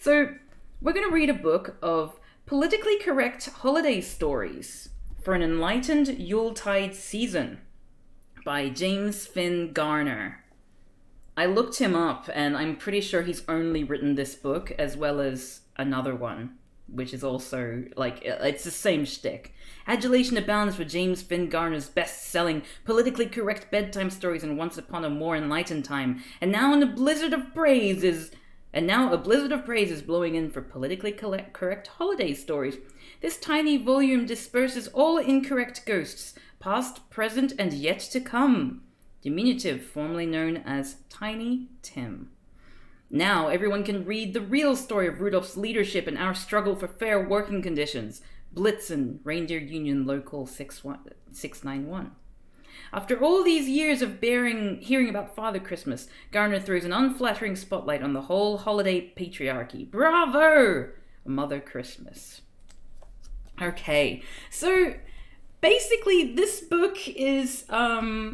So, we're going to read a book of politically correct holiday stories for an enlightened Yuletide season by James Finn Garner. I looked him up, and I'm pretty sure he's only written this book as well as another one, which is also, it's the same shtick. Adulation abounds for James Finn Garner's best-selling, politically correct bedtime stories in Once Upon a More Enlightened Time, and now a blizzard of praise is blowing in for politically correct holiday stories. This tiny volume disperses all incorrect ghosts, past, present, and yet to come. Diminutive, formerly known as Tiny Tim. Now everyone can read the real story of Rudolph's leadership and our struggle for fair working conditions. Blitzen, Reindeer Union Local 691. After all these years of hearing about Father Christmas, Garner throws an unflattering spotlight on the whole holiday patriarchy. Bravo! Mother Christmas. Okay, so basically this book is, I don't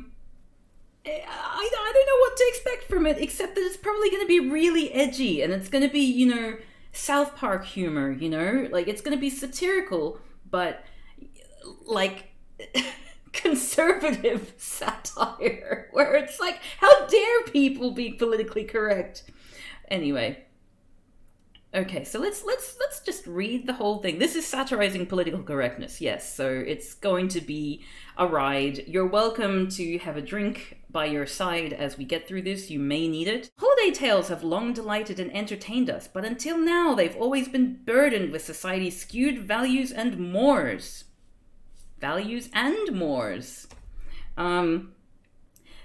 know what to expect from it, except that it's probably going to be really edgy, and it's going to be, South Park humor, it's going to be satirical, but, conservative satire, where it's like, how dare people be politically correct? Anyway. Okay, so let's just read the whole thing. This is satirizing political correctness, yes, so it's going to be a ride. You're welcome to have a drink by your side as we get through this. You may need it. Holiday tales have long delighted and entertained us, but until now they've always been burdened with society's skewed values and mores.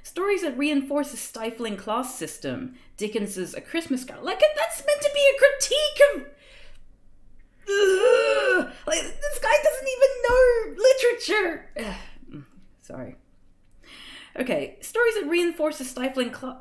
Stories that reinforce a stifling class system. Dickens's A Christmas Carol. That's meant to be a critique of... this guy doesn't even know literature. Sorry. Okay, stories that reinforce a stifling class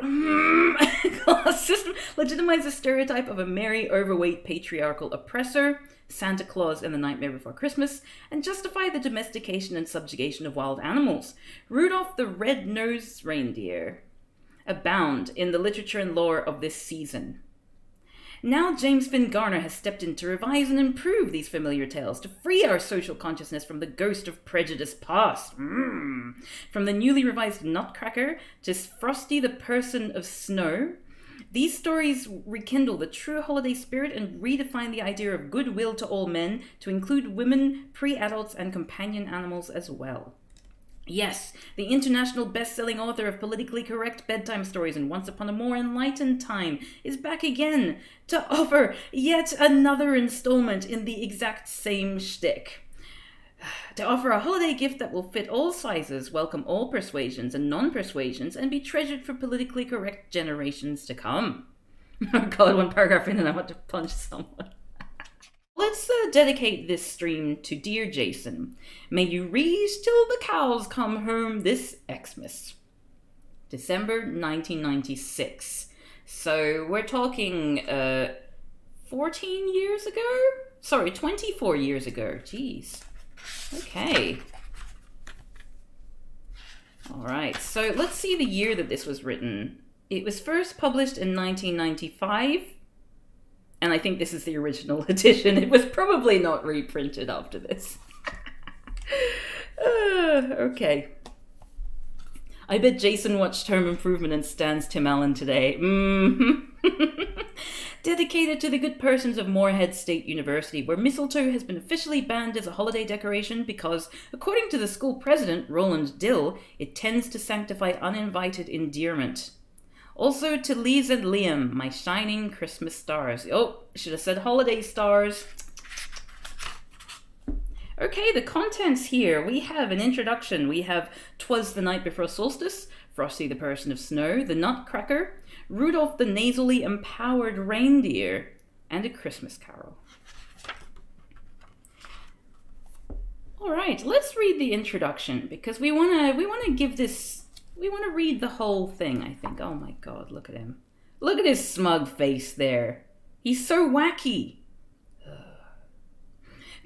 system, legitimize the stereotype of a merry, overweight, patriarchal oppressor, Santa Claus and the Nightmare Before Christmas, and justify the domestication and subjugation of wild animals. Rudolph the Red-Nosed Reindeer abound in the literature and lore of this season. Now James Finn Garner has stepped in to revise and improve these familiar tales, to free our social consciousness from the ghost of prejudice past. From the newly revised Nutcracker to Frosty the Persun of Snow, these stories rekindle the true holiday spirit and redefine the idea of goodwill to all men, to include women, pre-adults, and companion animals as well. Yes, the international best-selling author of politically correct bedtime stories in Once Upon a More Enlightened Time is back again to offer yet another installment in the exact same shtick. To offer a holiday gift that will fit all sizes, welcome all persuasions and non-persuasions, and be treasured for politically correct generations to come. Oh god, one paragraph in and I want to punch someone. Let's dedicate this stream to Dear Jason. May you read till the cows come home this Xmas. December 1996. So we're talking 14 years ago? Sorry, 24 years ago. Jeez. Okay. Alright, so let's see the year that this was written. It was first published in 1995. And I think this is the original edition. It was probably not reprinted after this. Okay. I bet Jason watched Home Improvement and stands Tim Allen today. Dedicated to the good persons of Moorhead State University, where mistletoe has been officially banned as a holiday decoration because, according to the school president, Roland Dill, it tends to sanctify uninvited endearment. Also to Lise and Liam, my shining Christmas stars. Oh, should have said holiday stars. Okay, the contents here. We have an introduction. We have Twas the Night Before Solstice, Frosty the Persun of Snow, the Nutcracker, Rudolph the Nasally Empowered Reindeer, and A Christmas Carol. All right, let's read the introduction because we want to give this. We want to read the whole thing, I think. Oh my god, look at him. Look at his smug face there. He's so wacky.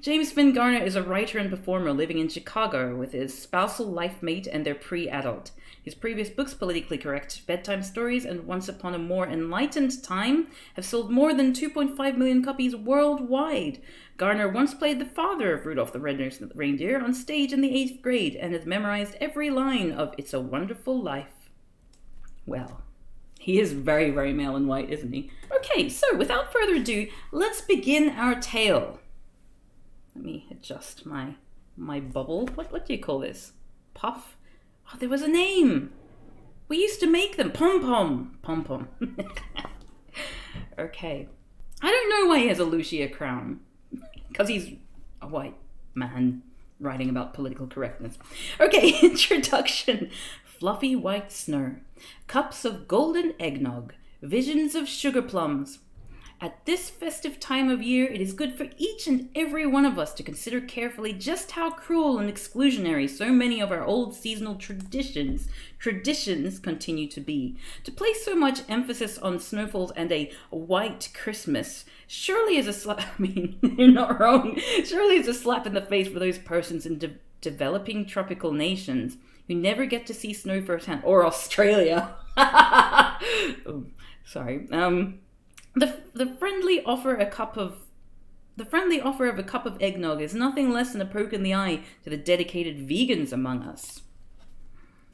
James Finn Garner is a writer and performer living in Chicago with his spousal life mate and their pre-adult. His previous books, Politically Correct Bedtime Stories and Once Upon a More Enlightened Time, have sold more than 2.5 million copies worldwide. Garner once played the father of Rudolph the Red-Nosed Reindeer on stage in the 8th grade and has memorized every line of It's a Wonderful Life. Well, he is very, very male and white, isn't he? Okay, so without further ado, let's begin our tale. Let me adjust my bubble. What do you call this? Puff? Oh, there was a name. We used to make them. Pom-pom. Pom-pom. Okay. I don't know why he has a Lucia crown. Because he's a white man writing about political correctness. Okay, introduction. Fluffy white snow. Cups of golden eggnog. Visions of sugar plums. At this festive time of year, it is good for each and every one of us to consider carefully just how cruel and exclusionary so many of our old seasonal traditions continue to be. To place so much emphasis on snowfalls and a white Christmas surely is a slap, I mean, you're not wrong, surely is a slap in the face for those persons in developing tropical nations who never get to see snow firsthand, or Australia. Oh, sorry. The friendly offer of a cup of eggnog is nothing less than a poke in the eye to the dedicated vegans among us.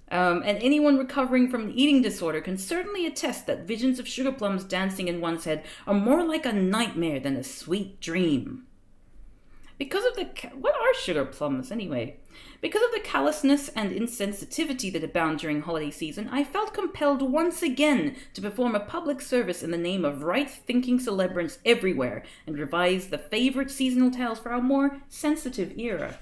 And anyone recovering from an eating disorder can certainly attest that visions of sugar plums dancing in one's head are more like a nightmare than a sweet dream. Because of what are sugar plums anyway? Because of the callousness and insensitivity that abound during holiday season, I felt compelled once again to perform a public service in the name of right-thinking celebrants everywhere and revise the favorite seasonal tales for our more sensitive era.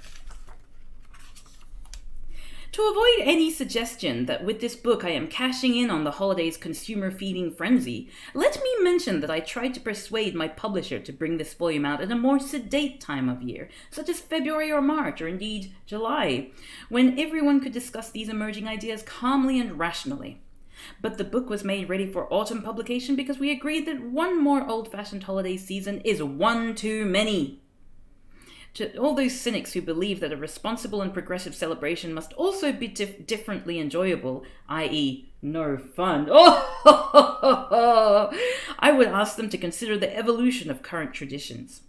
To avoid any suggestion that with this book I am cashing in on the holiday's consumer-feeding frenzy, let me mention that I tried to persuade my publisher to bring this volume out at a more sedate time of year, such as February or March, or indeed July, when everyone could discuss these emerging ideas calmly and rationally. But the book was made ready for autumn publication because we agreed that one more old-fashioned holiday season is one too many. To all those cynics who believe that a responsible and progressive celebration must also be differently enjoyable, i.e. no fun, I would ask them to consider the evolution of current traditions.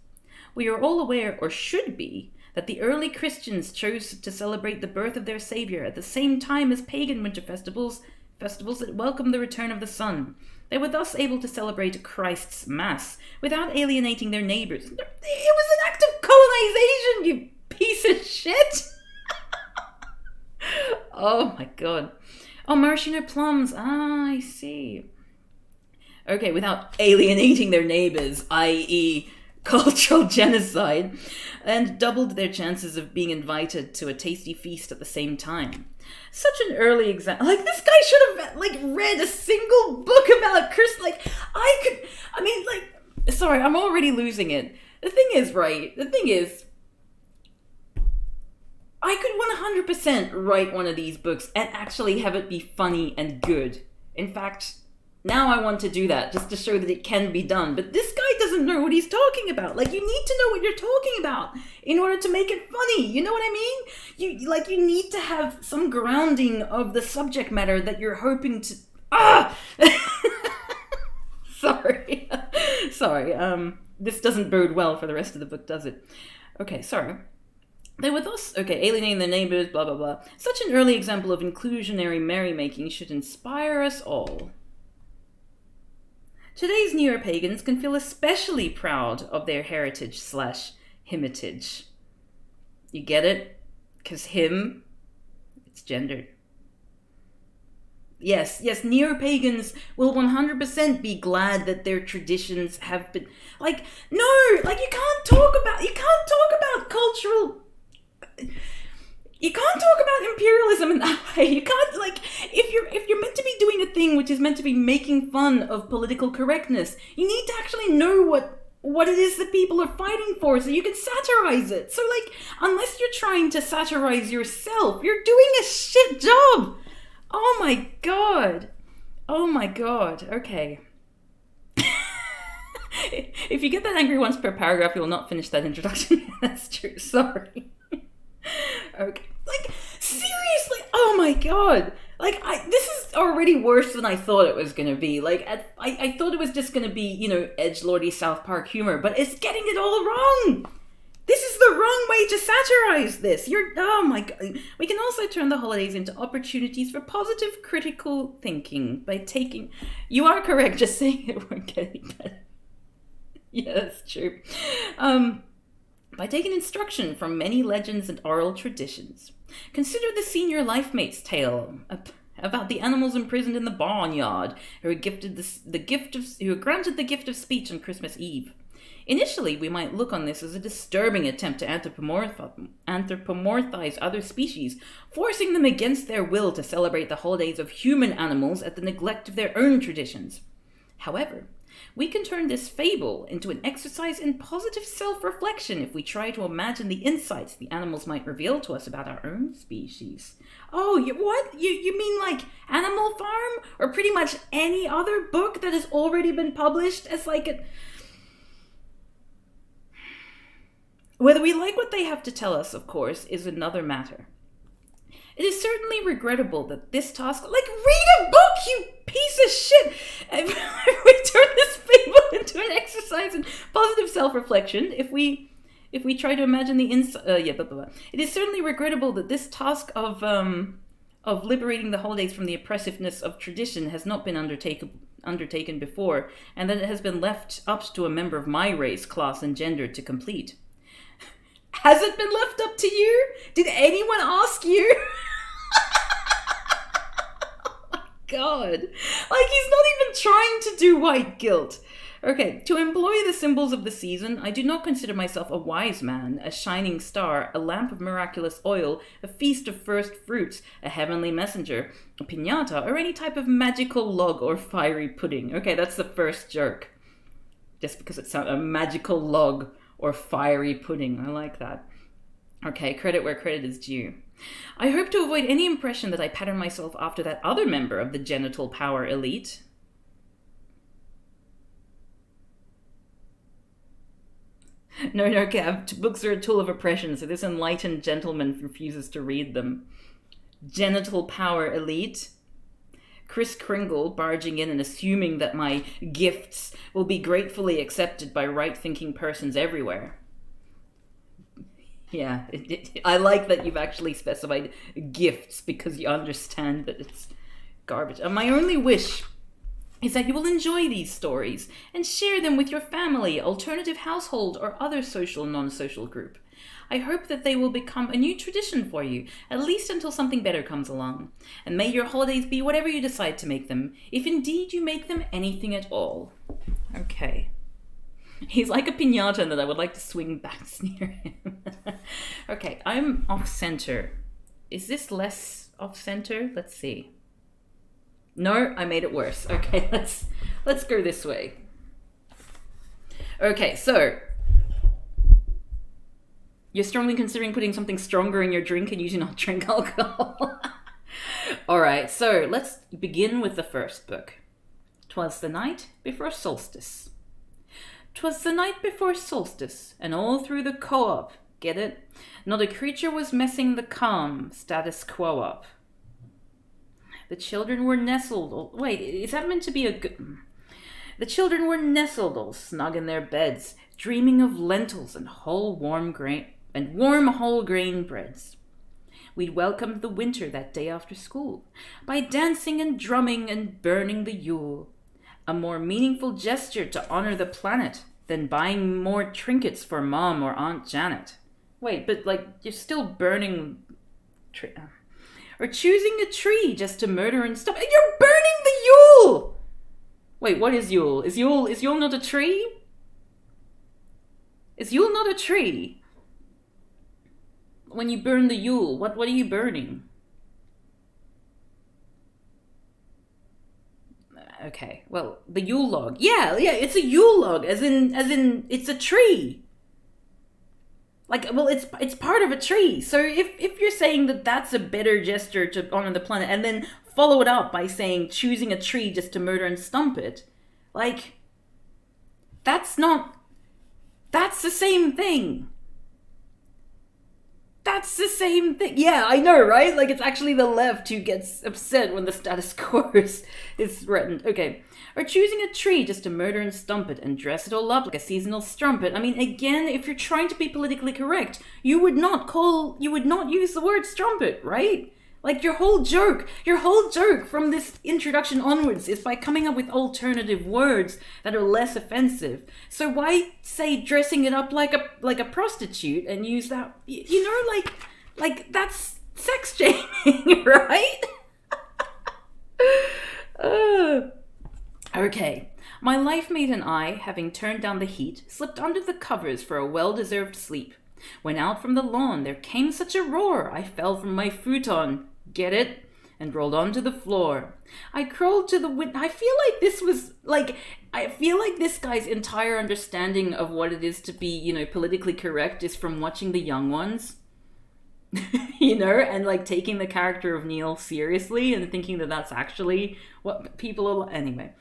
We are all aware, or should be, that the early Christians chose to celebrate the birth of their Savior at the same time as pagan winter festivals that welcome the return of the sun. They were thus able to celebrate Christ's Mass without alienating their neighbors. It was an act of colonization, you piece of shit! Oh my god. Oh, maraschino plums. Ah, I see. Okay, without alienating their neighbors, i.e. cultural genocide, and doubled their chances of being invited to a tasty feast at the same time. Such an early example. Like, this guy should have, read a single book about Chris. Sorry, I'm already losing it. The thing is, I could 100% write one of these books and actually have it be funny and good. In fact, now I want to do that, just to show that it can be done. But this guy doesn't know what he's talking about. You need to know what you're talking about in order to make it funny. You know what I mean? You need to have some grounding of the subject matter that you're hoping to... Sorry. This doesn't bode well for the rest of the book, does it? Okay, sorry. They were thus, alienating their neighbors, blah, blah, blah. Such an early example of inclusionary merrymaking should inspire us all. Today's newer pagans can feel especially proud of their heritage/himitage. You get it? Because him, it's gendered. Yes, neo-pagans will 100% be glad that their traditions have been... you can't talk about cultural... You can't talk about imperialism in that way. You can't, if you're meant to be doing a thing which is meant to be making fun of political correctness, you need to actually know what it is that people are fighting for so you can satirize it. So, unless you're trying to satirize yourself, you're doing a shit job. Oh my god. Okay. If you get that angry once per paragraph, you will not finish that introduction. That's true. Sorry. Okay. Like, seriously? Oh my god. Like, this is already worse than I thought it was going to be. Like, I thought it was just going to be, edgelordy South Park humor, but it's getting it all wrong. This is the wrong way to satirize this. Oh my god. We can also turn the holidays into opportunities for positive critical thinking by taking... You are correct, just saying it we're getting better. Yeah, that's true. By taking instruction from many legends and oral traditions. Consider the senior life-mate's tale about the animals imprisoned in the barnyard who were granted the gift of speech on Christmas Eve. Initially, we might look on this as a disturbing attempt to anthropomorphize other species, forcing them against their will to celebrate the holidays of human animals at the neglect of their own traditions. However, we can turn this fable into an exercise in positive self-reflection if we try to imagine the insights the animals might reveal to us about our own species. Oh, what? You mean like Animal Farm? Or pretty much any other book that has already been published as like a... Whether we like what they have to tell us, of course, is another matter. It is certainly regrettable that this task... Like, read a book, you piece of shit! We turn this fable into an exercise in positive self-reflection if we try to imagine the It is certainly regrettable that this task of liberating the holidays from the oppressiveness of tradition has not been undertaken before, and that it has been left up to a member of my race, class, and gender to complete. Has it been left up to you? Did anyone ask you? Oh my god. Like, he's not even trying to do white guilt. Okay, to employ the symbols of the season, I do not consider myself a wise man, a shining star, a lamp of miraculous oil, a feast of first fruits, a heavenly messenger, a piñata, or any type of magical log or fiery pudding. Okay, that's the first jerk. Just because it sounds a magical log or fiery pudding. I like that. Okay, credit where credit is due. I hope to avoid any impression that I pattern myself after that other member of the genital power elite. No, Gav. Books are a tool of oppression, so this enlightened gentleman refuses to read them. Genital power elite. Kris Kringle barging in and assuming that my gifts will be gratefully accepted by right-thinking persons everywhere. Yeah, I like that you've actually specified gifts because you understand that it's garbage. And my only wish is that you will enjoy these stories and share them with your family, alternative household, or other social, non-social group. I hope that they will become a new tradition for you, at least until something better comes along. And may your holidays be whatever you decide to make them, if indeed you make them anything at all. Okay. He's like a piñata that I would like to swing bats near him. Okay, I'm off-center. Is this less off-center? Let's see. No, I made it worse. Okay, let's go this way. Okay, so... You're strongly considering putting something stronger in your drink and you do not drink alcohol. Alright, so let's begin with the first book. 'Twas the night before Solstice. 'Twas the night before Solstice, and all through the co-op, get it? Not a creature was messing the calm status quo up. The children were nestled... Wait, is that meant to be a good... The children were nestled all snug in their beds, dreaming of lentils and warm whole grain breads. We'd welcomed the winter that day after school by dancing and drumming and burning the Yule. A more meaningful gesture to honor the planet than buying more trinkets for Mom or Aunt Janet. Wait, but like, you're still burning... or choosing a tree just to murder and stuff. And you're burning the Yule! Wait, what is Yule? Is Yule not a tree? Is Yule not a tree? When you burn the Yule, what are you burning? Okay, well, the Yule log. Yeah, it's a Yule log, as in it's a tree. Like, well, it's part of a tree. So if you're saying that that's a better gesture to honor the planet, and then follow it up by saying choosing a tree just to murder and stump it, like, That's the same thing. That's the same thing. Yeah, I know, right? Like, it's actually the left who gets upset when the status quo is threatened. Okay. Or choosing a tree just to murder and stump it and dress it all up like a seasonal strumpet. I mean, again, if you're trying to be politically correct, you would not use the word strumpet, right? Like, your whole joke from this introduction onwards is by coming up with alternative words that are less offensive. So why say dressing it up like a prostitute and use that, like that's sex shaming, right? Okay. My life mate and I, having turned down the heat, slipped under the covers for a well-deserved sleep. When out from the lawn there came such a roar, I fell from my futon. Get it? And rolled onto the floor. I crawled to the window. I feel like this guy's entire understanding of what it is to be, politically correct is from watching The Young Ones. And like taking the character of Neil seriously and thinking that that's actually what people are. Anyway.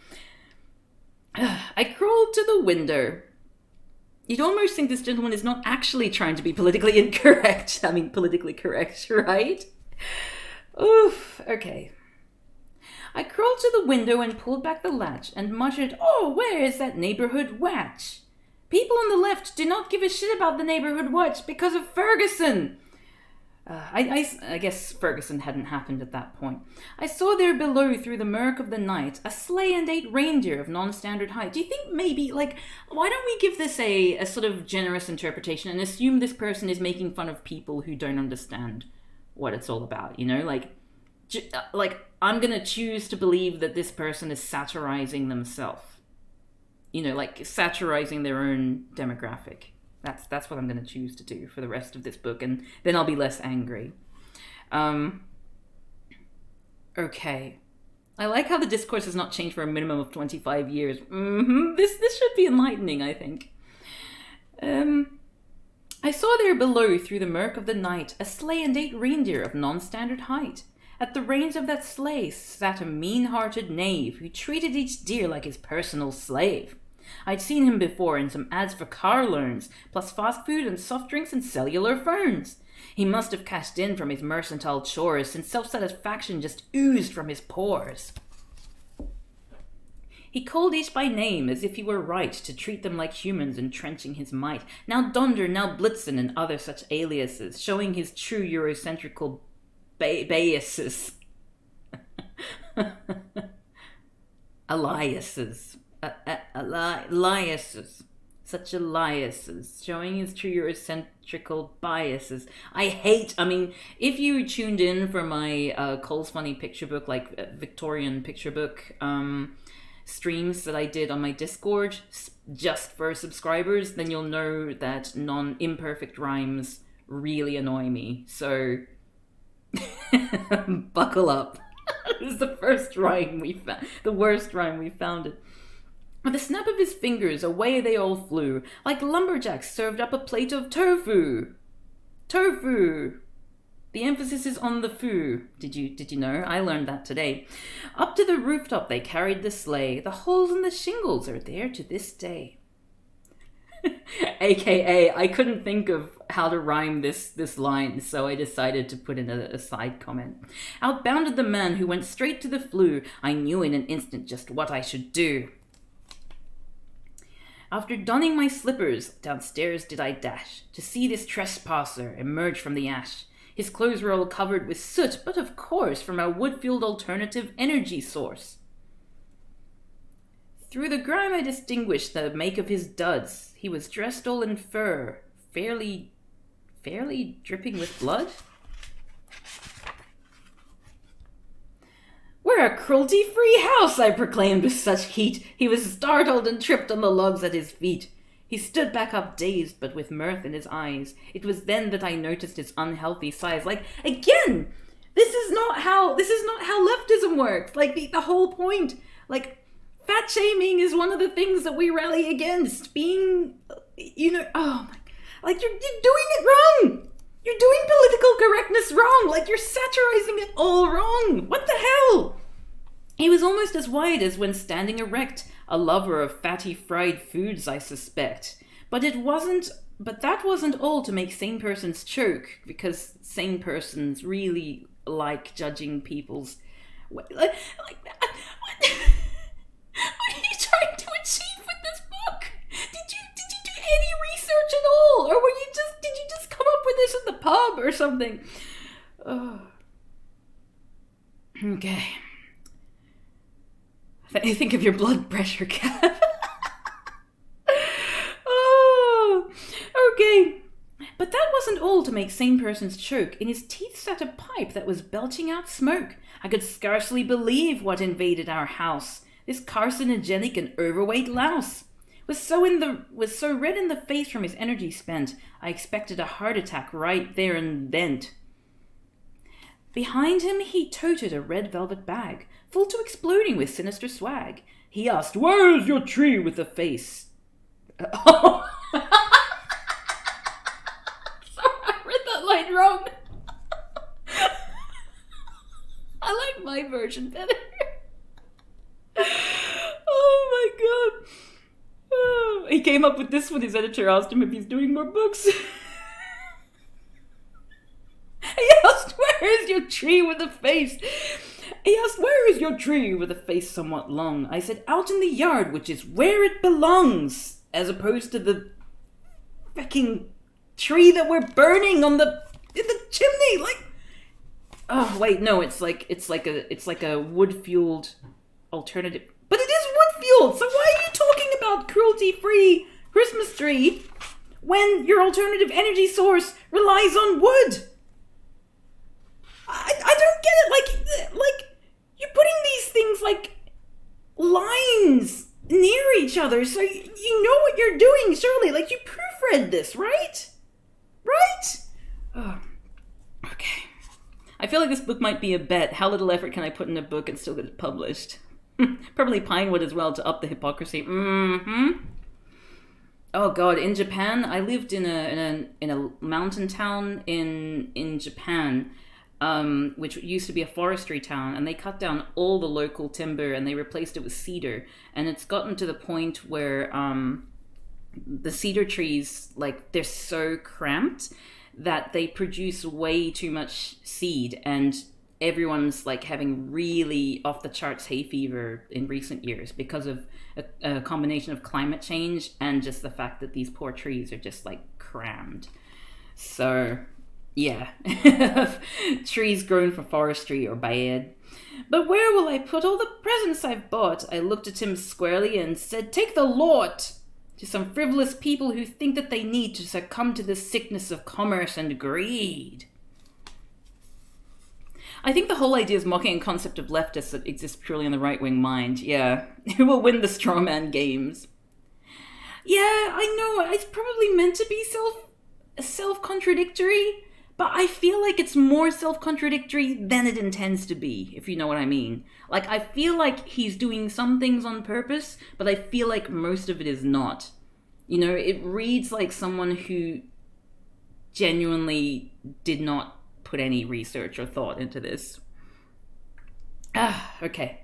I crawled to the window. You'd almost think this gentleman is not actually trying to be politically incorrect. I mean, politically correct, right? Oof, okay. I crawled to the window and pulled back the latch and muttered, "Oh, where is that neighborhood watch? People on the left do not give a shit about the neighborhood watch because of Ferguson." I guess Ferguson hadn't happened at that point. I saw there below through the murk of the night a sleigh and 8 reindeer of non-standard height. Do you think maybe, why don't we give this a sort of generous interpretation and assume this person is making fun of people who don't understand what it's all about, I'm gonna choose to believe that this person is satirizing themselves, satirizing their own demographic. That's what I'm gonna choose to do for the rest of this book, and then I'll be less angry. Okay. I like how the discourse has not changed for a minimum of 25 years. This should be enlightening, I think. I saw there below through the murk of the night a sleigh and 8 reindeer of non-standard height. At the reins of that sleigh sat a mean-hearted knave who treated each deer like his personal slave. I'd seen him before in some ads for car loans, plus fast food and soft drinks and cellular phones. He must have cashed in from his mercantile chores, since self-satisfaction just oozed from his pores. He called each by name as if he were right to treat them like humans, entrenching his might. Now Donder, now Blitzen, and other such aliases, showing his true Eurocentrical biases. Eliases. Eliases. Such Eliases. Showing his true Eurocentrical biases. If you tuned in for my Cole's Funny picture book, Victorian picture book, streams that I did on my Discord just for subscribers, then you'll know that imperfect rhymes really annoy me. So buckle up. This is the first rhyme we found, the worst rhyme we found it. With a snap of his fingers, away they all flew, like lumberjacks served up a plate of tofu. Tofu. The emphasis is on the foo. Did you know? I learned that today. Up to the rooftop they carried the sleigh. The holes in the shingles are there to this day. AKA, I couldn't think of how to rhyme this line, so I decided to put in a side comment. Out bounded the man who went straight to the flue. I knew in an instant just what I should do. After donning my slippers, downstairs did I dash, to see this trespasser emerge from the ash. His clothes were all covered with soot, but of course from a wood-fueled alternative energy source. Through the grime I distinguished the make of his duds. He was dressed all in fur, fairly dripping with blood. "We're a cruelty-free house," I proclaimed with such heat. He was startled and tripped on the logs at his feet. He stood back up dazed, but with mirth in his eyes. It was then that I noticed his unhealthy size. Again, this is not how leftism works. The whole point, fat shaming is one of the things that we rally against. Being, oh my, you're doing it wrong. You're doing political correctness wrong. You're satirizing it all wrong. What the hell? He was almost as wide as when standing erect. A lover of fatty fried foods, I suspect. But that wasn't all to make sane persons choke, because sane persons really like judging people's... What are you trying to achieve with this book? Did you do any research at all? Or did you just come up with this in the pub or something? Oh. Okay. Think of your blood pressure, Cap. Oh, okay. But that wasn't all to make sane persons choke. In his teeth sat a pipe that was belching out smoke. I could scarcely believe what invaded our house. This carcinogenic and overweight louse was so red in the face from his energy spent, I expected a heart attack right there and then. Behind him he toted a red velvet bag, full to exploding with sinister swag. He asked, "Where is your tree with the face?" Oh. Sorry, I read that line wrong. I like my version better. Oh my god. Oh. He came up with this when his editor asked him if he's doing more books. He asked, "Where is your tree with a face?" He asked, "Where is your tree with a face somewhat long?" I said, "Out in the yard, which is where it belongs," as opposed to the fucking tree that we're burning in the chimney. Like, oh wait, no, it's like a wood-fueled alternative. But it is wood-fueled, so why are you talking about cruelty-free Christmas tree when your alternative energy source relies on wood? I don't get it. Like you're putting these things like lines near each other, so you know what you're doing. Surely, like, you proofread this, right? Right? Oh, okay. I feel like this book might be a bet. How little effort can I put in a book and still get it published? Probably Pinewood as well to up the hypocrisy. Oh god, in Japan, I lived in a mountain town in Japan. Which used to be a forestry town, and they cut down all the local timber and they replaced it with cedar. And it's gotten to the point where the cedar trees, like, they're so cramped that they produce way too much seed, and everyone's like having really off the charts hay fever in recent years because of a combination of climate change and just the fact that these poor trees are just like crammed. So yeah, trees grown for forestry are bad. But where will I put all the presents I've bought? I looked at him squarely and said, "Take the lot to some frivolous people who think that they need to succumb to the sickness of commerce and greed." I think the whole idea is mocking a concept of leftists that exists purely in the right-wing mind. Yeah, who will win the straw man games? Yeah, I know, it's probably meant to be self-contradictory, but I feel like it's more self-contradictory than it intends to be, if you know what I mean. Like, I feel like he's doing some things on purpose, but I feel like most of it is not. You know, it reads like someone who genuinely did not put any research or thought into this. Okay.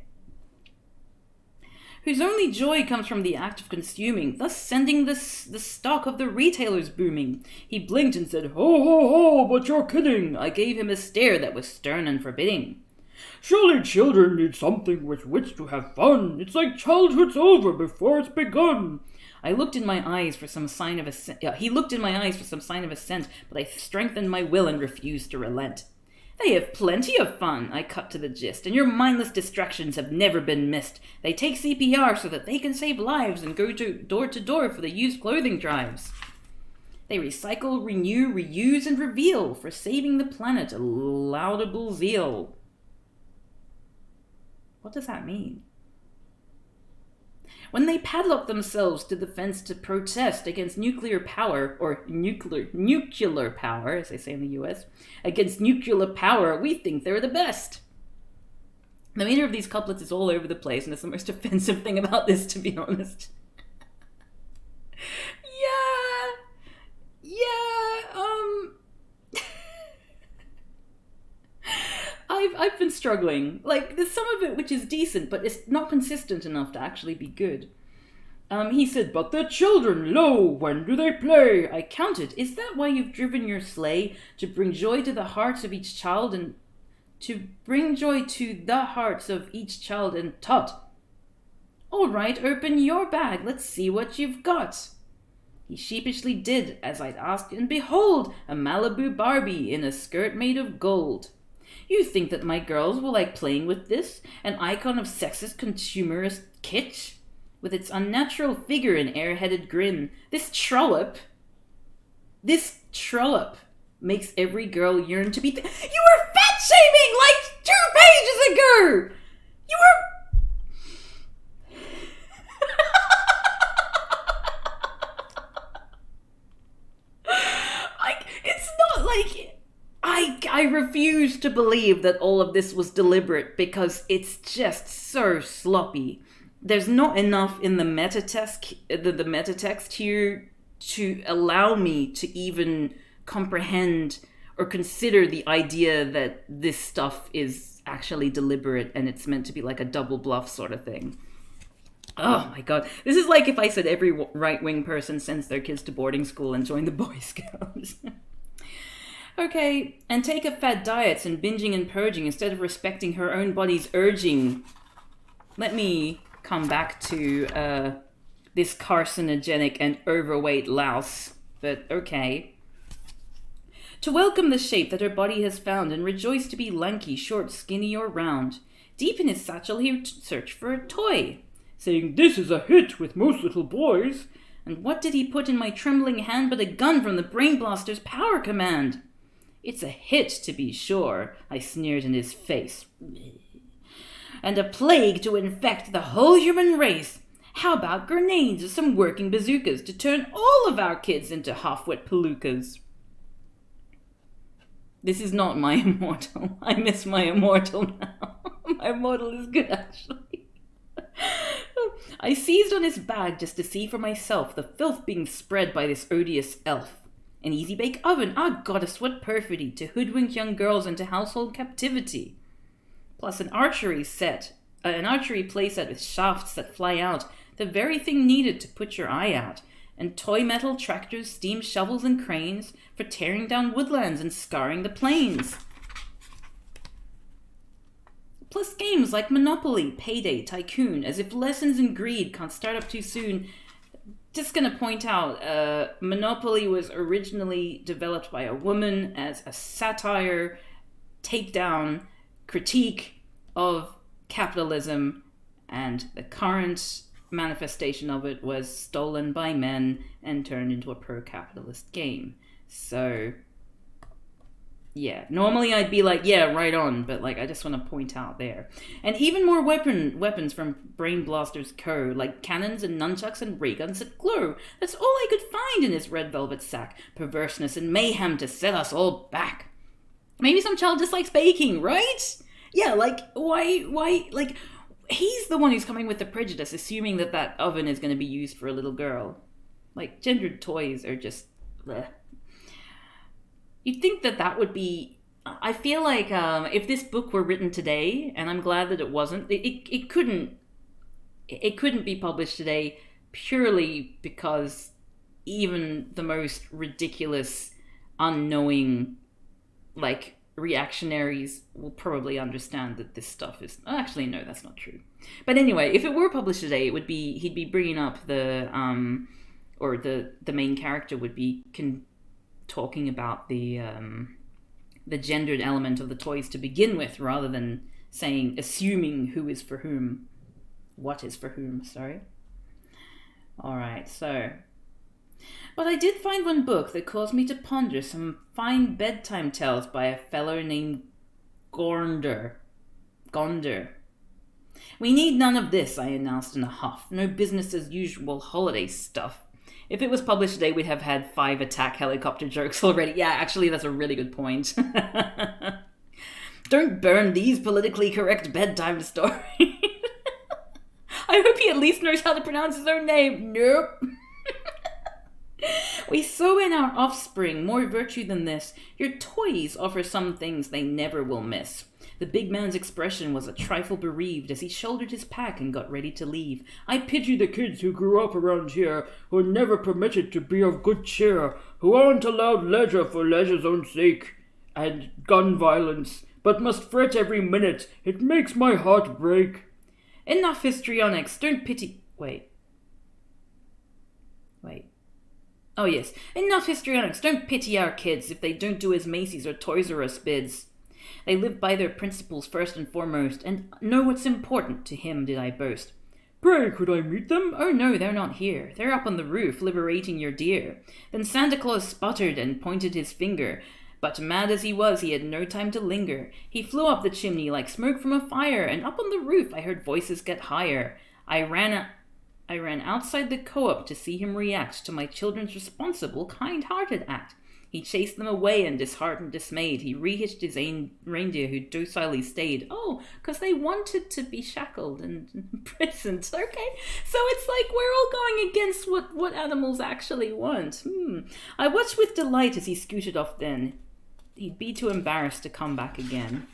Whose only joy comes from the act of consuming, thus sending the stock of the retailers booming. He blinked and said, "Ho, ho, ho, but you're kidding." I gave him a stare that was stern and forbidding. "Surely children need something with which to have fun. It's like childhood's over before it's begun." He looked in my eyes for some sign of assent, but I strengthened my will and refused to relent. "They have plenty of fun," I cut to the gist, "and your mindless distractions have never been missed. They take CPR so that they can save lives and go to door for the used clothing drives. They recycle, renew, reuse, and reveal for saving the planet, a laudable zeal." What does that mean? "When they padlock themselves to the fence to protest against nuclear power, or nuclear power, as they say in the US, against nuclear power, we think they're the best." The meter of these couplets is all over the place, and it's the most offensive thing about this, to be honest. I've been struggling. Like, there's some of it which is decent, but it's not consistent enough to actually be good. He said, "But the children, lo, when do they play?" I counted. "Is that why you've driven your sleigh? To bring joy to the hearts of each child and... to bring joy to the hearts of each child and Tut. All right, open your bag. Let's see what you've got." He sheepishly did as I'd asked, and behold, a Malibu Barbie in a skirt made of gold. You think that my girls will like playing with this? An icon of sexist consumerist kitsch? With its unnatural figure and air-headed grin, this trollop makes every girl yearn to be... You were fat-shaming like 2 pages ago! You were... like, it's not like... I refuse to believe that all of this was deliberate because it's just so sloppy. There's not enough in the metatext here to allow me to even comprehend or consider the idea that this stuff is actually deliberate and it's meant to be like a double bluff sort of thing. Oh my god. This is like if I said every right-wing person sends their kids to boarding school and join the Boy Scouts. Okay, and take up fad diets and binging and purging instead of respecting her own body's urging. Let me come back to this carcinogenic and overweight louse, but okay. To welcome the shape that her body has found and rejoice to be lanky, short, skinny, or round. Deep in his satchel he searched for a toy, saying, "This is a hit with most little boys." And what did he put in my trembling hand but a gun from the Brain Blaster's power command? "It's a hit, to be sure," I sneered in his face. "And a plague to infect the whole human race. How about grenades or some working bazookas to turn all of our kids into half-wit palookas?" This is not my immortal. I miss my immortal now. My immortal is good, actually. I seized on his bag just to see for myself the filth being spread by this odious elf. An easy-bake oven, ah goddess, what perfidy, to hoodwink young girls into household captivity. Plus an archery playset with shafts that fly out, the very thing needed to put your eye out, and toy metal tractors, steam shovels and cranes for tearing down woodlands and scarring the plains. Plus games like Monopoly, Payday, Tycoon, as if lessons in greed can't start up too soon. Just gonna point out, Monopoly was originally developed by a woman as a satire, takedown, critique of capitalism, and the current manifestation of it was stolen by men and turned into a pro-capitalist game. So, yeah, normally I'd be like, yeah, right on, but like I just want to point out there. And even more weapons from Brain Blaster's Co., like cannons and nunchucks and ray guns that glow. That's all I could find in his red velvet sack. Perverseness and mayhem to set us all back. Maybe some child dislikes baking, right? Yeah, like, why, like, he's the one who's coming with the prejudice, assuming that that oven is going to be used for a little girl. Like, gendered toys are just, bleh. You'd think that that would be... I feel like if this book were written today, and I'm glad that it wasn't, it couldn't be published today purely because even the most ridiculous, unknowing, like, reactionaries will probably understand that this stuff is... Actually, no, that's not true. But anyway, if it were published today, it would be... He'd be bringing up the... or the main character would be... talking about the gendered element of the toys to begin with, rather than assuming who is for whom. What is for whom, sorry. Alright, so... But I did find one book that caused me to ponder some fine bedtime tales by a fellow named Gonder. "We need none of this," I announced in a huff. "No business as usual holiday stuff." If it was published today, we'd have had 5 attack helicopter jokes already. Yeah, actually, that's a really good point. Don't burn these politically correct bedtime stories. I hope he at least knows how to pronounce his own name. Nope. "We sow in our offspring more virtue than this. Your toys offer some things they never will miss. The big man's expression was a trifle bereaved as he shouldered his pack and got ready to leave. "I pity the kids who grew up around here, who are never permitted to be of good cheer, who aren't allowed leisure for leisure's own sake, and gun violence, but must fret every minute. It makes my heart break." Enough histrionics, don't pity... Wait. Oh yes, enough histrionics, don't pity our kids if they don't do as Macy's or Toys R Us bids. They live by their principles first and foremost, and know what's important, to him did I boast. "Pray, could I meet them?" "Oh no, they're not here. They're up on the roof, liberating your deer." Then Santa Claus sputtered and pointed his finger, but mad as he was, he had no time to linger. He flew up the chimney like smoke from a fire, and up on the roof I heard voices get higher. I ran outside the co-op to see him react to my children's responsible, kind-hearted act. He chased them away and disheartened, dismayed. He rehitched his reindeer who docilely stayed. Oh, because they wanted to be shackled and imprisoned. Okay, so it's like we're all going against what animals actually want. I watched with delight as he scooted off then. He'd be too embarrassed to come back again.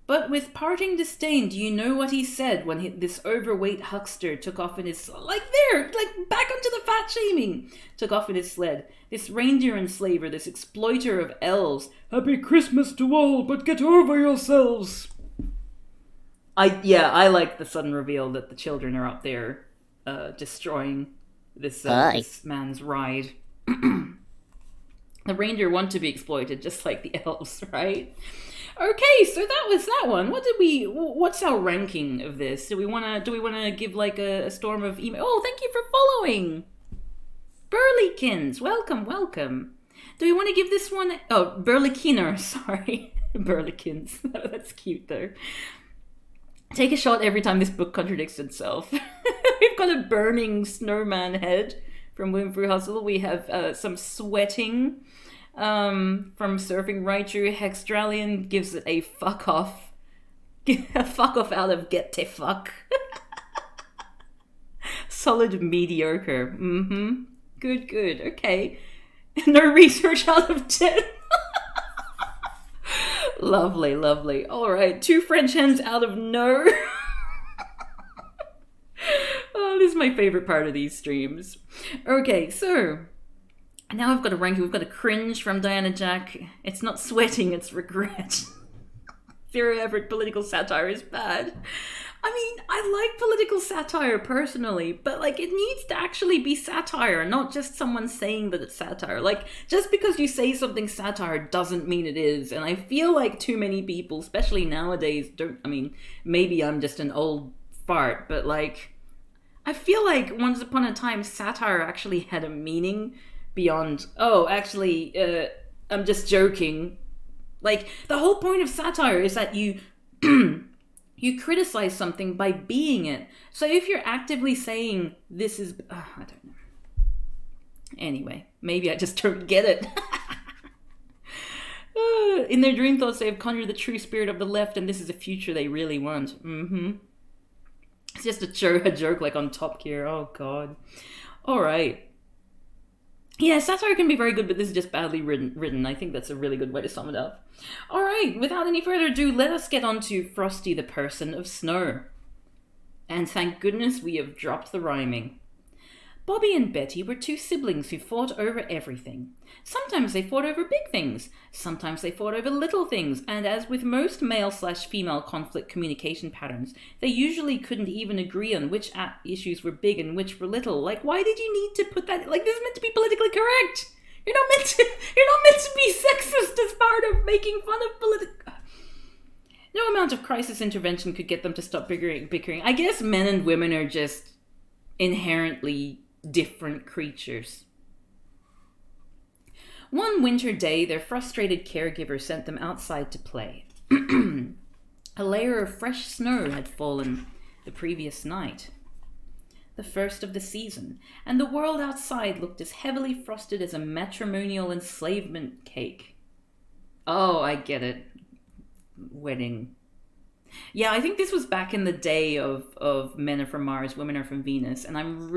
But with parting disdain, do you know what he said when this overweight huckster took off in his... back onto the fat shaming! Took off in his sled. This reindeer enslaver, this exploiter of elves. "Happy Christmas to all, but get over yourselves!" I like the sudden reveal that the children are up there destroying this man's ride. The reindeer want to be exploited, just like the elves, right? Okay, so that was that one. What's our ranking of this? Do we wanna give like a storm of email? Oh, thank you for following! Burlykins, welcome. Do we want to give this one... Oh, Burlykiner, sorry. Burlykins. That's cute though. Take a shot every time this book contradicts itself. We've got a burning snowman head from Winfrey Hustle. We have some sweating from Surfing Raichu. Hexdralion gives it a fuck off. A fuck off out of get to fuck. Solid mediocre. Good. Okay. No research out of 10. Lovely. Alright, 2 French hens out of no. Oh, this is my favorite part of these streams. Okay, so now I've got a ranking. We've got a cringe from Diana Jack. It's not sweating, it's regret. Zero effort political satire is bad. I mean, I like political satire personally, but like it needs to actually be satire, not just someone saying that it's satire. Like, just because you say something satire doesn't mean it is. And I feel like too many people, especially nowadays, maybe I'm just an old fart, but like, I feel like once upon a time satire actually had a meaning beyond, I'm just joking. Like, the whole point of satire is that you you criticize something by being it. So if you're actively saying this is... I don't know. Anyway, maybe I just don't get it. In their dream thoughts, they have conjured the true spirit of the left, and this is a future they really want. It's just a joke like on Top Gear. Oh, God. All right. Yeah, satire can be very good, but this is just badly written. I think that's a really good way to sum it up. All right, without any further ado, let us get on to Frosty, the Persun of Snow. And thank goodness we have dropped the rhyming. Bobby and Betty were 2 siblings who fought over everything. Sometimes they fought over big things. Sometimes they fought over little things. And as with most male/female conflict communication patterns, they usually couldn't even agree on which issues were big and which were little. Like, why did you need to put that... Like, this is meant to be politically correct. You're not meant to be sexist as part of making fun of political... No amount of crisis intervention could get them to stop bickering. I guess men and women are just inherently different creatures. One winter day, their frustrated caregiver sent them outside to play. A layer of fresh snow had fallen the previous night, the first of the season, and the world outside looked as heavily frosted as a matrimonial enslavement cake. Oh, I get it. Wedding. Yeah, I think this was back in the day of men are from Mars, women are from Venus, and I'm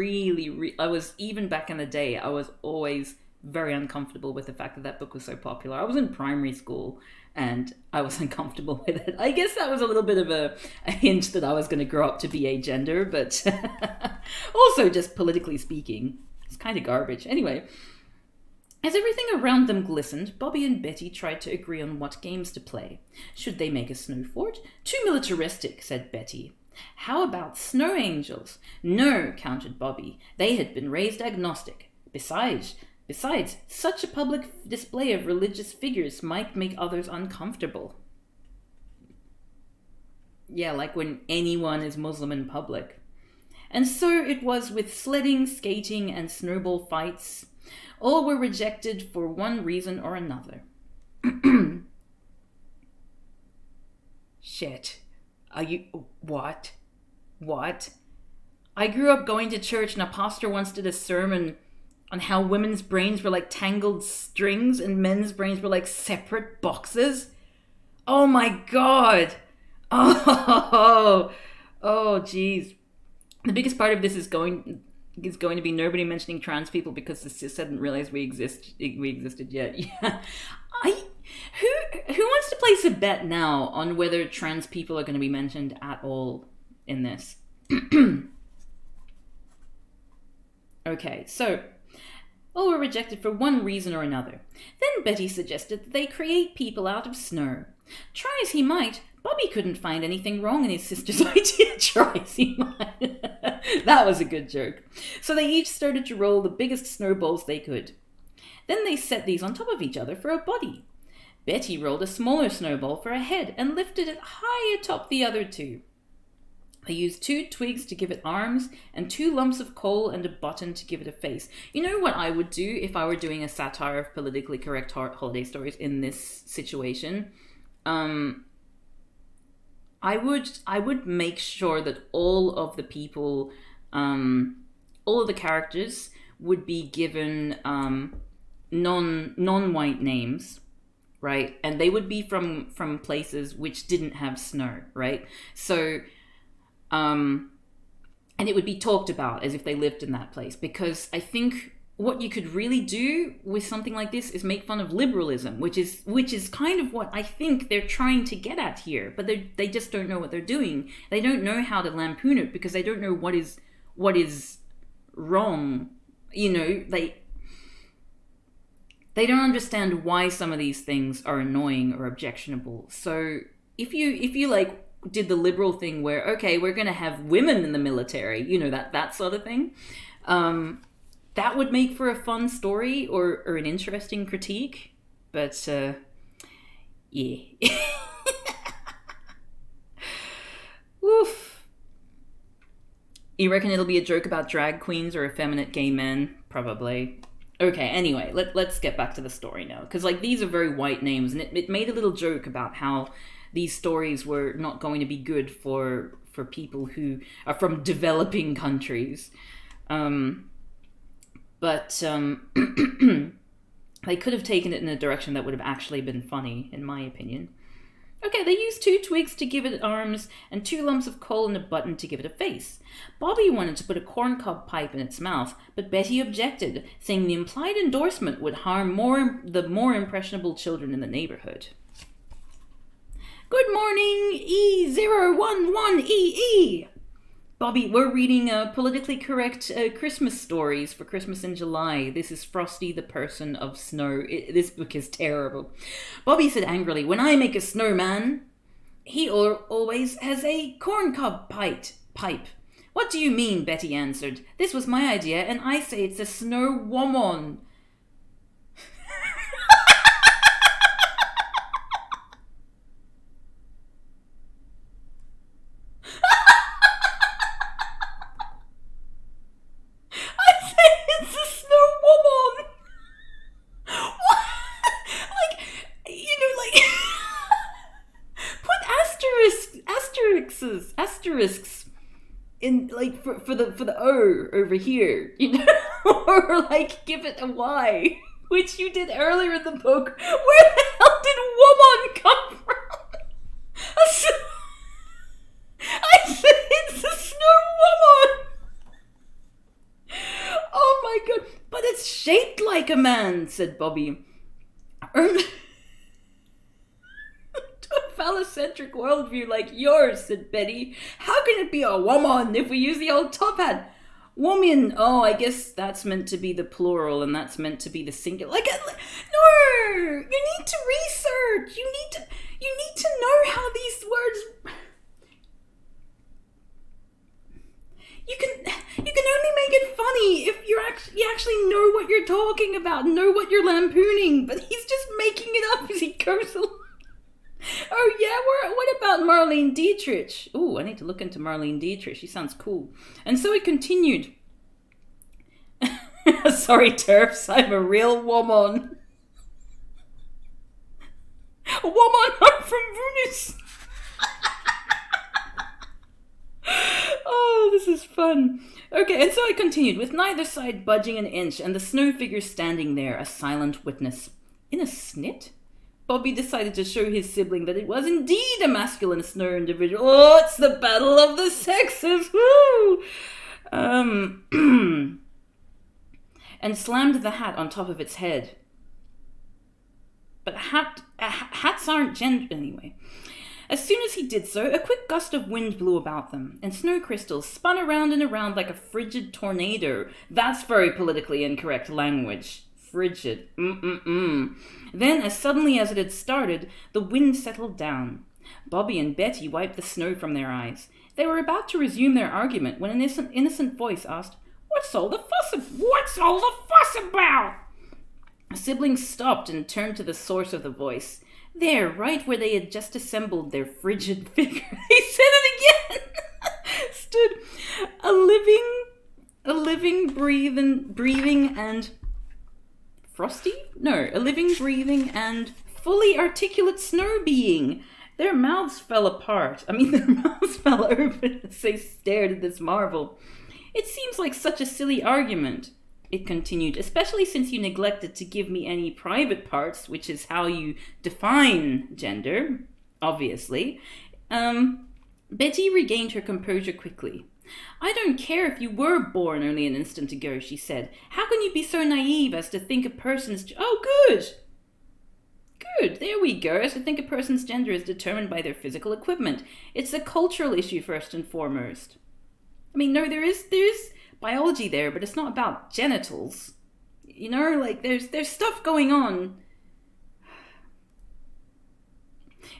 I was, even back in the day, I was always very uncomfortable with the fact that that book was so popular. I was in primary school and I was uncomfortable with it. I guess that was a little bit of a hint that I was going to grow up to be agender, but also just politically speaking, it's kind of garbage. Anyway, as everything around them glistened, Bobby and Betty tried to agree on what games to play. Should they make a snow fort? Too militaristic, said Betty. How about snow angels? No, countered Bobby. They had been raised agnostic. Besides, such a public display of religious figures might make others uncomfortable. Yeah, like when anyone is Muslim in public. And so it was with sledding, skating, and snowball fights. All were rejected for one reason or another. Shit. Are you... What? I grew up going to church and a pastor once did a sermon on how women's brains were like tangled strings and men's brains were like separate boxes. Oh my god. Oh, jeez. The biggest part of this is going to be nobody mentioning trans people because the cis hadn't realized we existed yet. Yeah. Who wants to place a bet now on whether trans people are going to be mentioned at all in this? Okay, so all were rejected for one reason or another. Then Betty suggested that they create people out of snow. Try as he might, Bobby couldn't find anything wrong in his sister's idea. Try as he might. That was a good joke. So they each started to roll the biggest snowballs they could. Then they set these on top of each other for a body. Betty rolled a smaller snowball for a head and lifted it high atop the other two. They used 2 twigs to give it arms and 2 lumps of coal and a button to give it a face. You know what I would do if I were doing a satire of politically correct holiday stories in this situation? I would make sure that all of the people, all of the characters would be given non-white names, right? And they would be from places which didn't have snow, right? So, and it would be talked about as if they lived in that place, because I think what you could really do with something like this is make fun of liberalism, which is kind of what I think they're trying to get at here, but they just don't know what they're doing. They don't know how to lampoon it because they don't know what is wrong. You know, they don't understand why some of these things are annoying or objectionable. So if you like did the liberal thing where, okay, we're going to have women in the military, you know, that sort of thing, that would make for a fun story or an interesting critique. But, yeah. Woof. You reckon it'll be a joke about drag queens or effeminate gay men? Probably. Okay, anyway, let's get back to the story now. Because, like, these are very white names, and it made a little joke about how these stories were not going to be good for people who are from developing countries. But they could have taken it in a direction that would have actually been funny, in my opinion. Okay, they used 2 twigs to give it arms and 2 lumps of coal and a button to give it a face. Bobby wanted to put a corncob pipe in its mouth, but Betty objected, saying the implied endorsement would harm the more impressionable children in the neighborhood. Good morning, E011EE! Bobby, we're reading politically correct Christmas stories for Christmas in July. This is Frosty the Persun of Snow. This book is terrible. Bobby said angrily, when I make a snowman, he always has a corncob pipe. What do you mean, Betty answered. This was my idea, and I say it's a snow woman. Asterisks in like for the O over here, you know, or like give it a Y, which you did earlier in the book. Where the hell did woman come from? I said it's a snow woman. Oh my god! But it's shaped like a man, said Bobby. To a phallocentric worldview like yours, said Betty. How can it be a woman if we use the old top hat? Woman. Oh, I guess that's meant to be the plural and that's meant to be the singular. No! You need to research. You need to know how these words... You can only make it funny if you actually know what you're talking about, know what you're lampooning, but he's just making it up as he goes along. Oh yeah, what about Marlene Dietrich? Ooh, I need to look into Marlene Dietrich. She sounds cool. And so it continued. Sorry, TERFs, I'm a real woman. A woman, I'm from Venus. Oh, this is fun. Okay, and so I continued, with neither side budging an inch, and the snow figure standing there, a silent witness. In a snit? Bobby decided to show his sibling that it was indeed a masculine snow individual. Oh, it's the battle of the sexes! Woo! And slammed the hat on top of its head. But hats aren't gender... Anyway. As soon as he did so, a quick gust of wind blew about them, and snow crystals spun around and around like a frigid tornado. That's very politically incorrect language. Frigid. Then, as suddenly as it had started, the wind settled down. Bobby and Betty wiped the snow from their eyes. They were about to resume their argument when an innocent voice asked, What's all the fuss about? A sibling stopped and turned to the source of the voice. There, right where they had just assembled their frigid figure. He said it again! Stood a living, breathing and... Frosty? No, a living, breathing and fully articulate snow being. Their mouths fell apart. Their mouths fell open as they stared at this marvel. It seems like such a silly argument, it continued, especially since you neglected to give me any private parts, which is how you define gender, obviously. Betty regained her composure quickly. I don't care if you were born only an instant ago, she said. How can you be so naive as to think a person's... Oh, good! Good, there we go. As to think a person's gender is determined by their physical equipment. It's a cultural issue first and foremost. No, there is biology there, but it's not about genitals. There's stuff going on.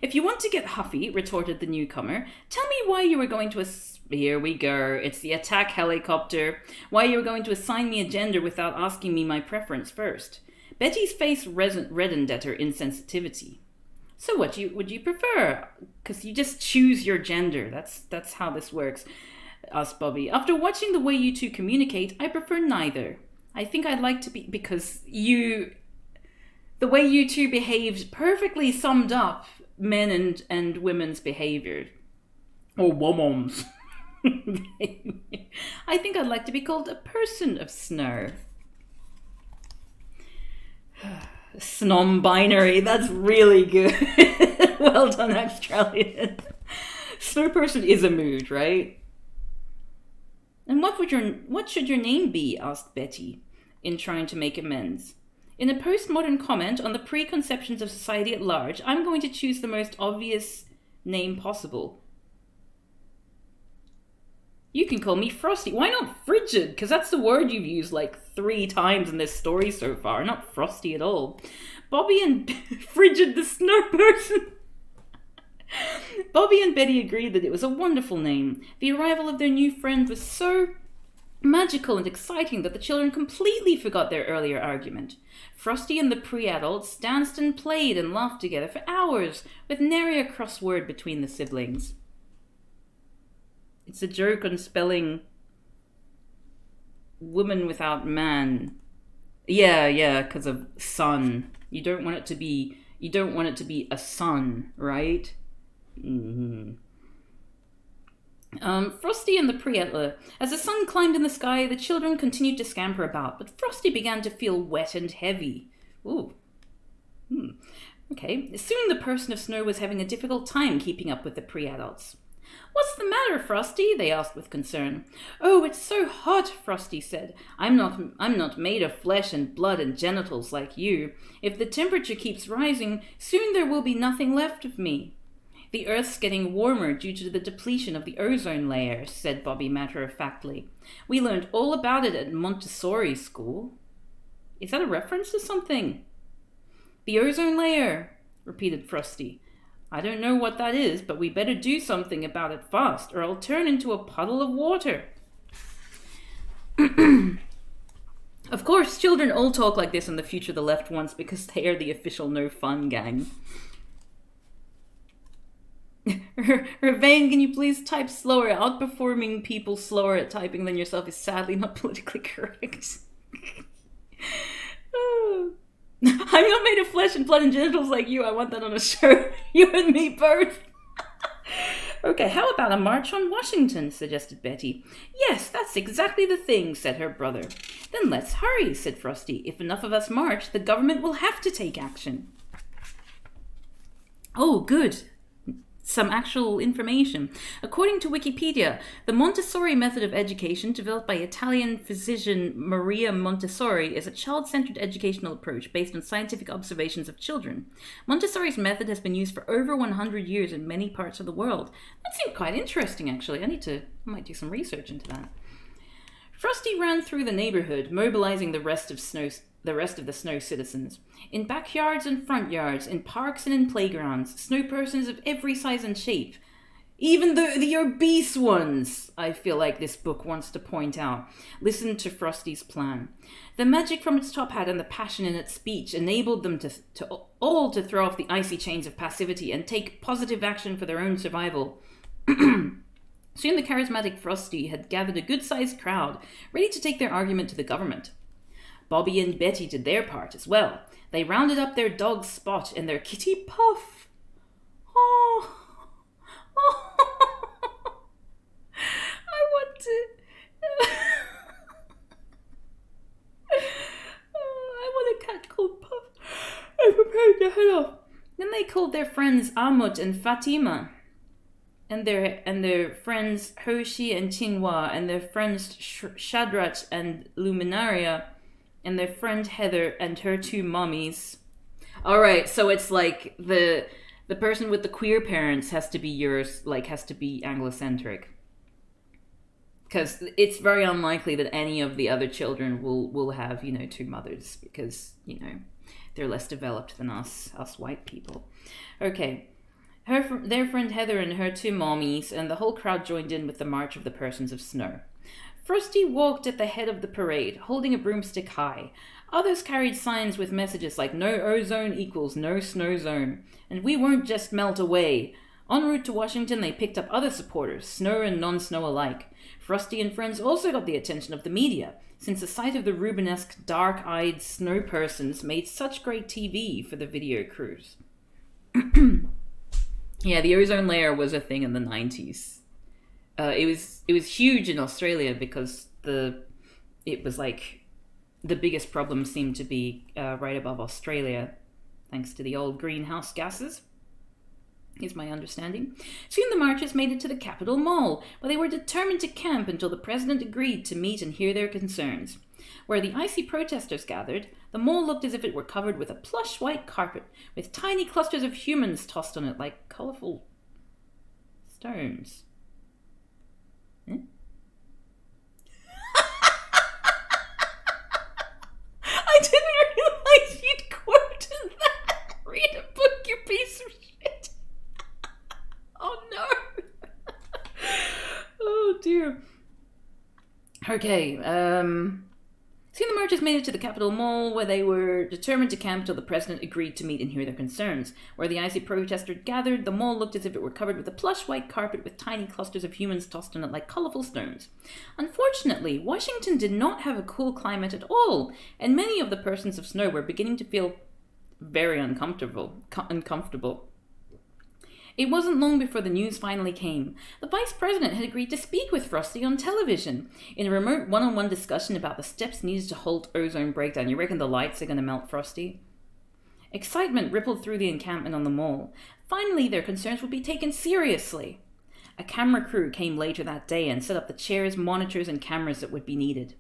If you want to get huffy, retorted the newcomer, tell me why you were going to... Here we go. It's the attack helicopter. Why you were going to assign me a gender without asking me my preference first. Betty's face reddened at her insensitivity. So what would you prefer? Because you just choose your gender. That's how this works, asked Bobby. After watching the way you two communicate, I prefer neither. I think I'd like to be... Because the way you two behaved perfectly summed up men and women's behavior. Or woman's. I think I'd like to be called a person of snow. Snom-binary, that's really good. Well done, Australian. Snow person is a mood, right? And what should your name be? Asked Betty, in trying to make amends. In a postmodern comment on the preconceptions of society at large, I'm going to choose the most obvious name possible. You can call me Frosty. Why not frigid? Because that's the word you've used like 3 times in this story so far. Not Frosty at all. Bobby and... Frigid the snow person. Bobby and Betty agreed that it was a wonderful name. The arrival of their new friend was so magical and exciting that the children completely forgot their earlier argument. Frosty and the pre-adults danced and played and laughed together for hours, with nary a cross word between the siblings. It's a joke on spelling woman without man. Yeah, because of son. You don't want it to be a son, right? Mm-hmm. Frosty and the pre-antler. As the sun climbed in the sky, the children continued to scamper about, but Frosty began to feel wet and heavy. Ooh. Okay. Soon the person of snow was having a difficult time keeping up with the pre-adults. "What's the matter, Frosty?" they asked with concern. "Oh, it's so hot," Frosty said. I'm not made of flesh and blood and genitals like you. If the temperature keeps rising, soon there will be nothing left of me." "The Earth's getting warmer due to the depletion of the ozone layer," said Bobby matter-of-factly. "We learned all about it at Montessori school." Is that a reference to something? "The ozone layer," repeated Frosty. "I don't know what that is, but we better do something about it fast, or I'll turn into a puddle of water." Of course, children all talk like this in the Future the Left wants because they are the official no fun gang. Irvain, can you please type slower? Outperforming people slower at typing than yourself is sadly not politically correct. Oh. "I'm not made of flesh and blood and genitals like you. I want that on a shirt. You and me both." "Okay, how about a march on Washington?" suggested Betty. "Yes, that's exactly the thing," said her brother. "Then let's hurry," said Frosty. "If enough of us march, the government will have to take action." Oh, good. Some actual information. According to Wikipedia, the Montessori method of education, developed by Italian physician Maria Montessori, is a child-centered educational approach based on scientific observations of children. Montessori's method has been used for over 100 years in many parts of the world. That seemed quite interesting, actually. I might do some research into that. Frosty ran through the neighborhood, mobilizing the rest of the snow citizens. In backyards and front yards, in parks and in playgrounds, snow persons of every size and shape. Even the obese ones, I feel like this book wants to point out. Listen to Frosty's plan. The magic from its top hat and the passion in its speech enabled them to all throw off the icy chains of passivity and take positive action for their own survival. Soon the charismatic Frosty had gathered a good-sized crowd, ready to take their argument to the government. Bobby and Betty did their part as well. They rounded up their dog Spot and their kitty Puff. Oh, I want to... I want a cat called Puff. I'm prepared to head off. Then they called their friends Amut and Fatima, and their friends Hoshi and Chinwa, and their friends Shadrat and Luminaria, and their friend Heather and her two mommies. Alright, so it's like the person with the queer parents has to be Anglocentric. Because it's very unlikely that any of the other children will have, two mothers, because, they're less developed than us white people. Okay. Their friend Heather and her two mommies, and the whole crowd joined in with the March of the Persons of Snow. Frosty walked at the head of the parade, holding a broomstick high. Others carried signs with messages like "No ozone equals no snow zone," and "We won't just melt away." En route to Washington, they picked up other supporters, snow and non-snow alike. Frosty and friends also got the attention of the media, since the sight of the Rubenesque, dark-eyed snow persons made such great TV for the video crews. Yeah, the ozone layer was a thing in the 90s. It was huge in Australia because it was like the biggest problem seemed to be right above Australia, thanks to the old greenhouse gases, is my understanding. Soon the marchers made it to the Capitol Mall, where they were determined to camp until the president agreed to meet and hear their concerns. Where the icy protesters gathered, the mall looked as if it were covered with a plush white carpet, with tiny clusters of humans tossed on it like colourful stones. I didn't realize you'd quoted that. Read a book, you piece of shit. Oh no. Oh dear. Okay, Soon the marchers made it to the Capitol Mall, where they were determined to camp till the president agreed to meet and hear their concerns. Where the icy protesters gathered, the mall looked as if it were covered with a plush white carpet with tiny clusters of humans tossed on it like colourful stones. Unfortunately, Washington did not have a cool climate at all, and many of the persons of snow were beginning to feel very uncomfortable. It wasn't long before the news finally came. The vice president had agreed to speak with Frosty on television in a remote one-on-one discussion about the steps needed to halt ozone breakdown. You reckon the lights are going to melt Frosty? Excitement rippled through the encampment on the mall. Finally, their concerns would be taken seriously. A camera crew came later that day and set up the chairs, monitors, and cameras that would be needed.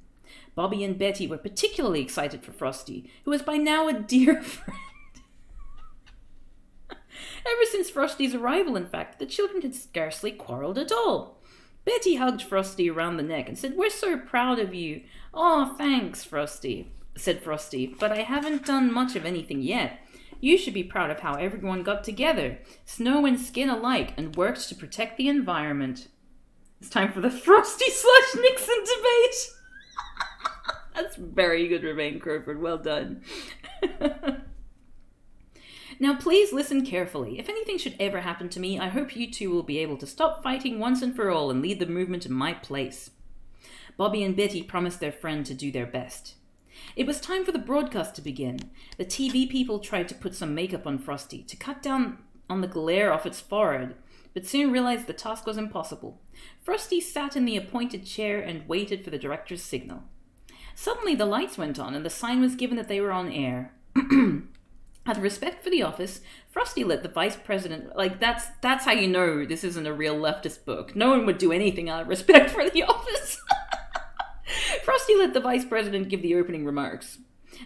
Bobby and Betty were particularly excited for Frosty, who was by now a dear friend. Ever since Frosty's arrival, in fact, the children had scarcely quarrelled at all. Betty hugged Frosty around the neck and said, "We're so proud of you." "Oh, thanks, Frosty," said Frosty, "but I haven't done much of anything yet. You should be proud of how everyone got together, snow and skin alike, and worked to protect the environment." It's time for the Frosty/Nixon debate. That's very good, Remain Crowford. Well done. Now, please listen carefully. If anything should ever happen to me, I hope you two will be able to stop fighting once and for all and lead the movement in my place. Bobby and Betty promised their friend to do their best. It was time for the broadcast to begin. The TV people tried to put some makeup on Frosty to cut down on the glare off its forehead, but soon realized the task was impossible. Frosty sat in the appointed chair and waited for the director's signal. Suddenly the lights went on and the sign was given that they were on air. Out of respect for the office, Frosty let the vice president... That's how you know this isn't a real leftist book. No one would do anything out of respect for the office. Frosty let the vice president give the opening remarks.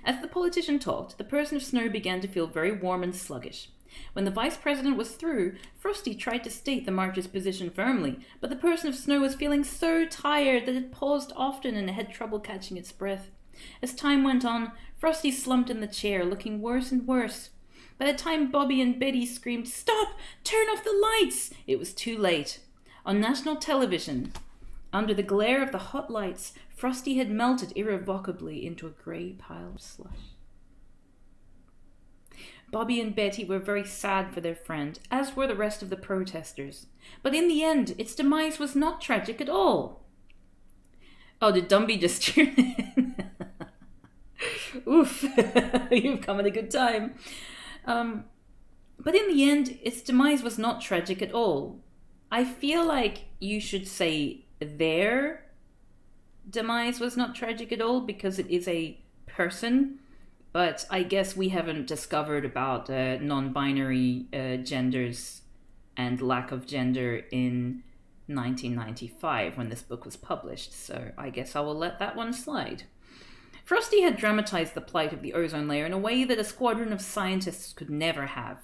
As the politician talked, the person of snow began to feel very warm and sluggish. When the vice president was through, Frosty tried to state the march's position firmly, but the person of snow was feeling so tired that it paused often and had trouble catching its breath. As time went on, Frosty slumped in the chair, looking worse and worse. By the time Bobby and Betty screamed, "Stop! Turn off the lights!" it was too late. On national television, under the glare of the hot lights, Frosty had melted irrevocably into a grey pile of slush. Bobby and Betty were very sad for their friend, as were the rest of the protesters. But in the end, its demise was not tragic at all. Oh, did Dumby just tune in? Oof, you've come at a good time. But in the end, its demise was not tragic at all. I feel like you should say their demise was not tragic at all because it is a person. But I guess we haven't discovered about non-binary genders and lack of gender in 1995 when this book was published, so I guess I will let that one slide. Frosty had dramatized the plight of the ozone layer in a way that a squadron of scientists could never have.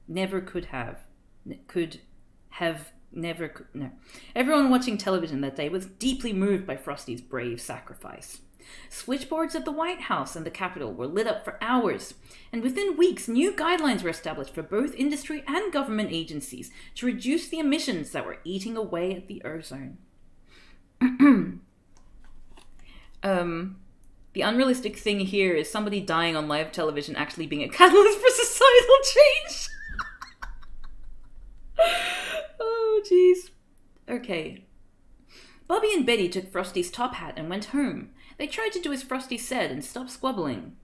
Never could have. Could have, never could, no. Everyone watching television that day was deeply moved by Frosty's brave sacrifice. Switchboards at the White House and the Capitol were lit up for hours, and within weeks new guidelines were established for both industry and government agencies to reduce the emissions that were eating away at the ozone. The unrealistic thing here is somebody dying on live television actually being a catalyst for societal change. Oh, jeez. Okay. Bobby and Betty took Frosty's top hat and went home. They tried to do as Frosty said and stop squabbling,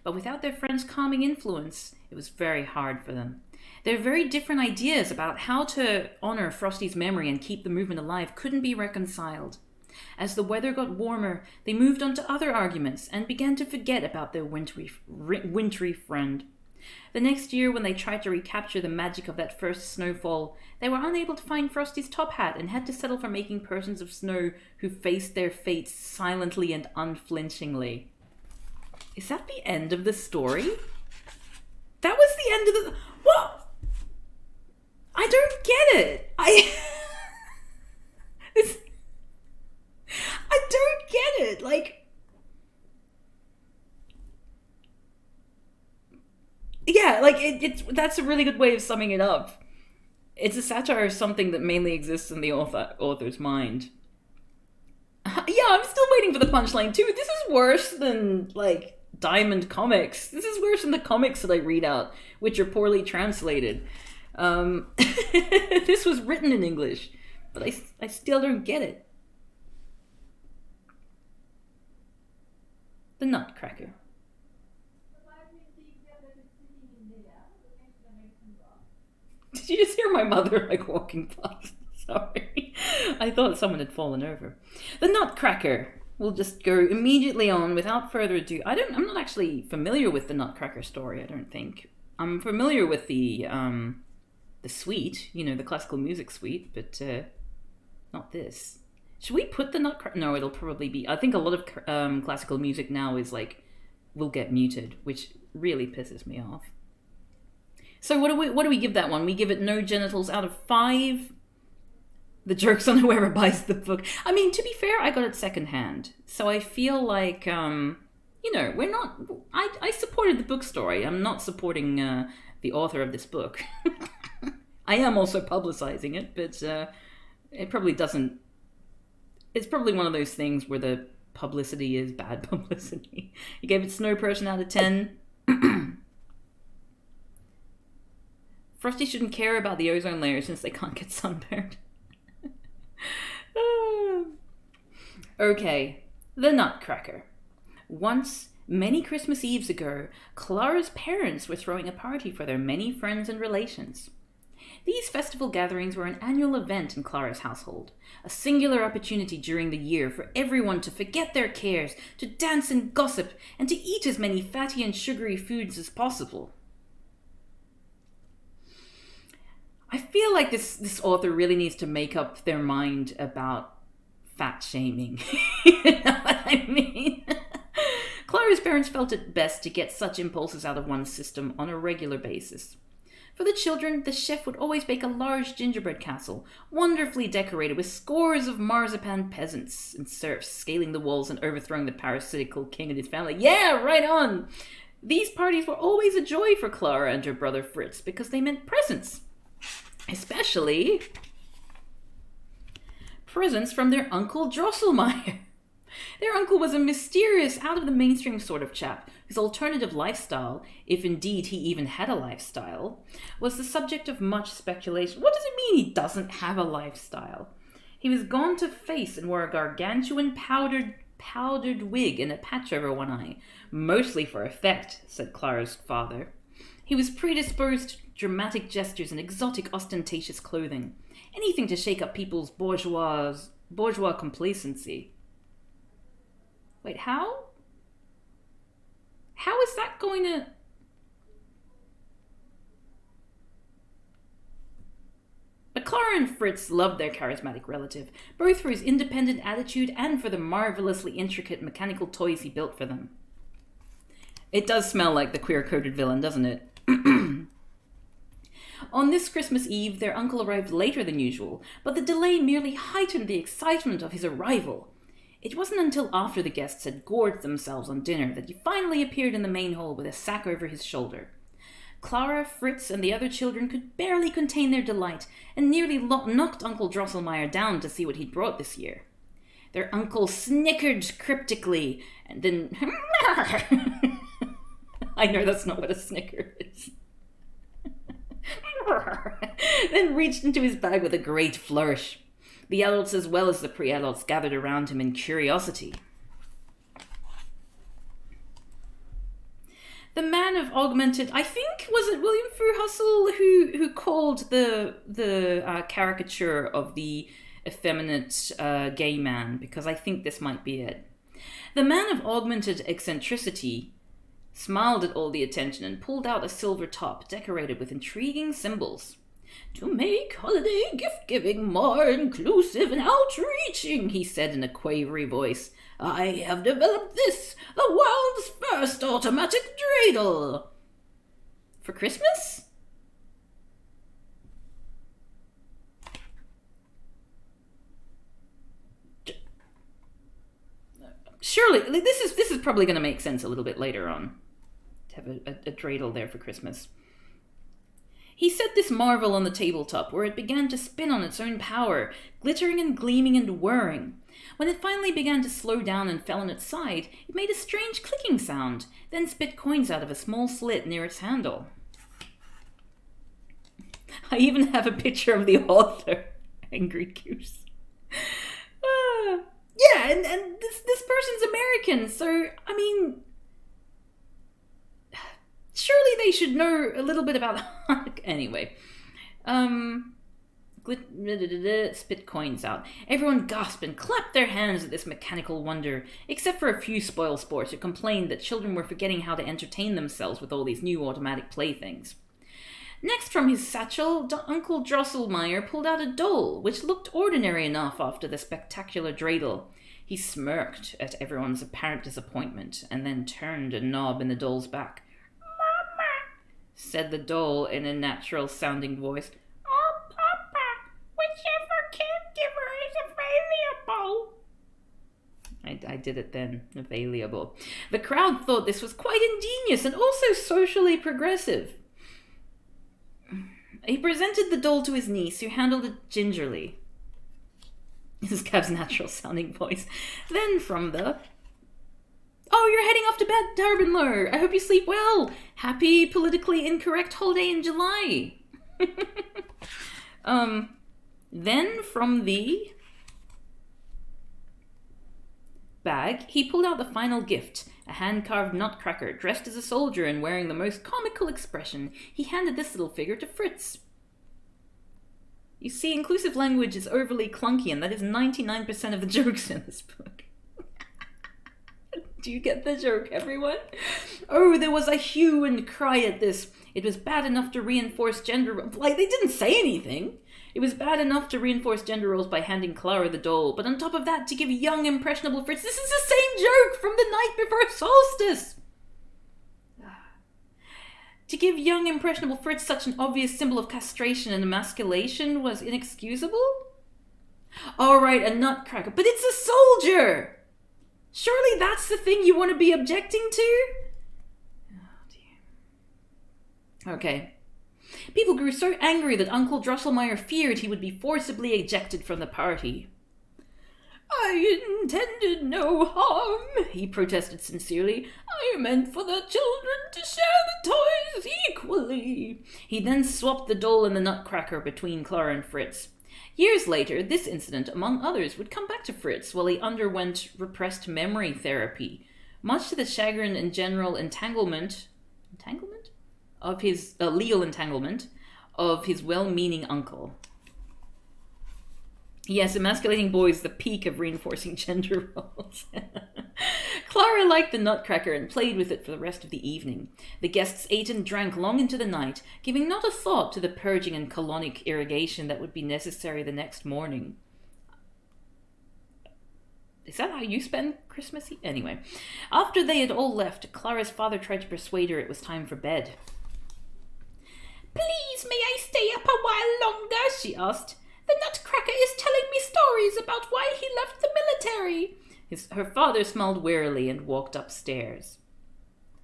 but without their friend's calming influence, it was very hard for them. Their very different ideas about how to honor Frosty's memory and keep the movement alive couldn't be reconciled. As the weather got warmer, they moved on to other arguments and began to forget about their wintry friend. The next year, when they tried to recapture the magic of that first snowfall, they were unable to find Frosty's top hat and had to settle for making persons of snow who faced their fates silently and unflinchingly. Is that the end of the story? That was the end of the... What? I don't get it. I don't get it. Yeah, that's a really good way of summing it up. It's a satire of something that mainly exists in the author's mind. Yeah, I'm still waiting for the punchline too. This is worse than, Diamond Comics. This is worse than the comics that I read out, which are poorly translated. This was written in English, but I still don't get it. The Nutcracker. Did you just hear my mother walking past? Sorry. I thought someone had fallen over. The Nutcracker. We'll just go immediately on without further ado. I'm not actually familiar with the Nutcracker story, I don't think. I'm familiar with the the suite, the classical music suite, but not this. Should we put the Nutcracker? No, it'll probably be... I think a lot of classical music now is will get muted, which really pisses me off. So what do we give that one? We give it no genitals out of 5. The joke's on whoever buys the book. I mean, to be fair, I got it secondhand. So I feel like, we're not... I supported the book story. I'm not supporting the author of this book. I am also publicizing it, but it probably doesn't... It's probably one of those things where the publicity is bad publicity. You gave it Snow Persun out of 10. Frosty shouldn't care about the ozone layer since they can't get sunburned. Okay, the Nutcracker. Once, many Christmas Eves ago, Clara's parents were throwing a party for their many friends and relations. These festival gatherings were an annual event in Clara's household, a singular opportunity during the year for everyone to forget their cares, to dance and gossip, and to eat as many fatty and sugary foods as possible. I feel like this author really needs to make up their mind about fat shaming. You know what I mean? Clara's parents felt it best to get such impulses out of one's system on a regular basis. For the children, the chef would always bake a large gingerbread castle, wonderfully decorated with scores of marzipan peasants and serfs scaling the walls and overthrowing the parasitical king and his family. Yeah, right on! These parties were always a joy for Clara and her brother Fritz because they meant presents. Especially presents from their Uncle Drosselmeyer. Their uncle was a mysterious, out-of-the-mainstream sort of chap whose alternative lifestyle, if indeed he even had a lifestyle, was the subject of much speculation. What does it mean he doesn't have a lifestyle? He was gaunt of face and wore a gargantuan powdered wig and a patch over one eye, mostly for effect, said Clara's father. He was predisposed to dramatic gestures and exotic, ostentatious clothing, anything to shake up people's bourgeois complacency. Wait, how? How is that going to... But Clara and Fritz loved their charismatic relative, both for his independent attitude and for the marvelously intricate mechanical toys he built for them. It does smell like the queer-coded villain, doesn't it? On this Christmas Eve, their uncle arrived later than usual, but the delay merely heightened the excitement of his arrival. It wasn't until after the guests had gorged themselves on dinner that he finally appeared in the main hall with a sack over his shoulder. Clara, Fritz, and the other children could barely contain their delight and nearly knocked Uncle Drosselmeyer down to see what he'd brought this year. Their uncle snickered cryptically and then... I know that's not what a snicker is. Then reached into his bag with a great flourish. The adults as well as the pre-adults gathered around him in curiosity. The man of augmented... I think, was it William Fruhustle who called the caricature of the effeminate gay man? Because I think this might be it. The man of augmented eccentricity smiled at all the attention and pulled out a silver top decorated with intriguing symbols. "To make holiday gift-giving more inclusive and outreaching," he said in a quavery voice, "I have developed this, the world's first automatic dreidel." For Christmas? Surely, this is probably going to make sense a little bit later on. To have a dreidel there for Christmas. He set this marvel on the tabletop, where it began to spin on its own power, glittering and gleaming and whirring. When it finally began to slow down and fell on its side, it made a strange clicking sound, then spit coins out of a small slit near its handle. I even have a picture of the author. Angry Goose. Yeah, and this person's American, so, I mean... Surely they should know a little bit about... Anyway. Spit coins out. Everyone gasped and clapped their hands at this mechanical wonder, except for a few spoil sports who complained that children were forgetting how to entertain themselves with all these new automatic playthings. Next from his satchel, Uncle Drosselmeyer pulled out a doll, which looked ordinary enough after the spectacular dreidel. He smirked at everyone's apparent disappointment, and then turned a knob in the doll's back. "Mama," said the doll in a natural-sounding voice. "Oh, Papa, whichever caregiver is available." I did it then. Available. The crowd thought this was quite ingenious and also socially progressive. He presented the doll to his niece, who handled it gingerly. This is Cav's natural-sounding voice. Then from the... "Oh, you're heading off to bed, Darbenler. I hope you sleep well. Happy politically incorrect holiday in July." Then from the bag, he pulled out the final gift, a hand-carved Nutcracker dressed as a soldier and wearing the most comical expression. He handed this little figure to Fritz. You see, inclusive language is overly clunky, and that is 99% of the jokes in this book. Do you get the joke, everyone? Oh, there was a hue and cry at this. It was bad enough to reinforce gender... Like, they didn't say anything. It was bad enough to reinforce gender roles by handing Clara the doll, but on top of that, to give young, impressionable Fritz... This is the same joke from the night before Solstice! To give young, impressionable Fritz such an obvious symbol of castration and emasculation was inexcusable? All right, a Nutcracker, but it's a soldier! Surely that's the thing you want to be objecting to? Oh, dear. Okay. People grew so angry that Uncle Drosselmeyer feared he would be forcibly ejected from the party. "I intended no harm," he protested sincerely. "I meant for the children to share the toys equally." He then swapped the doll and the Nutcracker between Clara and Fritz. Years later, this incident, among others, would come back to Fritz while he underwent repressed memory therapy, much to the chagrin and general entanglement of his legal entanglement of his well-meaning uncle. Yes, emasculating boys, the peak of reinforcing gender roles. Clara liked the Nutcracker and played with it for the rest of the evening. The guests ate and drank long into the night, giving not a thought to the purging and colonic irrigation that would be necessary the next morning. Is that how you spend Christmas Eve? Anyway, after they had all left, Clara's father tried to persuade her it was time for bed. "Please, may I stay up a while longer?" she asked. "The Nutcracker is telling me stories about why he left the military." Her father smiled wearily and walked upstairs.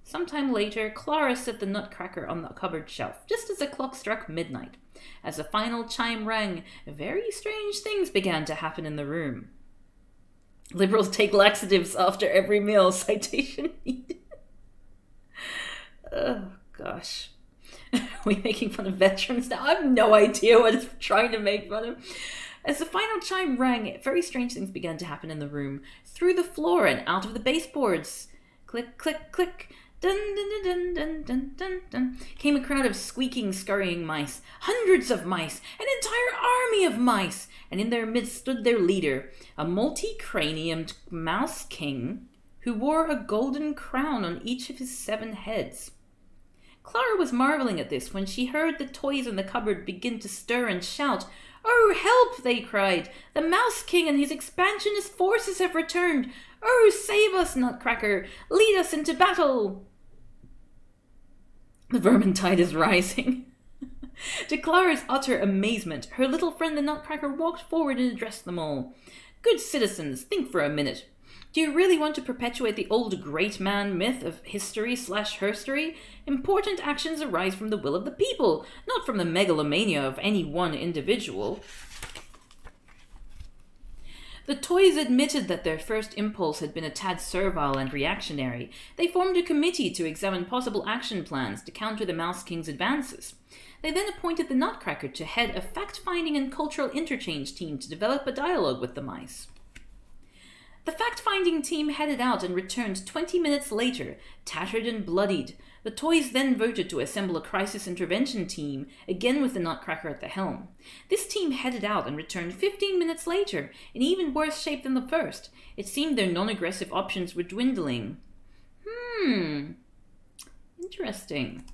Sometime later, Clara set the Nutcracker on the cupboard shelf, just as the clock struck midnight. As the final chime rang, very strange things began to happen in the room. "Liberals take laxatives after every meal," citation needed. Oh, gosh. Are we making fun of veterans now? I have no idea what it's trying to make fun of. As the final chime rang, very strange things began to happen in the room. Through the floor and out of the baseboards. Click, click, click. Dun, dun, dun, dun, dun, dun, dun, came a crowd of squeaking, scurrying mice. Hundreds of mice. An entire army of mice. And in their midst stood their leader, a multi-craniumed mouse king who wore a golden crown on each of his 7 heads. Clara was marveling at this when she heard the toys in the cupboard begin to stir and shout. "Oh, help!" they cried. "The Mouse King and his expansionist forces have returned. Oh, save us, Nutcracker! Lead us into battle!" The vermintide is rising. To Clara's utter amazement, her little friend the Nutcracker walked forward and addressed them all. "Good citizens, think for a minute. Do you really want to perpetuate the old great man myth of history/herstory? Important actions arise from the will of the people, not from the megalomania of any one individual." The toys admitted that their first impulse had been a tad servile and reactionary. They formed a committee to examine possible action plans to counter the Mouse King's advances. They then appointed the Nutcracker to head a fact-finding and cultural interchange team to develop a dialogue with the mice. The fact-finding team headed out and returned 20 minutes later, tattered and bloodied. The toys then voted to assemble a crisis intervention team, again with the Nutcracker at the helm. This team headed out and returned 15 minutes later, in even worse shape than the first. It seemed their non-aggressive options were dwindling. Interesting.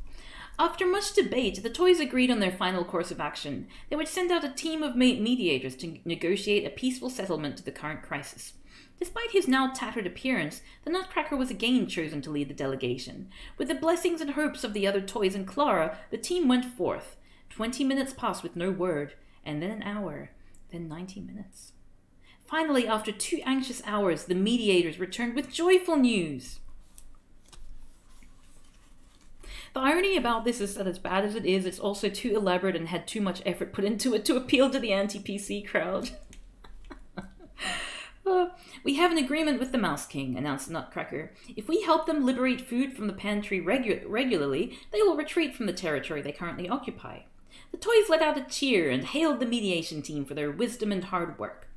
After much debate, the toys agreed on their final course of action. They would send out a team of mediators to negotiate a peaceful settlement to the current crisis. Despite his now tattered appearance, the Nutcracker was again chosen to lead the delegation. With the blessings and hopes of the other toys and Clara, the team went forth. 20 minutes passed with no word, and then an hour, then 90 minutes. Finally, after 2 anxious hours, the mediators returned with joyful news. The irony about this is that as bad as it is, it's also too elaborate and had too much effort put into it to appeal to the anti-PC crowd. We have an agreement with the Mouse King, announced Nutcracker. If we help them liberate food from the pantry regularly, they will retreat from the territory they currently occupy. The toys let out a cheer and hailed the mediation team for their wisdom and hard work.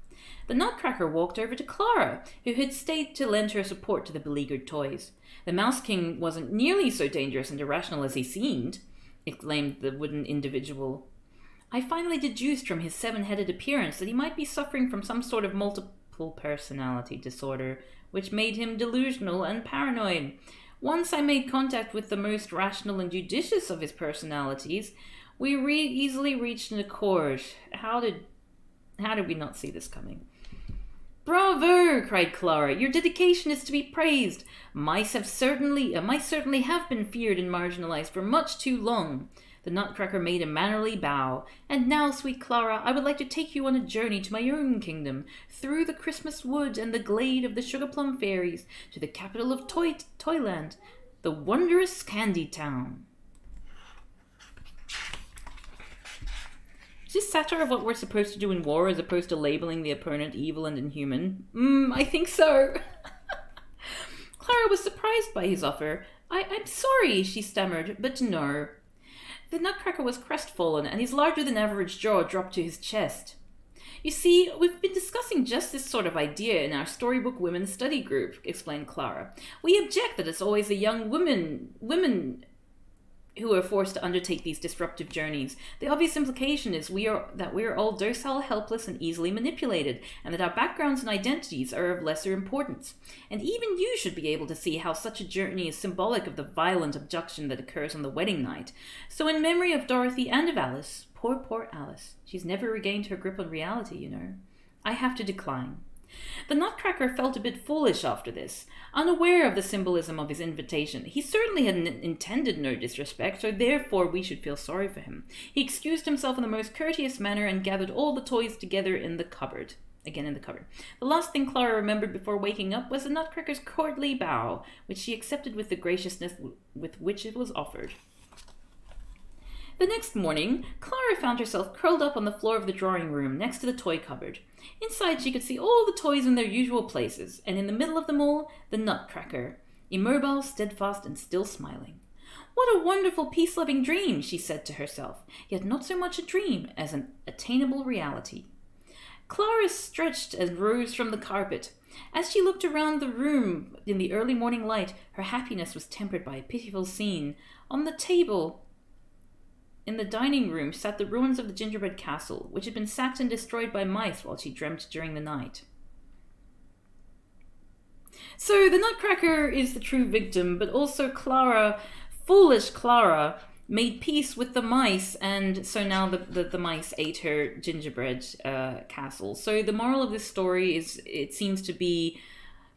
The Nutcracker walked over to Clara, who had stayed to lend her support to the beleaguered toys. The Mouse King wasn't nearly so dangerous and irrational as he seemed, exclaimed the wooden individual. I finally deduced from his 7-headed appearance that he might be suffering from some sort of multiple personality disorder, which made him delusional and paranoid. Once I made contact with the most rational and judicious of his personalities, we easily reached an accord. How did we not see this coming? Bravo! Cried Clara. Your dedication is to be praised. Mice certainly have been feared and marginalized for much too long. The Nutcracker made a mannerly bow. And now, sweet Clara, I would like to take you on a journey to my own kingdom, through the Christmas wood and the glade of the Sugar Plum Fairies, to the capital of Toyland, the wondrous Candy Town. Is this satire of what we're supposed to do in war as opposed to labeling the opponent evil and inhuman? I think so. Clara was surprised by his offer. I'm sorry, she stammered, but no. The Nutcracker was crestfallen, and his larger-than-average jaw dropped to his chest. You see, we've been discussing just this sort of idea in our Storybook Women's Study Group, explained Clara. We object that it's always the young women who are forced to undertake these disruptive journeys. The obvious implication is that we are all docile, helpless, and easily manipulated, and that our backgrounds and identities are of lesser importance. And even you should be able to see how such a journey is symbolic of the violent abduction that occurs on the wedding night. So in memory of Dorothy and of Alice, poor Alice, she's never regained her grip on reality, you know, I have to decline. The Nutcracker felt a bit foolish after this, unaware of the symbolism of his invitation. He certainly had intended no disrespect, so therefore we should feel sorry for him. He excused himself in the most courteous manner and gathered all the toys together in the cupboard. Again in the cupboard. The last thing Clara remembered before waking up was the Nutcracker's courtly bow, which she accepted with the graciousness with which it was offered. The next morning, Clara found herself curled up on the floor of the drawing room next to the toy cupboard. Inside she could see all the toys in their usual places, and in the middle of them all, the Nutcracker, immobile, steadfast, and still smiling. What a wonderful, peace-loving dream, she said to herself, yet not so much a dream as an attainable reality. Clara stretched and rose from the carpet. As she looked around the room in the early morning light, her happiness was tempered by a pitiful scene. On the table in the dining room sat the ruins of the gingerbread castle, which had been sacked and destroyed by mice while she dreamt during the night. So the Nutcracker is the true victim, but also Clara, foolish Clara, made peace with the mice, and so now the mice ate her gingerbread castle. So the moral of this story is, it seems to be,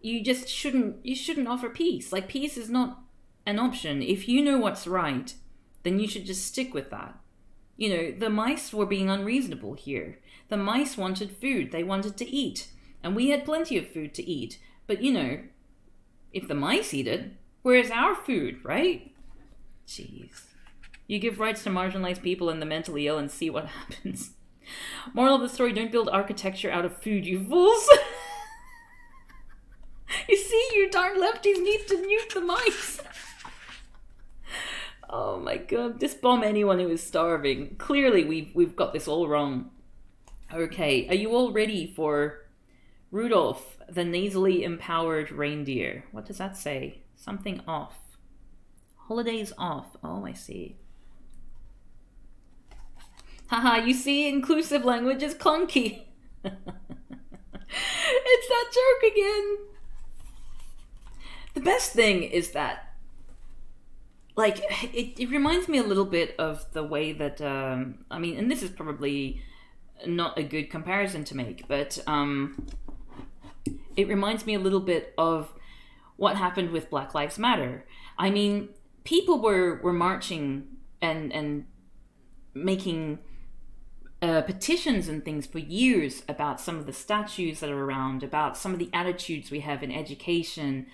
you shouldn't offer peace. Like, peace is not an option. If you know what's right, then you should just stick with that. You know, the mice were being unreasonable here. The mice wanted food. They wanted to eat. And we had plenty of food to eat. But, you know, if the mice eat it, where's our food, right? Jeez. You give rights to marginalized people and the mentally ill and see what happens. Moral of the story, don't build architecture out of food, you fools. You see, you darn lefties need to nuke the mice. Oh my god, just bomb anyone who is starving. Clearly, we've got this all wrong. Okay, are you all ready for Rudolph, the nasally empowered reindeer? What does that say? Something off. Holidays off. Oh, I see. Haha, you see, inclusive language is clunky. It's that joke again. The best thing is that like, it reminds me a little bit of the way that, I mean, and this is probably not a good comparison to make, but it reminds me a little bit of what happened with Black Lives Matter. I mean, people were marching and making petitions and things for years about some of the statues that are around, about some of the attitudes we have in education,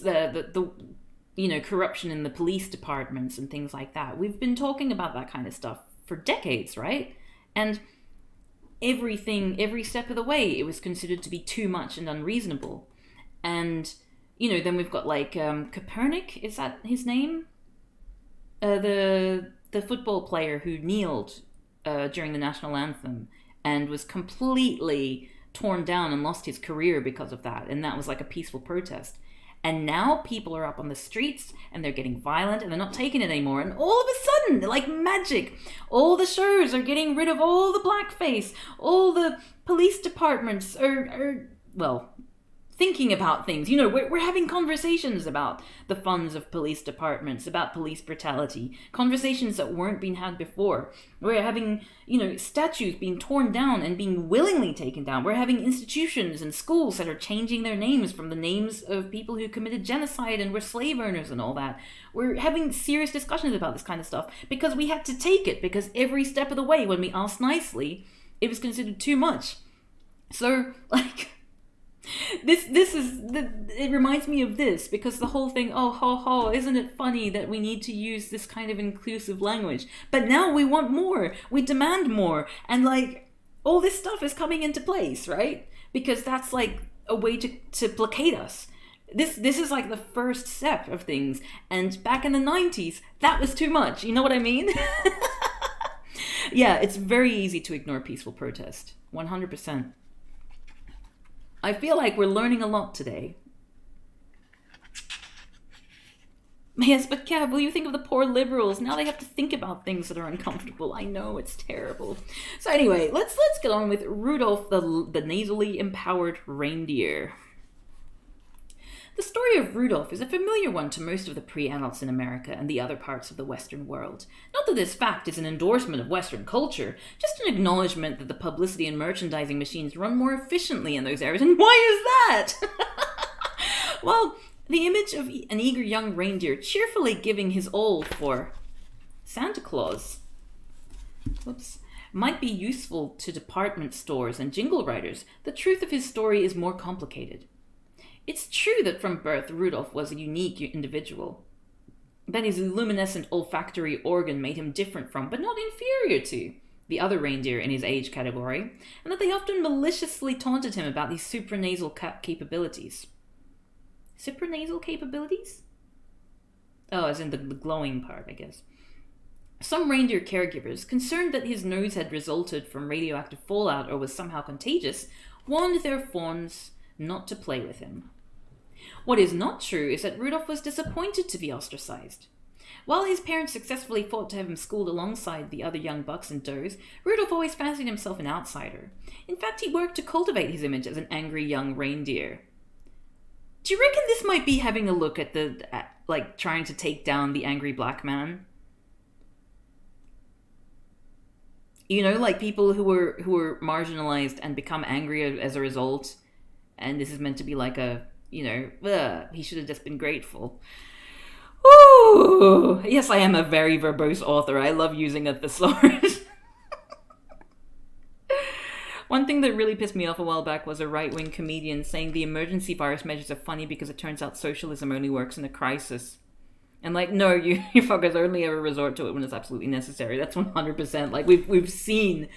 the corruption in the police departments and things like that. We've been talking about that kind of stuff for decades, right? And every step of the way, it was considered to be too much and unreasonable. And, then we've got like Copernic, is that his name? The football player who kneeled during the national anthem and was completely torn down and lost his career because of that. And that was like a peaceful protest. And now people are up on the streets and they're getting violent and they're not taking it anymore. And all of a sudden, like magic, all the shows are getting rid of all the blackface. All the police departments are thinking about things. We're having conversations about the funds of police departments, about police brutality, conversations that weren't being had before. We're having, statues being torn down and being willingly taken down. We're having institutions and schools that are changing their names from the names of people who committed genocide and were slave owners and all that. We're having serious discussions about this kind of stuff because we had to take it, because every step of the way, when we asked nicely, it was considered too much. So, like, it reminds me of this, because the whole thing, isn't it funny that we need to use this kind of inclusive language? But now we want more, we demand more, and like, all this stuff is coming into place, right? Because that's like a way to placate us. This is like the first step of things, and back in the 90s, that was too much, you know what I mean? Yeah, it's very easy to ignore peaceful protest, 100%. I feel like we're learning a lot today. Yes, but Kev, will you think of the poor liberals? Now they have to think about things that are uncomfortable. I know, it's terrible. So anyway, let's get on with Rudolph, the nasally empowered reindeer. The story of Rudolph is a familiar one to most of the pre-adults in America and the other parts of the Western world. Not that this fact is an endorsement of Western culture, just an acknowledgement that the publicity and merchandising machines run more efficiently in those areas. And why is that? Well, the image of an eager young reindeer cheerfully giving his all for Santa Claus might be useful to department stores and jingle writers. The truth of his story is more complicated. It's true that from birth Rudolph was a unique individual, that his luminescent olfactory organ made him different from, but not inferior to, the other reindeer in his age category, and that they often maliciously taunted him about these supranasal capabilities. Supranasal capabilities? Oh, as in the glowing part, I guess. Some reindeer caregivers, concerned that his nose had resulted from radioactive fallout or was somehow contagious, warned their fawns not to play with him. What is not true is that Rudolph was disappointed to be ostracized. While his parents successfully fought to have him schooled alongside the other young bucks and does, Rudolph always fancied himself an outsider. In fact, he worked to cultivate his image as an angry young reindeer. Do you reckon this might be having a look at trying to take down the angry black man? Like people who were marginalized and become angry as a result. And this is meant to be like he should have just been grateful. Ooh, yes, I am a very verbose author. I love using a thesaurus. One thing that really pissed me off a while back was a right-wing comedian saying the emergency virus measures are funny because it turns out socialism only works in a crisis. And no, you fuckers only ever resort to it when it's absolutely necessary. That's 100%. Like we've seen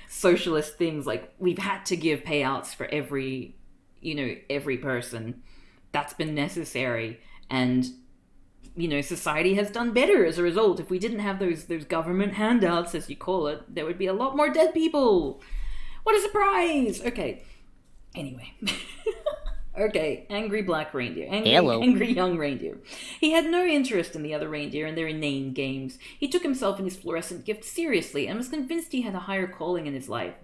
socialist things, we've had to give payouts for every person. That's been necessary, and society has done better as a result. If we didn't have those government handouts, as you call it, there would be a lot more dead people. What a surprise! Okay, anyway. Okay, angry black reindeer. Angry young reindeer. He had no interest in the other reindeer and their inane games. He took himself and his fluorescent gift seriously and was convinced he had a higher calling in this life,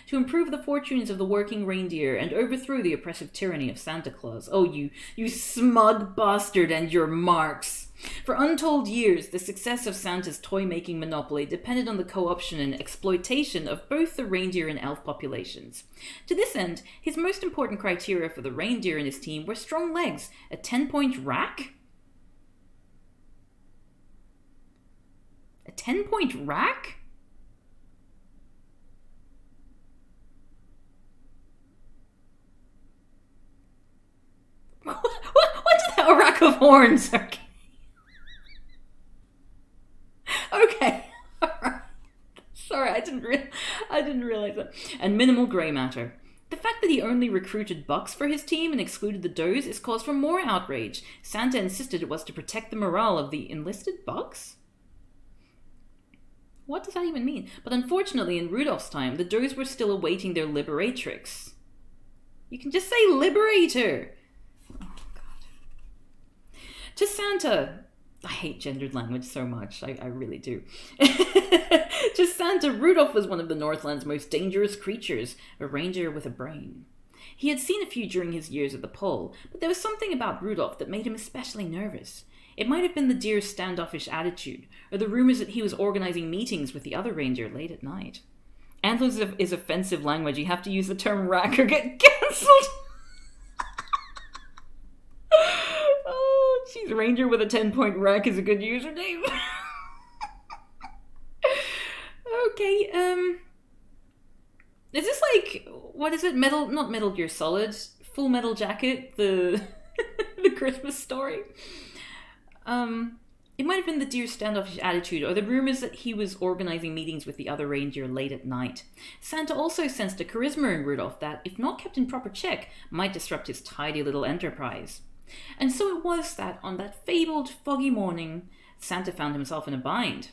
to improve the fortunes of the working reindeer and overthrow the oppressive tyranny of Santa Claus. Oh, you smug bastard and your marks. For untold years, the success of Santa's toy-making monopoly depended on the co-option and exploitation of both the reindeer and elf populations. To this end, his most important criteria for the reindeer and his team were strong legs, a 10-point rack? A 10-point rack? What's that? A rack of horns? Okay. Okay. Alright. Sorry, I didn't realize that. And minimal grey matter. The fact that he only recruited bucks for his team and excluded the does is cause for more outrage. Santa insisted it was to protect the morale of the enlisted bucks? What does that even mean? But unfortunately, in Rudolph's time, the does were still awaiting their liberatrix. You can just say liberator! Oh, God. To Santa... I hate gendered language so much. I really do. To Santa, Rudolph was one of the Northland's most dangerous creatures, a reindeer with a brain. He had seen a few during his years at the pole, but there was something about Rudolph that made him especially nervous. It might have been the deer's standoffish attitude, or the rumors that he was organizing meetings with the other reindeer late at night. Antlers is offensive language. You have to use the term rack or get cancelled. Oh, jeez, reindeer with a 10-point rack is a good username. Okay, is this like, what is it, not Metal Gear Solid, Full Metal Jacket, the the Christmas story? It might have been the deer's standoffish attitude, or the rumors that he was organizing meetings with the other reindeer late at night. Santa also sensed a charisma in Rudolph that, if not kept in proper check, might disrupt his tidy little enterprise. And so it was that, on that fabled foggy morning, Santa found himself in a bind.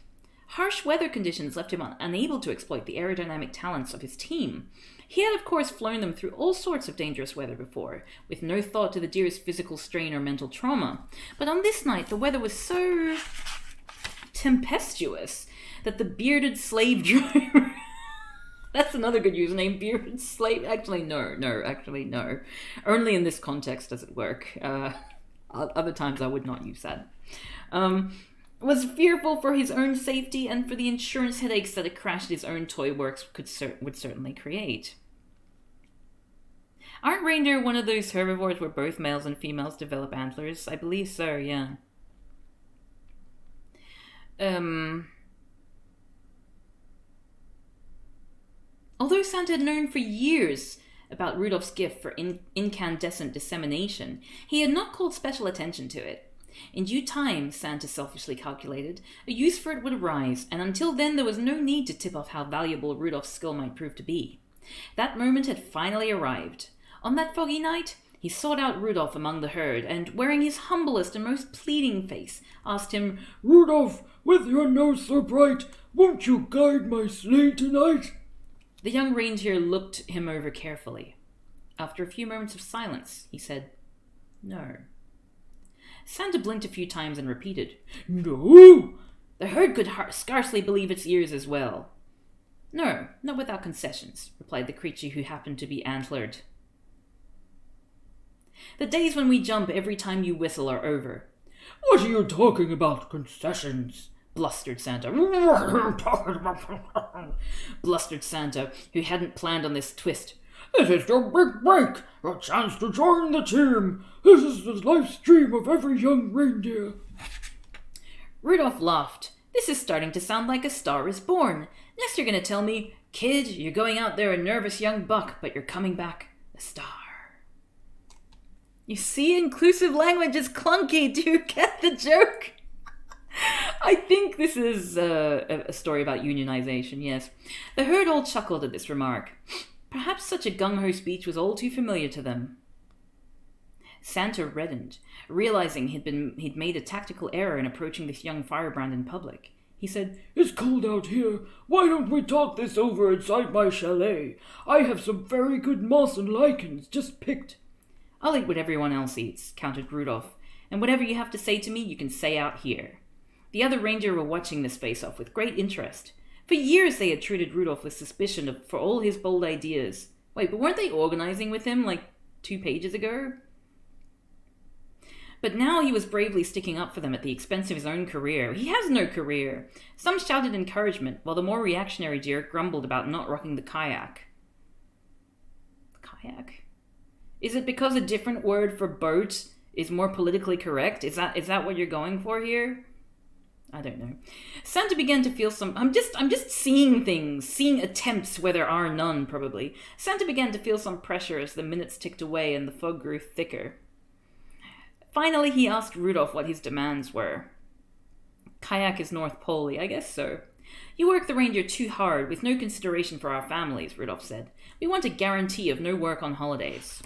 Harsh weather conditions left him unable to exploit the aerodynamic talents of his team. He had, of course, flown them through all sorts of dangerous weather before, with no thought to the deer's physical strain or mental trauma. But on this night, the weather was so tempestuous that the bearded slave driver... That's another good username, bearded slave... Actually, no. Only in this context does it work. Other times I would not use that. Was fearful for his own safety and for the insurance headaches that a crash at his own toy works would certainly create. Aren't reindeer one of those herbivores where both males and females develop antlers? I believe so, yeah. Although Santa had known for years about Rudolph's gift for incandescent dissemination, he had not called special attention to it. In due time, Santa selfishly calculated, a use for it would arise, and until then there was no need to tip off how valuable Rudolph's skill might prove to be. That moment had finally arrived. On that foggy night, he sought out Rudolph among the herd, and, wearing his humblest and most pleading face, asked him, "Rudolph, with your nose so bright, won't you guide my sleigh tonight?" The young reindeer looked him over carefully. After a few moments of silence, he said, "No." Santa blinked a few times and repeated, "No!" The herd could scarcely believe its ears as well. "No, not without concessions," replied the creature who happened to be antlered. "The days when we jump every time you whistle are over." "What are you talking about, concessions?" blustered Santa. Blustered Santa, who hadn't planned on this twist. "This is your big break, a chance to join the team. This is the life stream of every young reindeer." Rudolph laughed. "This is starting to sound like A Star is Born. Next you're going to tell me, 'Kid, you're going out there a nervous young buck, but you're coming back a star.'" You see, inclusive language is clunky. Do you get the joke? I think this is a story about unionization, yes. The herd all chuckled at this remark. Perhaps such a gung-ho speech was all too familiar to them. Santa reddened, realizing he'd made a tactical error in approaching this young firebrand in public. He said, "It's cold out here. Why don't we talk this over inside my chalet? I have some very good moss and lichens just picked." "I'll eat what everyone else eats," countered Rudolph, "and whatever you have to say to me, you can say out here." The other reindeer were watching this face-off with great interest. For years they had treated Rudolph with suspicion for all his bold ideas. Wait, but weren't they organizing with him like 2 pages ago? But now he was bravely sticking up for them at the expense of his own career. He has no career. Some shouted encouragement, while the more reactionary deer grumbled about not rocking the kayak. Kayak? Is it because a different word for boat is more politically correct? Is that what you're going for here? I don't know. Santa began to feel some... I'm just seeing things. Seeing attempts where there are none, probably. Santa began to feel some pressure as the minutes ticked away and the fog grew thicker. Finally, he asked Rudolph what his demands were. Kayak is North Pole-y, I guess so. You work the reindeer too hard, with no consideration for our families, Rudolph said. We want a guarantee of no work on holidays.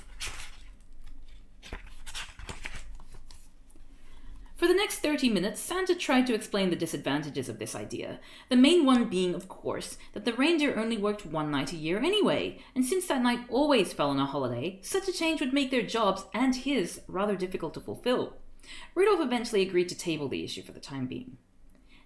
For the next 30 minutes, Santa tried to explain the disadvantages of this idea, the main one being, of course, that the reindeer only worked one night a year anyway, and since that night always fell on a holiday, such a change would make their jobs, and his, rather difficult to fulfill. Rudolph eventually agreed to table the issue for the time being.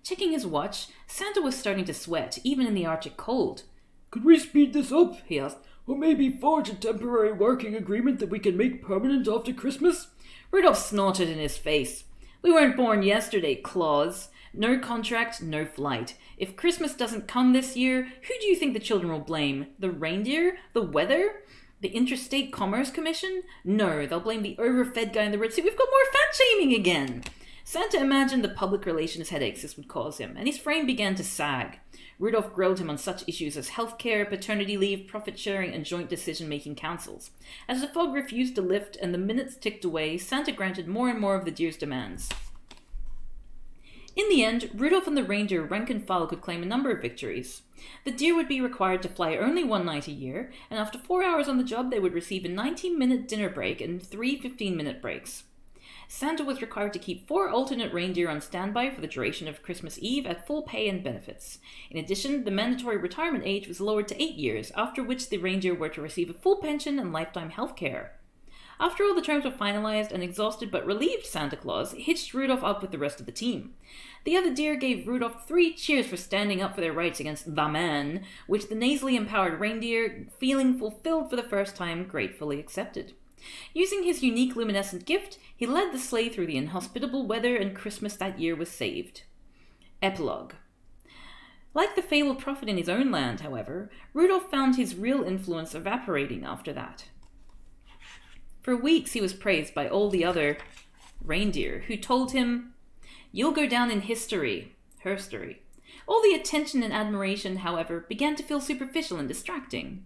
Checking his watch, Santa was starting to sweat, even in the Arctic cold. "Could we speed this up?" he asked. "Or maybe forge a temporary working agreement that we can make permanent after Christmas?" Rudolph snorted in his face. We weren't born yesterday, Claus. No contract, no flight. If Christmas doesn't come this year, who do you think the children will blame? The reindeer? The weather? The Interstate Commerce Commission? No, they'll blame the overfed guy in the red suit. We've got more fat-shaming again. Santa imagined the public relations headaches this would cause him, and his frame began to sag. Rudolph grilled him on such issues as healthcare, paternity leave, profit-sharing, and joint decision-making councils. As the fog refused to lift and the minutes ticked away, Santa granted more and more of the deer's demands. In the end, Rudolph and the reindeer rank and file could claim a number of victories. The deer would be required to fly only one night a year, and after 4 hours on the job they would receive a 19-minute dinner break and 3 15-minute breaks. Santa was required to keep 4 alternate reindeer on standby for the duration of Christmas Eve at full pay and benefits. In addition, the mandatory retirement age was lowered to 8 years, after which the reindeer were to receive a full pension and lifetime health care. After all the terms were finalized, an exhausted but relieved Santa Claus hitched Rudolph up with the rest of the team. The other deer gave Rudolph 3 cheers for standing up for their rights against the man, which the nasally empowered reindeer, feeling fulfilled for the first time, gratefully accepted. Using his unique luminescent gift, he led the sleigh through the inhospitable weather, and Christmas that year was saved. Epilogue. Like the fabled prophet in his own land, however, Rudolph found his real influence evaporating after that. For weeks he was praised by all the other reindeer, who told him, "You'll go down in history, herstory." All the attention and admiration, however, began to feel superficial and distracting.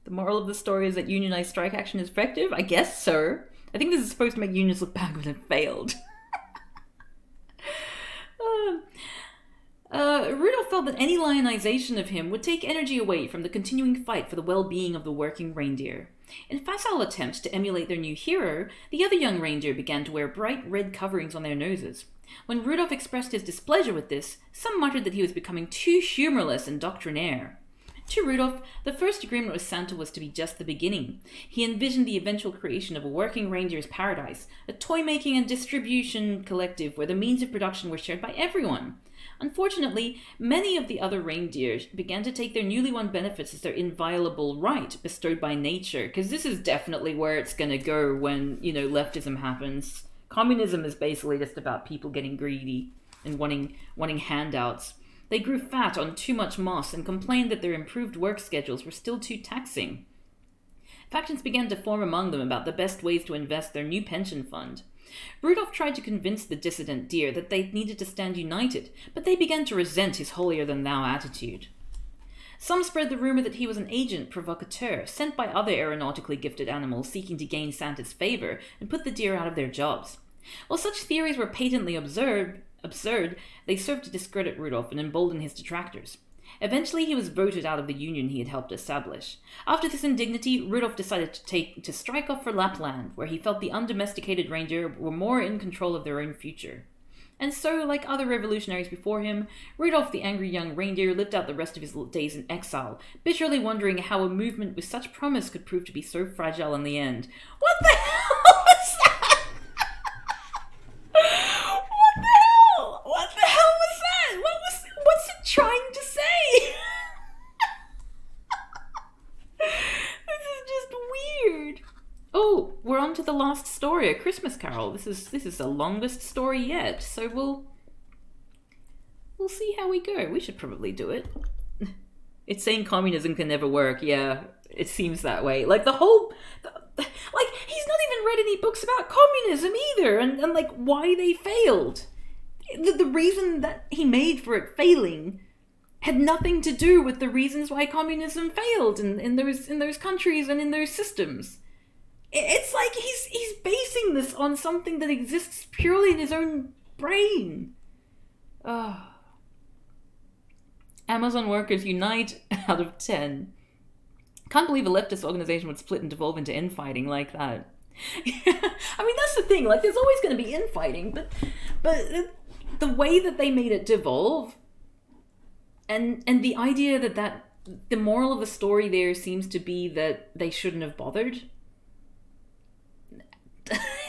The moral of the story is that unionized strike action is effective? I guess so. I think this is supposed to make unions look bad when it failed. Rudolph felt that any lionization of him would take energy away from the continuing fight for the well-being of the working reindeer. In facile attempts to emulate their new hero, the other young reindeer began to wear bright red coverings on their noses. When Rudolph expressed his displeasure with this, some muttered that he was becoming too humorless and doctrinaire. To Rudolph, the first agreement with Santa was to be just the beginning. He envisioned the eventual creation of a working reindeer's paradise, a toy-making and distribution collective where the means of production were shared by everyone. Unfortunately, many of the other reindeer began to take their newly won benefits as their inviolable right bestowed by nature, because this is definitely where it's going to go when, leftism happens. Communism is basically just about people getting greedy and wanting handouts. They grew fat on too much moss and complained that their improved work schedules were still too taxing. Factions began to form among them about the best ways to invest their new pension fund. Rudolph tried to convince the dissident deer that they needed to stand united, but they began to resent his holier-than-thou attitude. Some spread the rumor that he was an agent provocateur sent by other aeronautically gifted animals seeking to gain Santa's favor and put the deer out of their jobs. While such theories were patently absurd, they served to discredit Rudolph and embolden his detractors. Eventually, he was voted out of the union he had helped establish. After this indignity, Rudolph decided to strike off for Lapland, where he felt the undomesticated reindeer were more in control of their own future. And so, like other revolutionaries before him, Rudolph the angry young reindeer lived out the rest of his days in exile, bitterly wondering how a movement with such promise could prove to be so fragile in the end. What the hell was that? What the hell was that? What's it trying to say? This Oh, we're on to the last story, A Christmas Carol. This is the longest story yet, so we'll see how we go. We should probably do it. It's saying communism can never work. Yeah, it seems that way. Like, he's not even read any books about communism either, and like, why they failed. The reason that he made for it failing had nothing to do with the reasons why communism failed in those countries and in those systems. It's like he's basing this on something that exists purely in his own brain. Amazon workers unite out of 10. Can't believe a leftist organization would split and devolve into infighting like that. I mean, that's the thing. Like, there's always going to be infighting, but the way that they made it devolve, and the idea that the moral of the story there seems to be that they shouldn't have bothered.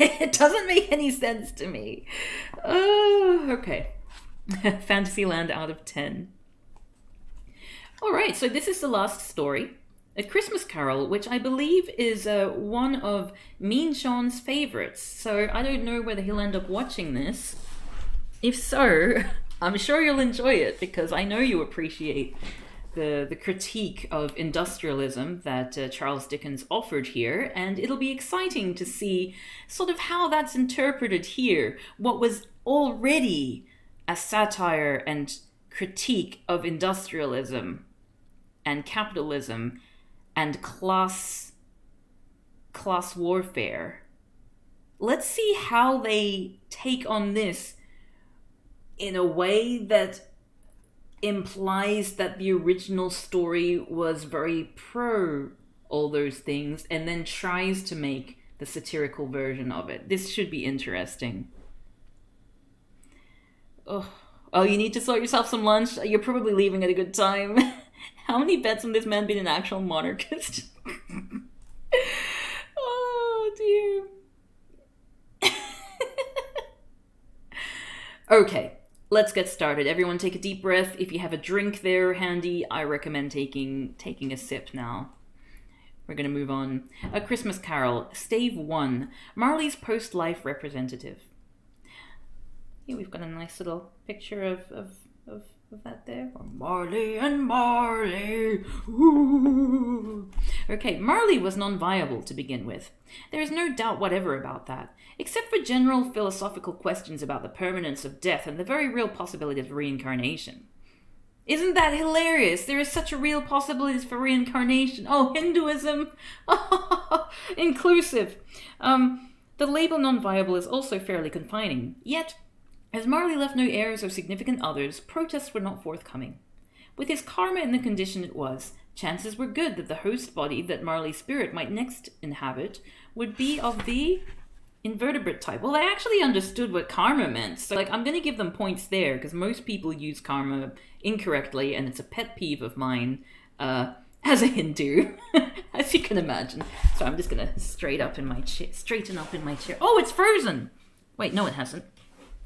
It doesn't make any sense to me. Okay. Fantasyland out of 10. Alright, so this is the last story. A Christmas Carol, which I believe is one of Mean Sean's favourites. So I don't know whether he'll end up watching this. If so, I'm sure you'll enjoy it, because I know you appreciate the critique of industrialism that Charles Dickens offered here, and it'll be exciting to see sort of how that's interpreted here. What was already a satire and critique of industrialism and capitalism and class warfare. Let's see how they take on this in a way that implies that the original story was very pro all those things and then tries to make the satirical version of it. This should be interesting. Oh, you need to sort yourself some lunch? You're probably leaving at a good time. How many bets on this man being an actual monarchist? Oh, dear. Okay. Let's get started. Everyone take a deep breath. If you have a drink there handy, I recommend taking a sip now. We're going to move on. A Christmas Carol, Stave V, Marley's post-life representative. Here we've got a nice little picture of that there. Marley and Marley. Ooh. Okay, Marley was non-viable to begin with. There is no doubt whatever about that, except for general philosophical questions about the permanence of death and the very real possibility of reincarnation. Isn't that hilarious? There is such a real possibility for reincarnation. Oh, Hinduism! Inclusive. The label non-viable is also fairly confining, yet as Marley left no heirs or significant others, protests were not forthcoming. With his karma in the condition it was, chances were good that the host body that Marley's spirit might next inhabit would be of the invertebrate type. Well, they actually understood what karma meant, so I'm going to give them points there, because most people use karma incorrectly, and it's a pet peeve of mine as a Hindu, as you can imagine. So I'm just going to straighten up in my chair. Oh, it's frozen! Wait, no it hasn't.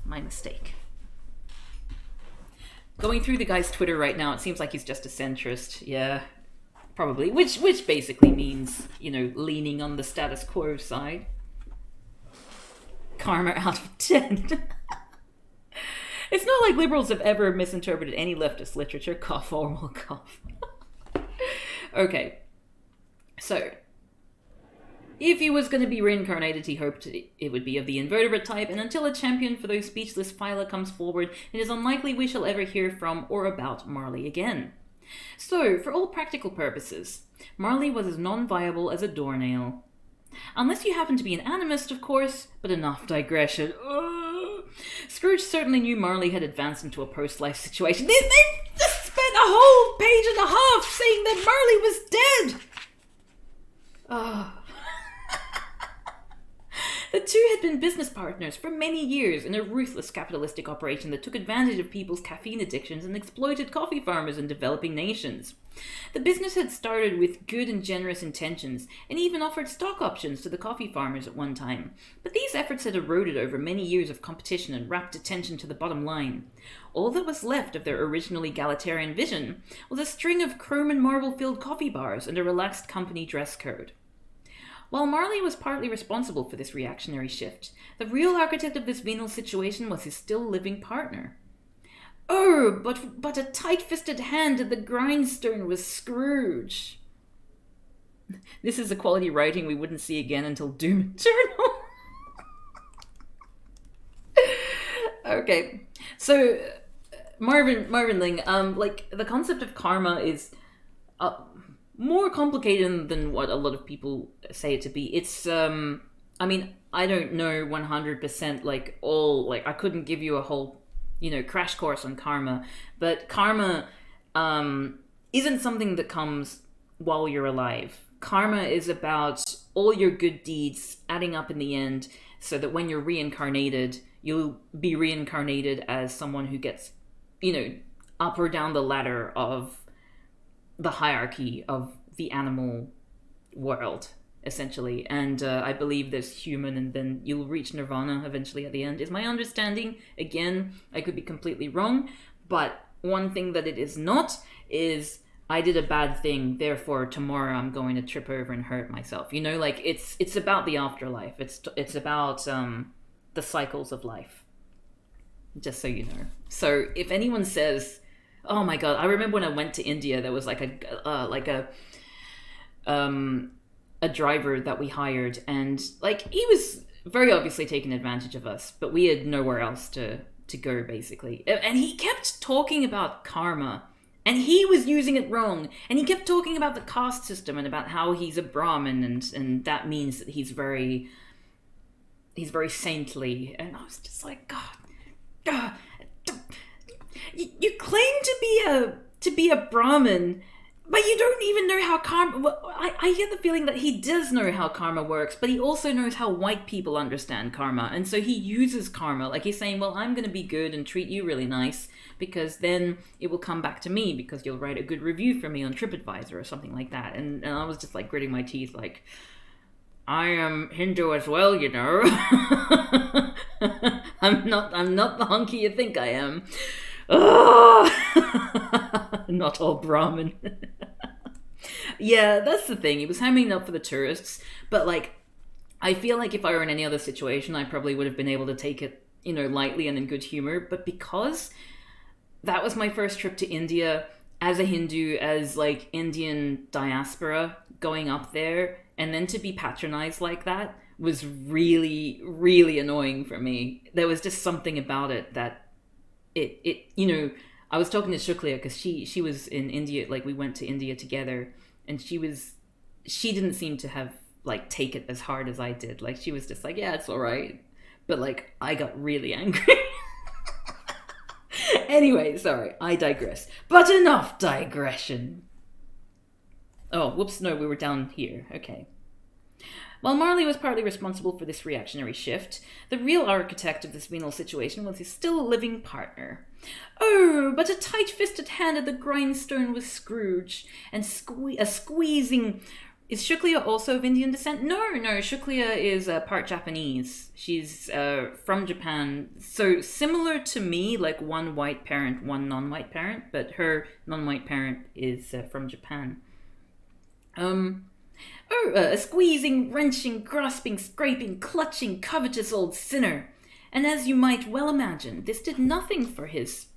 My mistake. Going through the guy's Twitter right now, it seems like he's just a centrist. Yeah, probably. Which basically means, leaning on the status quo side. Karma out of 10. It's not like liberals have ever misinterpreted any leftist literature. Cough, oral cough. Okay. So, if he was going to be reincarnated, he hoped it would be of the invertebrate type, and until a champion for those speechless phyla comes forward, it is unlikely we shall ever hear from or about Marley again. So, for all practical purposes, Marley was as non-viable as a doornail. Unless you happen to be an animist, of course, but enough digression. Scrooge certainly knew Marley had advanced into a post-life situation. They just spent a whole page and a half saying that Marley was dead! The two had been business partners for many years in a ruthless capitalistic operation that took advantage of people's caffeine addictions and exploited coffee farmers in developing nations. The business had started with good and generous intentions, and even offered stock options to the coffee farmers at one time, but these efforts had eroded over many years of competition and rapt attention to the bottom line. All that was left of their original egalitarian vision was a string of chrome and marble-filled coffee bars and a relaxed company dress code. While Marley was partly responsible for this reactionary shift, the real architect of this venal situation was his still living partner. Oh, but a tight-fisted hand at the grindstone was Scrooge. This is the quality writing we wouldn't see again until Doom Eternal. Okay, so Marvin Ling, like the concept of karma is more complicated than what a lot of people say it to be. It's I mean, I don't know 100% like all, like I couldn't give you a whole, crash course on karma, but karma isn't something that comes while you're alive. Karma is about all your good deeds adding up in the end, so that when you're reincarnated, you'll be reincarnated as someone who gets, up or down the ladder of the hierarchy of the animal world, essentially. And I believe there's human, and then you'll reach nirvana eventually at the end, is my understanding. Again, I could be completely wrong, but one thing that it is not is I did a bad thing, therefore tomorrow I'm going to trip over and hurt myself. Like it's about the afterlife. It's about the cycles of life. Just so you know. So if anyone says, "Oh my god," I remember when I went to India, there was like a driver that we hired, and like he was very obviously taking advantage of us, but we had nowhere else to go basically. And he kept talking about karma. And he was using it wrong. And he kept talking about the caste system and about how he's a Brahmin, and that means that he's very saintly. And I was just like, God, you claim to be a Brahmin, but you don't even know how karma. Well, I get the feeling that he does know how karma works, but he also knows how white people understand karma, and so he uses karma. Like he's saying, well, I'm going to be good and treat you really nice, because then it will come back to me because you'll write a good review for me on TripAdvisor or something like that. And I was just like gritting my teeth, like, I am Hindu as well, I'm not the hunky you think I am. Oh! Not all Brahmin. Yeah, that's the thing. He was hamming up for the tourists, but like, I feel like if I were in any other situation, I probably would have been able to take it, lightly and in good humor. But because that was my first trip to India as a Hindu, as like Indian diaspora going up there, and then to be patronized like that was really, really annoying for me. There was just something about it that I was talking to Shukliya because she was in India, like we went to India together, and she didn't seem to have like take it as hard as I did. Like she was just like, yeah, it's all right. But like I got really angry. Anyway, sorry, I digress. But enough digression. Oh, whoops, no, we were down here. Okay. While Marley was partly responsible for this reactionary shift, the real architect of this venal situation was his still living partner. Oh, but a tight-fisted hand at the grindstone was Scrooge, and a squeezing... Is Shukliya also of Indian descent? No, Shukliya is part Japanese. She's from Japan. So similar to me, like one white parent, one non-white parent, but her non-white parent is from Japan. A squeezing, wrenching, grasping, scraping, clutching, covetous old sinner. And as you might well imagine, this did nothing for his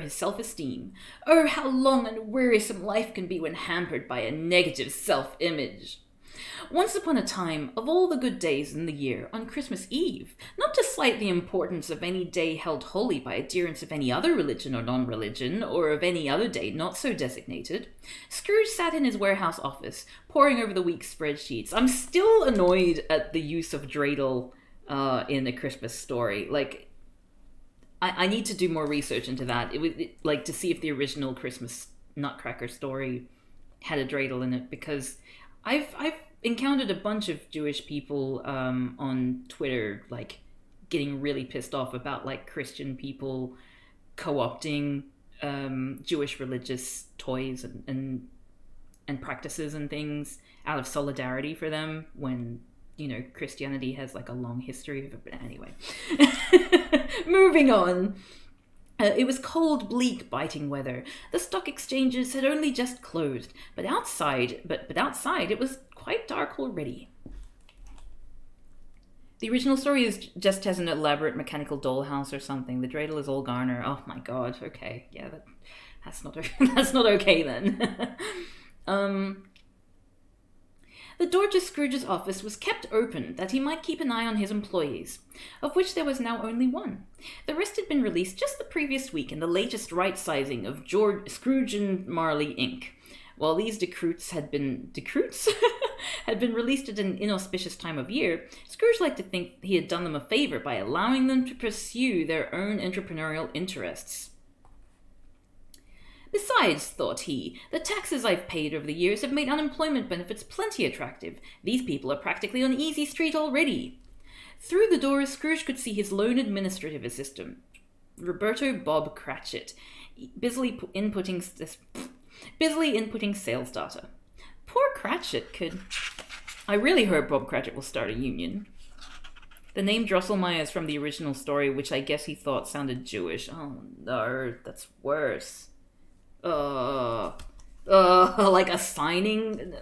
self-esteem. Oh, how long and wearisome life can be when hampered by a negative self-image. Once upon a time, of all the good days in the year, on Christmas Eve, not to slight the importance of any day held holy by adherents of any other religion or non-religion, or of any other day not so designated, Scrooge sat in his warehouse office, poring over the week's spreadsheets. I'm still annoyed at the use of dreidel in A Christmas Story. Like, I need to do more research into that. Like to see if the original Christmas Nutcracker story had a dreidel in it, because I've encountered a bunch of Jewish people on Twitter like getting really pissed off about like Christian people co-opting Jewish religious toys and practices and things out of solidarity for them when Christianity has like a long history of it. But anyway, moving on. It was cold, bleak, biting weather. The stock exchanges had only just closed, but outside it was quite dark already. The original story just has an elaborate mechanical dollhouse or something. The dreidel is all garner. Oh my god. Okay, yeah, that's not that's not okay then. The door to Scrooge's office was kept open that he might keep an eye on his employees, of which there was now only one. The rest had been released just the previous week in the latest right-sizing of Scrooge and Marley, Inc. While these decruits had been released at an inauspicious time of year, Scrooge liked to think he had done them a favour by allowing them to pursue their own entrepreneurial interests. Besides, thought he, the taxes I've paid over the years have made unemployment benefits plenty attractive. These people are practically on easy street already. Through the door, Scrooge could see his lone administrative assistant, Roberto Bob Cratchit, busily inputting sales data. Poor Cratchit could... I really hope Bob Cratchit will start a union. The name Drosselmeyer is from the original story, which I guess he thought sounded Jewish. Oh no, that's worse. Like a signing.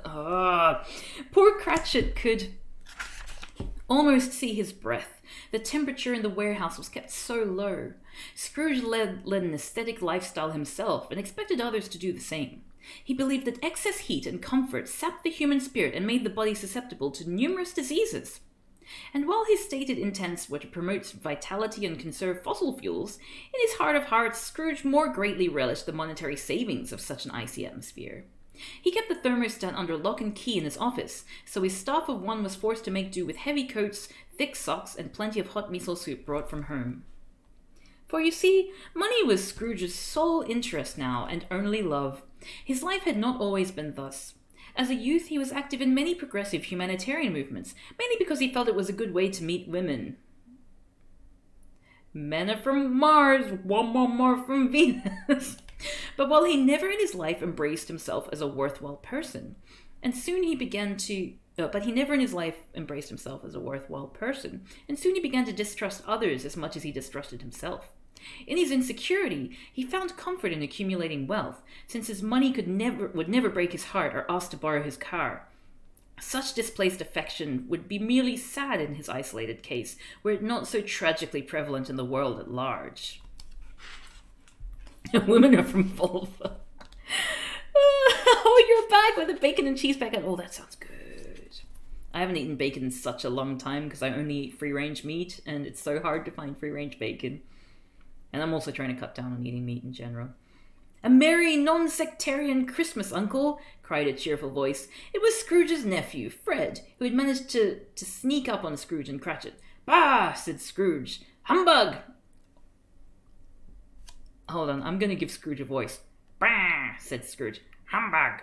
Poor Cratchit could almost see his breath. The temperature in the warehouse was kept so low. Scrooge led an aesthetic lifestyle himself and expected others to do the same. He believed that excess heat and comfort sapped the human spirit and made the body susceptible to numerous diseases. And while his stated intents were to promote vitality and conserve fossil fuels, in his heart of hearts, Scrooge more greatly relished the monetary savings of such an icy atmosphere. He kept the thermostat under lock and key in his office, so his staff of one was forced to make do with heavy coats, thick socks, and plenty of hot miso soup brought from home. For you see, money was Scrooge's sole interest now, and only love. His life had not always been thus. As a youth, he was active in many progressive humanitarian movements, mainly because he felt it was a good way to meet women. Men are from Mars, one more from Venus. But while he never in his life embraced himself as a worthwhile person, and soon he began to distrust others as much as he distrusted himself. In his insecurity, he found comfort in accumulating wealth, since his money would never break his heart or ask to borrow his car. Such displaced affection would be merely sad in his isolated case, were it not so tragically prevalent in the world at large. Women are from vulva. Oh, you're back with a bacon and cheese packet. Oh, that sounds good. I haven't eaten bacon in such a long time because I only eat free-range meat, and it's so hard to find free-range bacon. And I'm also trying to cut down on eating meat in general. "A merry, non-sectarian Christmas, Uncle!" cried a cheerful voice. It was Scrooge's nephew, Fred, who had managed to sneak up on Scrooge and Cratchit. "Bah!" said Scrooge. "Humbug!" Hold on, I'm going to give Scrooge a voice. "Bah!" said Scrooge. "Humbug!"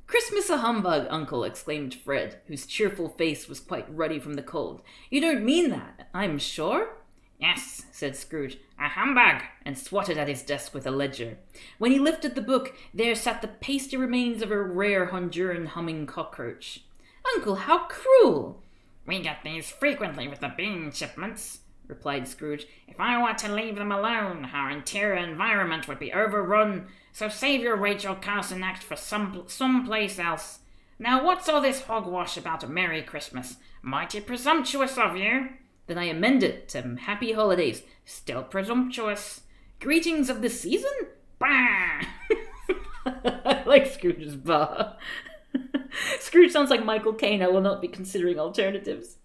"Christmas a humbug, Uncle!" exclaimed Fred, whose cheerful face was quite ruddy from the cold. "You don't mean that, I'm sure?" "Yes," said Scrooge, "a humbug," and swatted at his desk with a ledger. When he lifted the book, there sat the pasty remains of a rare Honduran humming cockroach. "Uncle, how cruel!" "We get these frequently with the bean shipments," replied Scrooge. "If I were to leave them alone, our interior environment would be overrun, so save your Rachel Carson act for some place else. Now what's all this hogwash about a Merry Christmas? Mighty presumptuous of you." Then I amend it to Happy Holidays. Still presumptuous. "Greetings of the season?" Bah! I like Scrooge's bah. Scrooge sounds like Michael Caine. I will not be considering alternatives.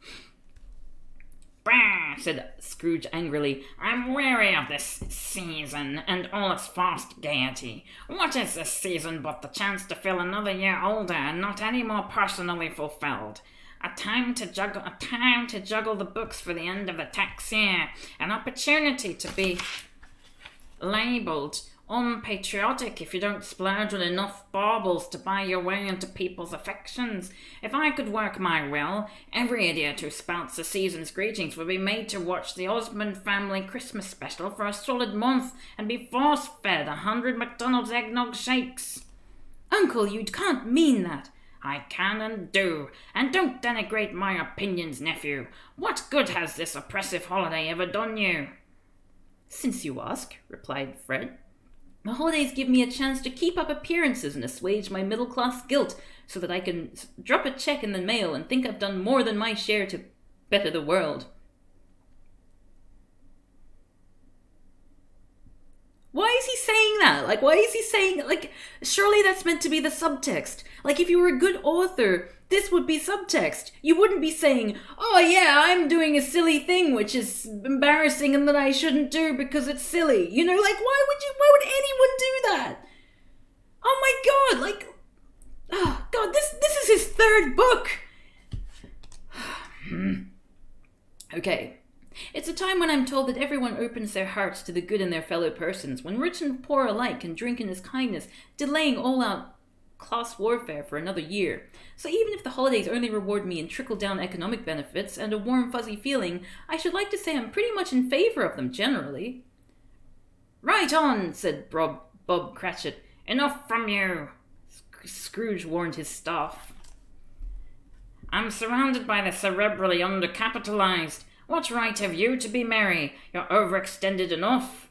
"Bah!" said Scrooge angrily. "I'm weary of this season and all its fast gaiety. What is this season but the chance to feel another year older and not any more personally fulfilled? A time to juggle the books for the end of the tax year. An opportunity to be labelled unpatriotic if you don't splurge on enough baubles to buy your way into people's affections. If I could work my will, every idiot who spouts the season's greetings would be made to watch the Osmond family Christmas special for a solid month and be force-fed 100 McDonald's eggnog shakes." "Uncle, you can't mean that." "I can and do, and don't denigrate my opinions, nephew. What good has this oppressive holiday ever done you?" "Since you ask," replied Fred, "the holidays give me a chance to keep up appearances and assuage my middle-class guilt, so that I can drop a check in the mail and think I've done more than my share to better the world. Why is he saying that? Like, why is he saying, like, surely that's meant to be the subtext. Like, if you were a good author, this would be subtext. You wouldn't be saying, oh yeah, I'm doing a silly thing which is embarrassing and that I shouldn't do because it's silly. You know, like, why would anyone do that? Oh my god, like, oh god, this is his third book. Okay. It's a time when I'm told that everyone opens their hearts to the good in their fellow persons, when rich and poor alike can drink in his kindness, delaying all-out class warfare for another year. So even if the holidays only reward me in trickle-down economic benefits and a warm, fuzzy feeling, I should like to say I'm pretty much in favour of them generally. Right on, said Bob Cratchit. Enough from you, Scrooge warned his staff. I'm surrounded by the cerebrally undercapitalised. What right have you to be merry? You're overextended enough.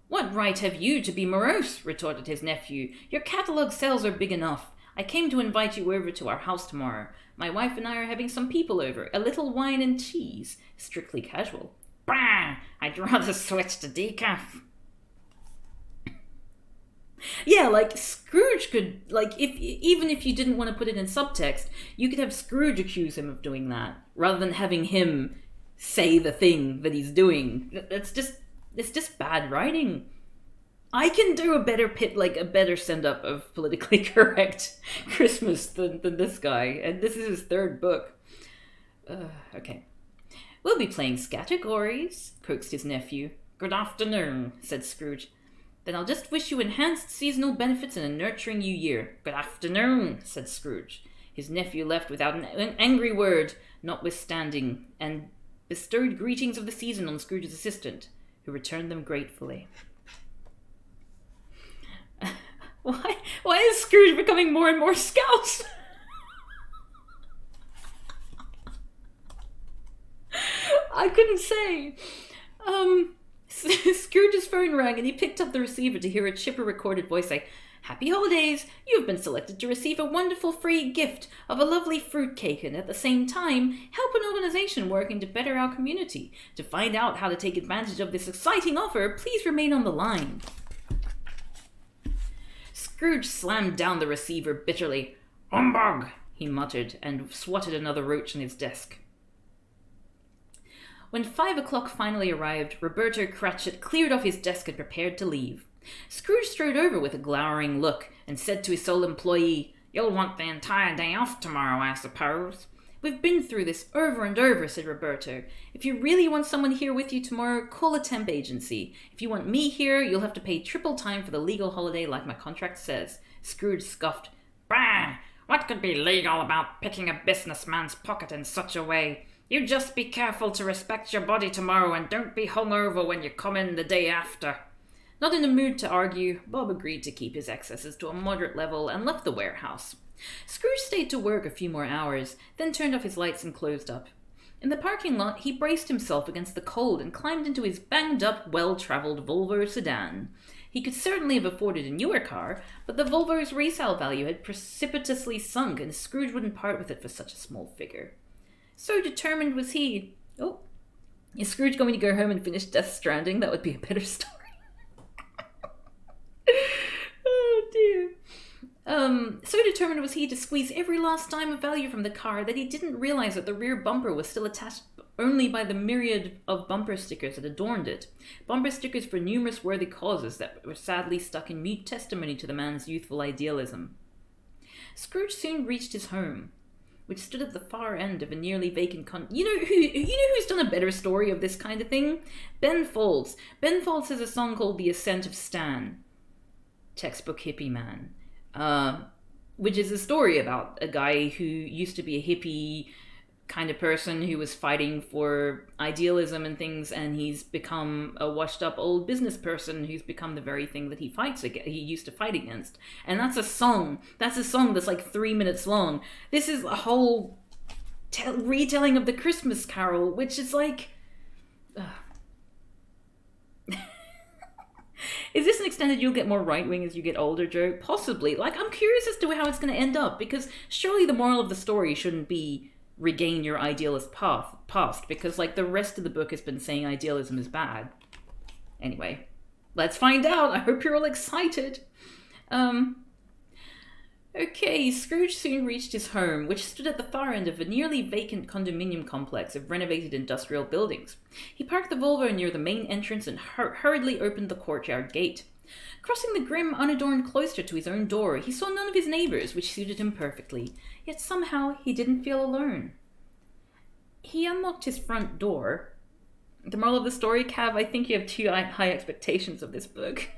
What right have you to be morose? Retorted his nephew. Your catalogue sales are big enough. I came to invite you over to our house tomorrow. My wife and I are having some people over. A little wine and cheese. Strictly casual. Bah! I'd rather switch to decaf. Yeah, like, Scrooge could, like, even if you didn't want to put it in subtext, you could have Scrooge accuse him of doing that, rather than having him say the thing that he's doing. It's just bad writing. I can do a better send-up of politically correct Christmas than this guy, and this is his third book. Okay. We'll be playing Scattergories, coaxed his nephew. Good afternoon, said Scrooge. Then I'll just wish you enhanced seasonal benefits and a nurturing new year. Good afternoon, said Scrooge. His nephew left without an angry word, notwithstanding, and bestowed greetings of the season on Scrooge's assistant, who returned them gratefully. Why is Scrooge becoming more and more Scouse? I couldn't say. Scrooge's phone rang and he picked up the receiver to hear a chipper recorded voice say, Happy holidays! You have been selected to receive a wonderful free gift of a lovely fruitcake and at the same time help an organization working to better our community. To find out how to take advantage of this exciting offer, please remain on the line. Scrooge slammed down the receiver bitterly. Humbug! He muttered and swatted another roach on his desk. When 5 o'clock finally arrived, Roberto Cratchit cleared off his desk and prepared to leave. Scrooge strode over with a glowering look and said to his sole employee, You'll want the entire day off tomorrow, I suppose. We've been through this over and over, said Roberto. If you really want someone here with you tomorrow, call a temp agency. If you want me here, you'll have to pay triple time for the legal holiday like my contract says. Scrooge scoffed. Bah! What could be legal about picking a businessman's pocket in such a way? You just be careful to respect your body tomorrow and don't be hungover when you come in the day after. Not in a mood to argue, Bob agreed to keep his excesses to a moderate level and left the warehouse. Scrooge stayed to work a few more hours, then turned off his lights and closed up. In the parking lot, he braced himself against the cold and climbed into his banged-up, well-travelled Volvo sedan. He could certainly have afforded a newer car, but the Volvo's resale value had precipitously sunk and Scrooge wouldn't part with it for such a small figure. So determined was he... Oh, is Scrooge going to go home and finish Death Stranding? That would be a better story. Oh, dear. So determined was he to squeeze every last dime of value from the car that he didn't realize that the rear bumper was still attached only by the myriad of bumper stickers that adorned it. Bumper stickers for numerous worthy causes that were sadly stuck in mute testimony to the man's youthful idealism. Scrooge soon reached his home, which stood at the far end of a nearly vacant You know who's done a better story of this kind of thing? Ben Folds. Ben Folds has a song called The Ascent of Stan. Textbook hippie man. Which is a story about a guy who used to be a hippie kind of person who was fighting for idealism and things, and he's become a washed-up old business person who's become the very thing that he used to fight against. And that's a song. That's a song that's like 3 minutes long. This is a whole retelling of the Christmas Carol, which is like... Is this an extended you'll get more right-wing as you get older joke? Possibly. Like, I'm curious as to how it's going to end up, because surely the moral of the story shouldn't be regain your idealist past, because like the rest of the book has been saying idealism is bad. Anyway, let's find out. I hope you're all excited. Okay, Scrooge soon reached his home, which stood at the far end of a nearly vacant condominium complex of renovated industrial buildings. He parked the Volvo near the main entrance and hurriedly opened the courtyard gate. Crossing the grim, unadorned cloister to his own door, he saw none of his neighbours, which suited him perfectly, yet somehow he didn't feel alone. He unlocked his front door. The moral of the story, Cav, I think you have too high expectations of this book.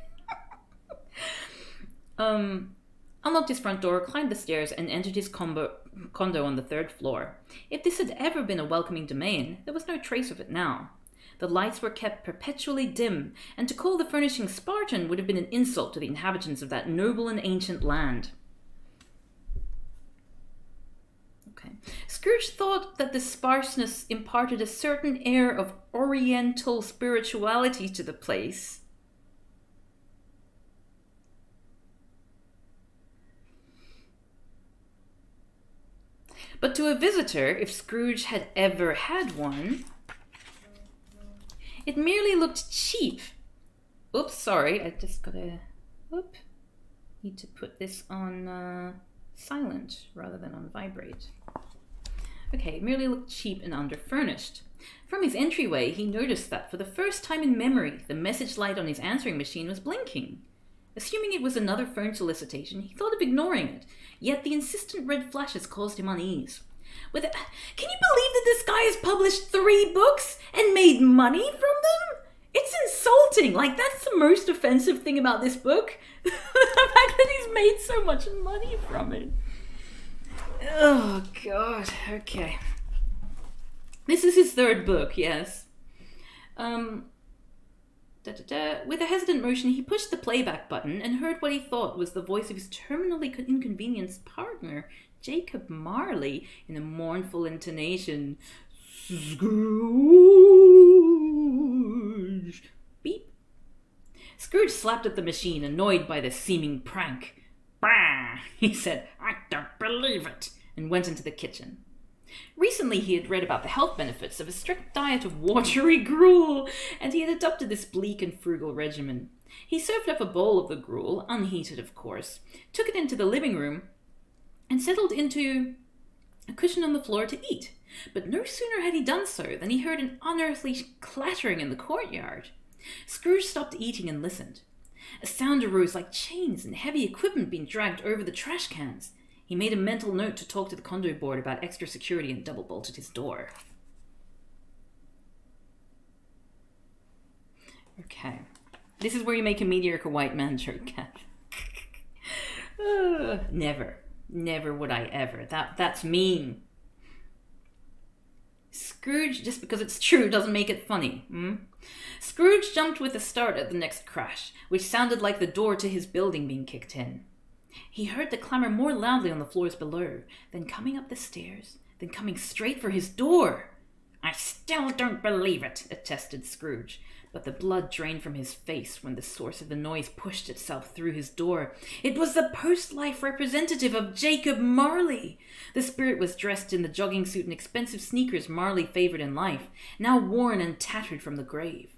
Unlocked his front door, climbed the stairs, and entered his condo on the 3rd floor. If this had ever been a welcoming domain, there was no trace of it now. The lights were kept perpetually dim, and to call the furnishing Spartan would have been an insult to the inhabitants of that noble and ancient land. Okay. Scrooge thought that the sparseness imparted a certain air of oriental spirituality to the place. But to a visitor, if Scrooge had ever had one, it merely looked cheap. Oops, sorry, I just gotta... Need to put this on silent rather than on vibrate. Okay, it merely looked cheap and underfurnished. From his entryway, he noticed that for the first time in memory, the message light on his answering machine was blinking. Assuming it was another phone solicitation, he thought of ignoring it, yet the insistent red flashes caused him unease. Can you believe that this guy has published 3 books and made money from them? It's insulting. Like, that's the most offensive thing about this book. The fact that he's made so much money from it. Oh, God. Okay. This is his 3rd book, yes. With a hesitant motion, he pushed the playback button and heard what he thought was the voice of his terminally inconvenienced partner, Jacob Marley, in a mournful intonation. Scrooge! Beep. Scrooge slapped at the machine, annoyed by the seeming prank. Bah! He said, "I don't believe it," and went into the kitchen. Recently he had read about the health benefits of a strict diet of watery gruel, and he had adopted this bleak and frugal regimen. He served up a bowl of the gruel, unheated of course, took it into the living room, and settled into a cushion on the floor to eat. But no sooner had he done so than he heard an unearthly clattering in the courtyard. Scrooge stopped eating and listened. A sound arose like chains and heavy equipment being dragged over the trash cans. He made a mental note to talk to the condo board about extra security and double-bolted his door. Okay. This is where you make a mediocre white man joke, Cat. Never. Never would I ever. That's mean. Scrooge, just because it's true, doesn't make it funny. Scrooge jumped with a start at the next crash, which sounded like the door to his building being kicked in. He heard the clamour more loudly on the floors below, then coming up the stairs, then coming straight for his door. "I still don't believe it," attested Scrooge, but the blood drained from his face when the source of the noise pushed itself through his door. It was the post-life representative of Jacob Marley. The spirit was dressed in the jogging suit and expensive sneakers Marley favoured in life, now worn and tattered from the grave.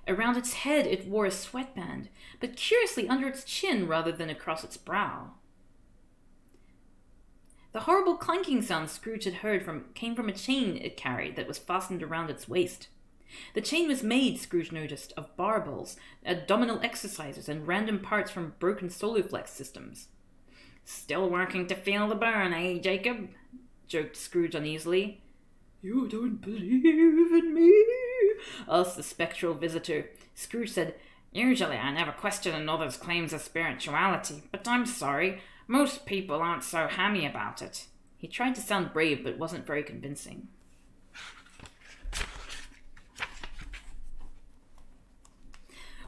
Around its head it wore a sweatband, but curiously under its chin rather than across its brow. The horrible clanking sound Scrooge had heard came from a chain it carried that was fastened around its waist. The chain was made, Scrooge noticed, of barbells, abdominal exercisers, and random parts from broken Soluflex systems. "Still working to feel the burn, eh, Jacob?" joked Scrooge uneasily. "You don't believe in me?" asked the spectral visitor. Scrooge said, "Usually I never question another's claims of spirituality, but I'm sorry, most people aren't so hammy about it." He tried to sound brave, but wasn't very convincing.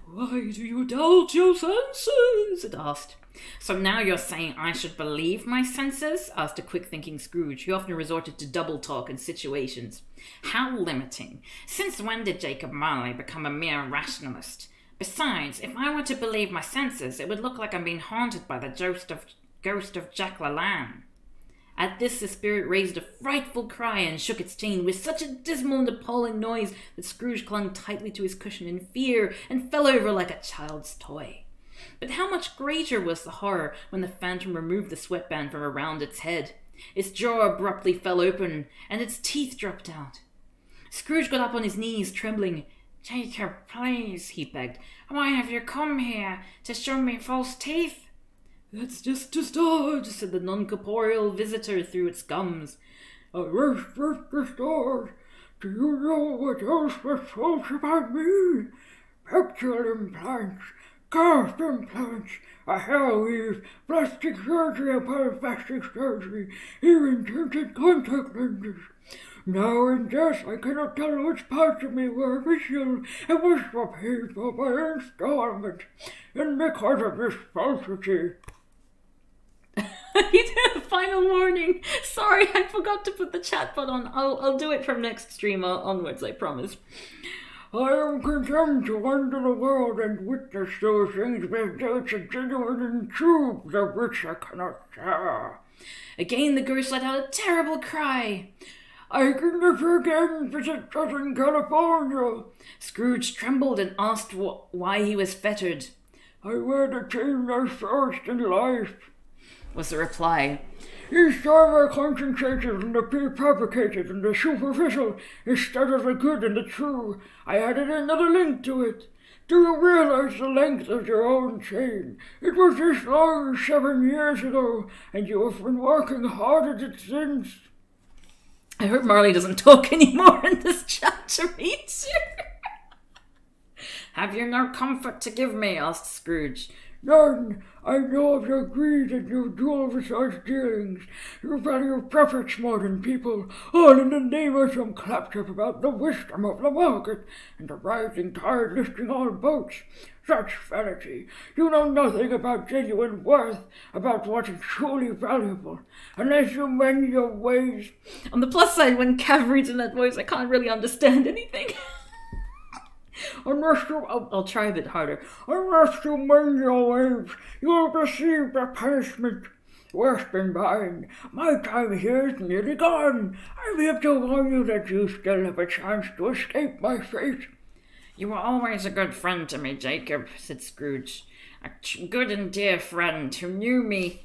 "Why do you doubt your senses?" it asked. "So now you're saying I should believe my senses?" asked a quick-thinking Scrooge, who often resorted to double talk in situations. "How limiting. Since when did Jacob Marley become a mere rationalist? Besides, if I were to believe my senses, it would look like I'm being haunted by the ghost of Jack LaLanne." At this, the spirit raised a frightful cry and shook its chain with such a dismal and appalling noise that Scrooge clung tightly to his cushion in fear and fell over like a child's toy. But how much greater was the horror when the phantom removed the sweatband from around its head. Its jaw abruptly fell open, and its teeth dropped out. Scrooge got up on his knees, trembling. "Jacob, please," he begged. "Why have you come here? To show me false teeth?" "That's just a start," said the non-corporeal visitor through its gums. "A rest the start. Do you know what else was false about me? Pectoral implants, calf implants, a hair weave, plastic surgery upon plastic surgery, even tinted contact lenses. Now in death I cannot tell which parts of me were official and which were paid for by installment, and because of this falsity." He did a final warning. Sorry, I forgot to put the chat bot on. I'll do it from next stream onwards, I promise. "I am condemned to wander the world and witness those things with doubts of genuine and true, the which I cannot share." Again the ghost let out a terrible cry. "I can never again visit Southern California." Scrooge trembled and asked why he was fettered. "I wear the chain I first in life," was the reply. "Each time I concentrated on the prefabricated and the superficial instead of the good and the true, I added another link to it. Do you realize the length of your own chain? It was this long 7 years ago, and you have been working hard at it since." I hope Marley doesn't talk anymore in this chapter either. "Have you no comfort to give me?" asked Scrooge. "None. I know of your greed and your dual-visaged dealings. You value profits more than people, all in the name of some claptrap about the wisdom of the market, and the rising tide lifting all boats. Such vanity. You know nothing about genuine worth, about what is truly valuable, unless you mend your ways." On the plus side, when Cav reads in that voice, I can't really understand anything. I'll try a bit harder. "Unless you mend your ways, you'll receive the punishment. Worse than mine. My time here is nearly gone. I'm here to warn you that you still have a chance to escape my fate." "You were always a good friend to me, Jacob," said Scrooge. "A good and dear friend who knew me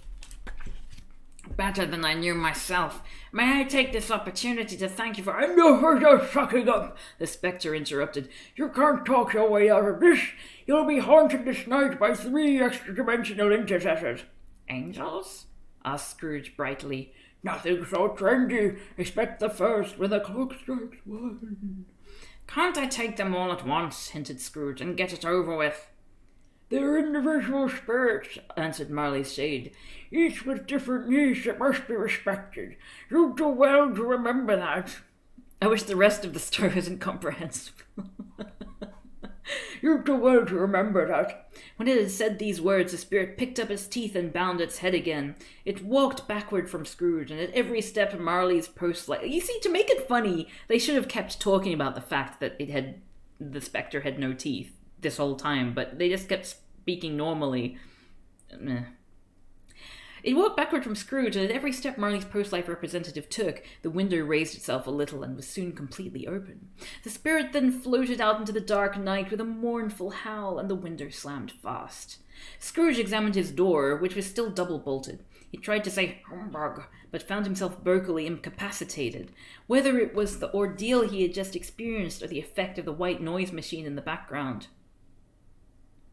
better than I knew myself. May I take this opportunity to thank you for—" "Enough of your sucking up," the spectre interrupted. "You can't talk your way out of this. You'll be haunted this night by 3 extra-dimensional intercessors." "Angels?" asked Scrooge brightly. "Nothing so trendy. Expect the first when the clock strikes 1. "Can't I take them all at once," hinted Scrooge, "and get it over with?" "They're individual spirits," answered Marley's shade. "Each with different needs that must be respected. You do well to remember that." I wish the rest of the story was incomprehensible. You do well to remember that. When it had said these words, the spirit picked up its teeth and bound its head again. It walked backward from Scrooge, and at every step Marley's post-light... You see, to make it funny, they should have kept talking about the fact that the spectre had no teeth this whole time, but they just kept speaking normally. It walked backward from Scrooge, and at every step Marley's post-life representative took, the window raised itself a little and was soon completely open. The spirit then floated out into the dark night with a mournful howl, and the window slammed fast. Scrooge examined his door, which was still double-bolted. He tried to say "humbug," but found himself vocally incapacitated. Whether it was the ordeal he had just experienced or the effect of the white noise machine in the background...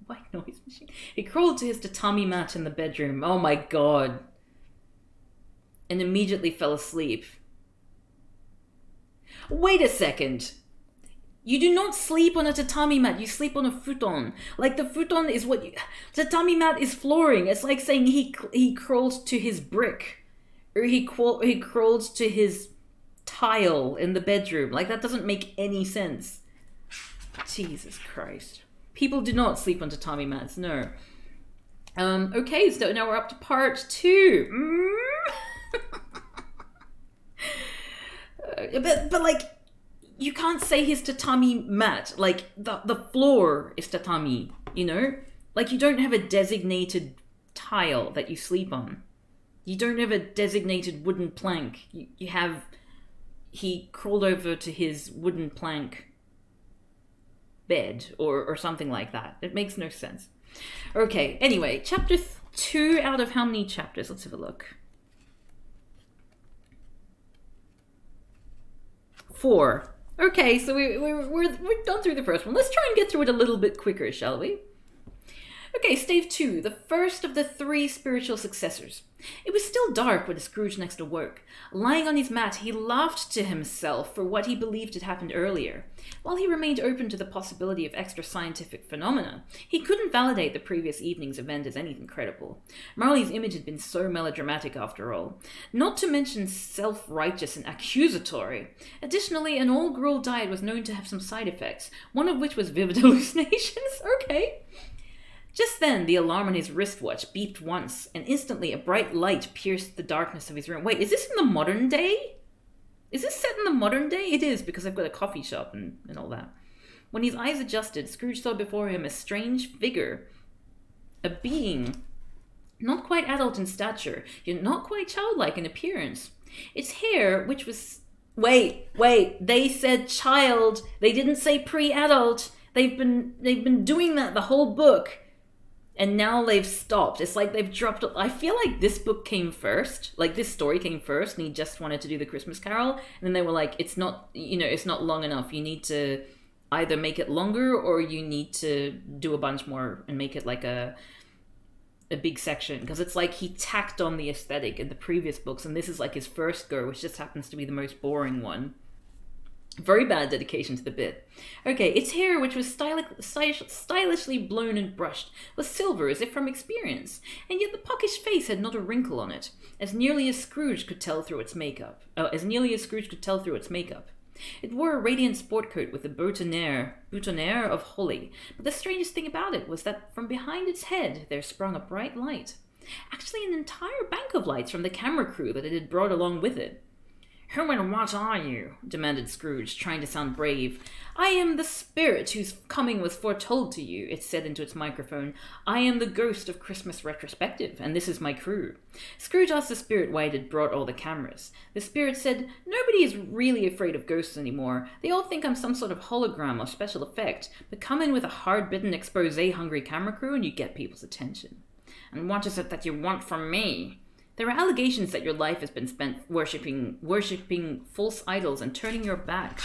White noise machine. He crawled to his tatami mat in the bedroom. Oh my god. And immediately fell asleep. Wait a second. You do not sleep on a tatami mat. You sleep on a futon. Like, the futon is what you... Tatami mat is flooring. It's like saying he crawled to his brick. Or he crawled to his tile in the bedroom. Like, that doesn't make any sense. Jesus Christ. People do not sleep on tatami mats, no. Okay, so now we're up to part 2. But like, you can't say his tatami mat. Like, the floor is tatami, you know? Like, you don't have a designated tile that you sleep on. You don't have a designated wooden plank. You have... He crawled over to his wooden plank bed or something like that. It makes no sense. Okay, anyway, chapter 2 out of how many chapters? Let's have a look. 4. Okay, so we're done through the first one. Let's try and get through it a little bit quicker, shall we? Okay, Stave 2, the first of the 3 spiritual successors. It was still dark when Scrooge next awoke. Lying on his mat, he laughed to himself for what he believed had happened earlier. While he remained open to the possibility of extra scientific phenomena, he couldn't validate the previous evening's event as anything credible. Marley's image had been so melodramatic after all, not to mention self-righteous and accusatory. Additionally, an all-gruel diet was known to have some side effects, one of which was vivid hallucinations. Okay. Just then, the alarm on his wristwatch beeped once, and instantly a bright light pierced the darkness of his room. Wait, is this in the modern day? Is this set in the modern day? It is, because I've got a coffee shop and all that. When his eyes adjusted, Scrooge saw before him a strange figure. A being, not quite adult in stature, yet not quite childlike in appearance. Its hair, which was... Wait, they said child. They didn't say pre-adult. They've been doing that the whole book. And now they've stopped. It's like they've dropped... I feel like this book came first. Like, this story came first, and he just wanted to do the Christmas Carol. And then they were like, it's not long enough. You need to either make it longer, or you need to do a bunch more and make it like a big section. Because it's like he tacked on the aesthetic in the previous books, and this is like his first go, which just happens to be the most boring one. Very bad dedication to the bit. Okay, its hair, which was stylishly blown and brushed, was silver as if from experience, and yet the puckish face had not a wrinkle on it, as nearly as Scrooge could tell through its makeup. It wore a radiant sport coat with a boutonniere of holly, but the strangest thing about it was that from behind its head there sprung a bright light. Actually, an entire bank of lights from the camera crew that it had brought along with it. "Who and what are you?" demanded Scrooge, trying to sound brave. "I am the spirit whose coming was foretold to you," it said into its microphone. "I am the ghost of Christmas Retrospective, and this is my crew." Scrooge asked the spirit why it had brought all the cameras. The spirit said, "Nobody is really afraid of ghosts anymore. They all think I'm some sort of hologram or special effect, but come in with a hard-bitten expose-hungry camera crew and you get people's attention." "And what is it that you want from me?" "There are allegations that your life has been spent worshipping false idols and turning your back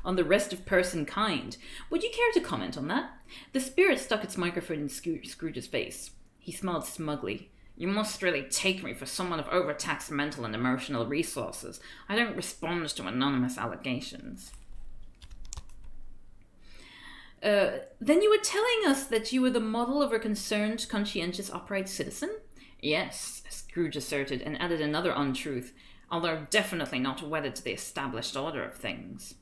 on the rest of Persun kind. Would you care to comment on that?" The spirit stuck its microphone in Scrooge's face. He smiled smugly. "You must really take me for someone of overtaxed mental and emotional resources. I don't respond to anonymous allegations." Then you were telling us that you were the model of a concerned, conscientious, upright citizen? "Yes," Scrooge asserted, and added another untruth, "although definitely not wedded to the established order of things."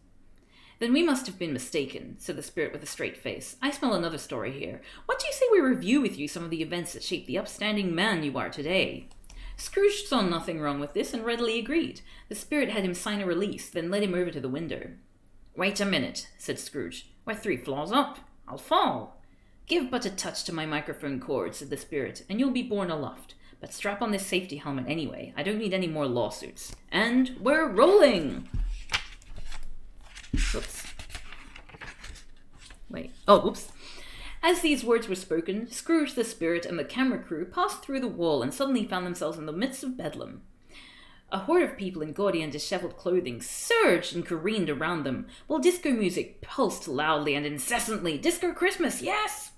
"Then we must have been mistaken," said the spirit with a straight face. "I smell another story here. What do you say we review with you some of the events that shaped the upstanding man you are today?" Scrooge saw nothing wrong with this and readily agreed. The spirit had him sign a release, then led him over to the window. "Wait a minute," said Scrooge. "We're 3 floors up. I'll fall." "Give but a touch to my microphone cord," said the spirit, "and you'll be borne aloft. But strap on this safety helmet anyway. I don't need any more lawsuits. And we're rolling!" Oops. Wait. Oh, oops. As these words were spoken, Scrooge the spirit and the camera crew passed through the wall and suddenly found themselves in the midst of bedlam. A horde of people in gaudy and disheveled clothing surged and careened around them, while disco music pulsed loudly and incessantly. Disco Christmas, yes!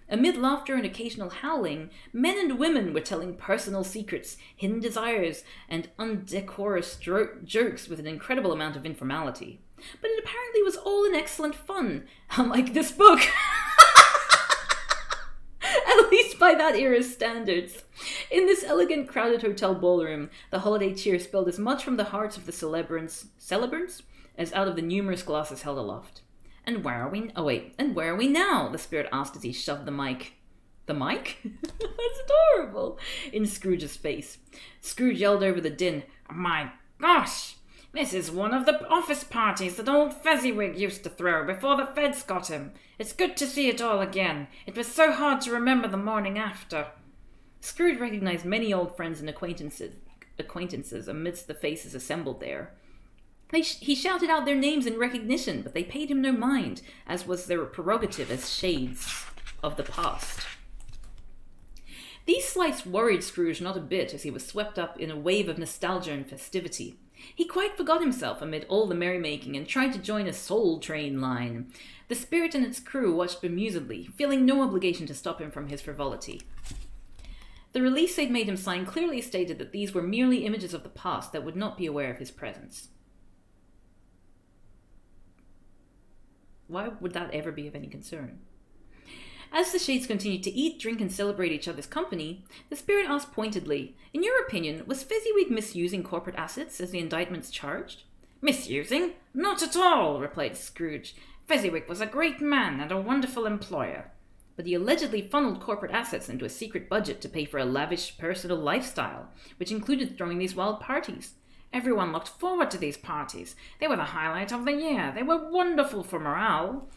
Amid laughter and occasional howling, men and women were telling personal secrets, hidden desires, and undecorous jokes with an incredible amount of informality. But it apparently was all in excellent fun, unlike this book. At least by that era's standards. In this elegant, crowded hotel ballroom, the holiday cheer spilled as much from the hearts of the celebrants as out of the numerous glasses held aloft. "And where are we? Oh wait, and where are we now?" the spirit asked as he shoved the mic. The mic? That's adorable! In Scrooge's face. Scrooge yelled over the din. "My gosh! This is one of the office parties that old Fezziwig used to throw before the feds got him. It's good to see it all again. It was so hard to remember the morning after." Scrooge recognized many old friends and acquaintances amidst the faces assembled there. He shouted out their names in recognition, but they paid him no mind, as was their prerogative as shades of the past. These slights worried Scrooge not a bit as he was swept up in a wave of nostalgia and festivity. He quite forgot himself amid all the merrymaking and tried to join a soul train line. The spirit and its crew watched bemusedly, feeling no obligation to stop him from his frivolity. The release they'd made him sign clearly stated that these were merely images of the past that would not be aware of his presence. Why would that ever be of any concern? As the shades continued to eat, drink, and celebrate each other's company, the spirit asked pointedly, "In your opinion, was Fezziwig misusing corporate assets as the indictments charged?" "Misusing? Not at all," replied Scrooge. "Fezziwig was a great man and a wonderful employer." But he allegedly funneled corporate assets into a secret budget to pay for a lavish personal lifestyle, which included throwing these wild parties. Everyone looked forward to these parties. They were the highlight of the year. They were wonderful for morale.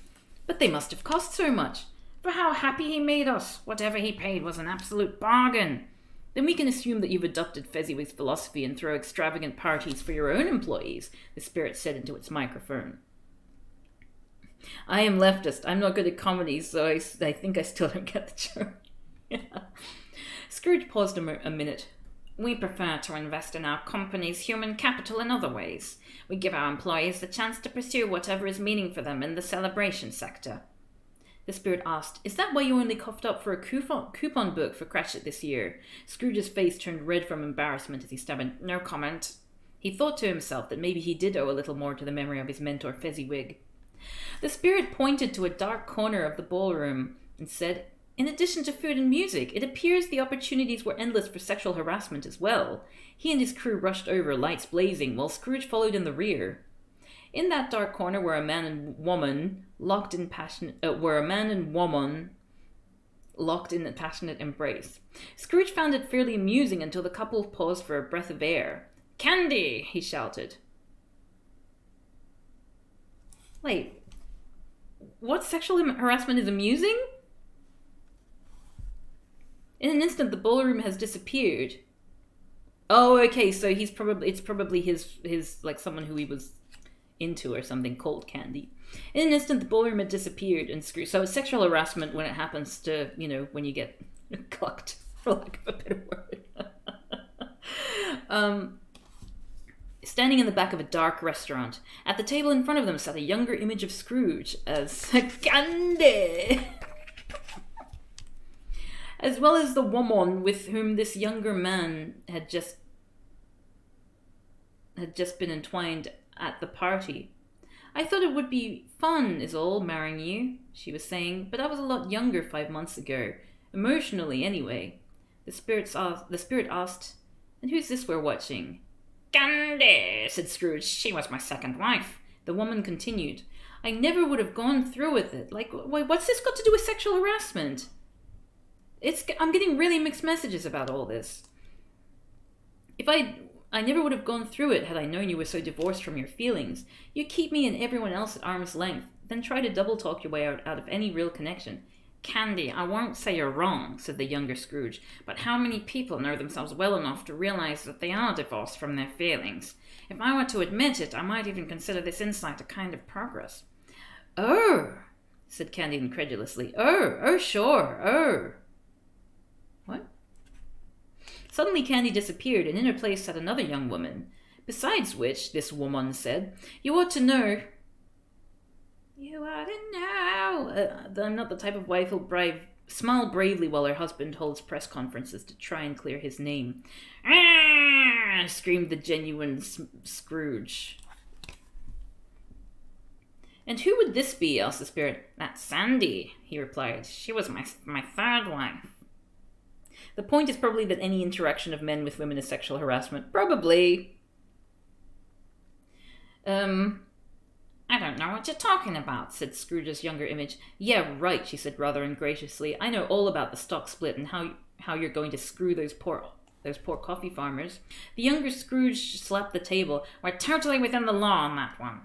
But they must have cost so much. For how happy he made us. Whatever he paid was an absolute bargain. Then we can assume that you've adopted Fezziwig's philosophy and throw extravagant parties for your own employees, the spirit said into its microphone. I am leftist. I'm not good at comedy, so I think I still don't get the joke. Yeah. Scrooge paused a minute. "We prefer to invest in our company's human capital in other ways. We give our employees the chance to pursue whatever is meaning for them in the celebration sector." The spirit asked, "Is that why you only coughed up for a coupon book for Cratchit this year?" Scrooge's face turned red from embarrassment as he stammered, "No comment." He thought to himself that maybe he did owe a little more to the memory of his mentor Fezziwig. The spirit pointed to a dark corner of the ballroom and said, "In addition to food and music, it appears the opportunities were endless for sexual harassment as well." He and his crew rushed over, lights blazing, while Scrooge followed in the rear. In that dark corner were a man and woman locked in a passionate embrace. Scrooge found it fairly amusing until the couple paused for a breath of air. "Candy!" he shouted. Wait, what sexual harassment is amusing? In an instant, the ballroom has disappeared. Oh, okay, so it's probably his like someone who he was into or something called Candy. In an instant, the ballroom had disappeared, and so it's sexual harassment when it happens to, when you get cucked, for lack of a better word. Standing in the back of a dark restaurant, at the table in front of them sat a younger image of Scrooge as Candy, as well as the woman with whom this younger man had just been entwined at the party. "I thought it would be fun, is all, marrying you," she was saying, "but I was a lot younger 5 months ago. Emotionally, anyway." The spirit asked, "And who's this we're watching?" "Candy," said Scrooge. "She was my second wife." The woman continued, "I never would have gone through with it. Like, what's this got to do with sexual harassment? I'm getting really mixed messages about all this. I never would have gone through it had I known you were so divorced from your feelings. You keep me and everyone else at arm's length, then try to double talk your way out of any real connection." "Candy, I won't say you're wrong," said the younger Scrooge, "but how many people know themselves well enough to realize that they are divorced from their feelings? If I were to admit it, I might even consider this insight a kind of progress." "Oh," said Candy incredulously. Oh, sure, oh." What? Suddenly Candy disappeared, and in her place sat another young woman. "Besides which," this woman said, "you ought to know..." "You ought to know..." I'm not the type of wife who'll smile bravely while her husband holds press conferences to try and clear his name. "Ah!" screamed the genuine Scrooge. "And who would this be?" asked the spirit. "That's Sandy," he replied. "She was my third wife." The point is probably that any interaction of men with women is sexual harassment. Probably. "I don't know what you're talking about," said Scrooge's younger image. "Yeah, right," she said rather ungraciously. "I know all about the stock split and how you're going to screw those poor coffee farmers." The younger Scrooge slapped the table. "We're totally within the law on that one."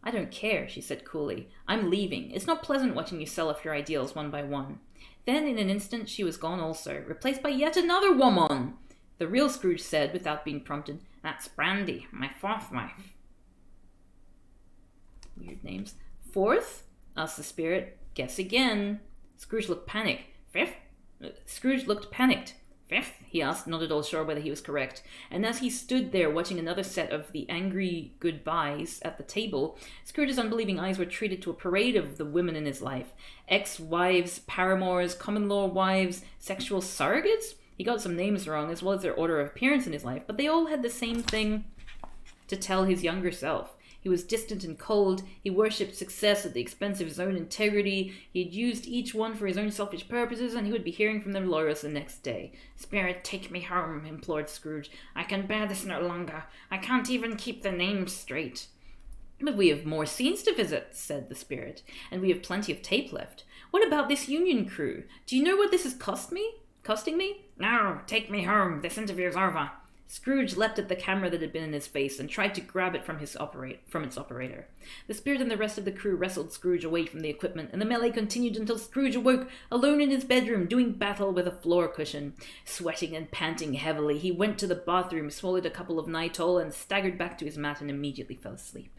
I don't care, she said coolly. I'm leaving. It's not pleasant watching you sell off your ideals one by one. Then, in an instant, she was gone also, replaced by yet another woman. The real Scrooge said, without being prompted, That's Brandy, my fourth wife. Weird names. Fourth? Asked the spirit. Guess again. Scrooge looked panicked. Fifth? Scrooge looked panicked. Fifth? He asked, not at all sure whether he was correct. And as he stood there watching another set of the angry goodbyes at the table, Scrooge's unbelieving eyes were treated to a parade of the women in his life. Ex-wives, paramours, common-law wives, sexual surrogates? He got some names wrong, as well as their order of appearance in his life, but they all had the same thing to tell his younger self. He was distant and cold. He worshipped success at the expense of his own integrity. He had used each one for his own selfish purposes, and he would be hearing from their lawyers the next day. Spirit, take me home, implored Scrooge. I can bear this no longer. I can't even keep the names straight. But we have more scenes to visit, said the spirit, and we have plenty of tape left. What about this union crew? Do you know what this has costing me? No, take me home. This interview's over. Scrooge leapt at the camera that had been in his face and tried to grab it from its operator. The spirit and the rest of the crew wrestled Scrooge away from the equipment, and the melee continued until Scrooge awoke, alone in his bedroom, doing battle with a floor cushion. Sweating and panting heavily, he went to the bathroom, swallowed a couple of Nitol, and staggered back to his mat and immediately fell asleep.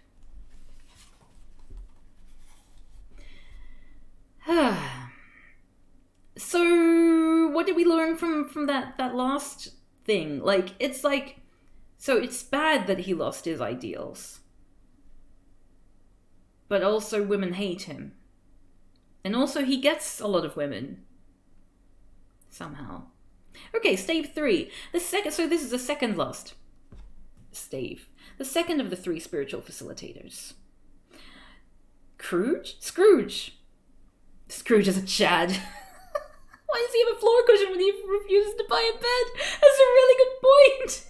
So, what did we learn from that last thing? So it's bad that he lost his ideals. But also women hate him. And also he gets a lot of women. Somehow. Okay, Stave 3. So this is the second lost stave. The second of the 3 spiritual facilitators. Scrooge. Scrooge is a Chad. Why does he have a floor cushion when he refuses to buy a bed? That's a really good point.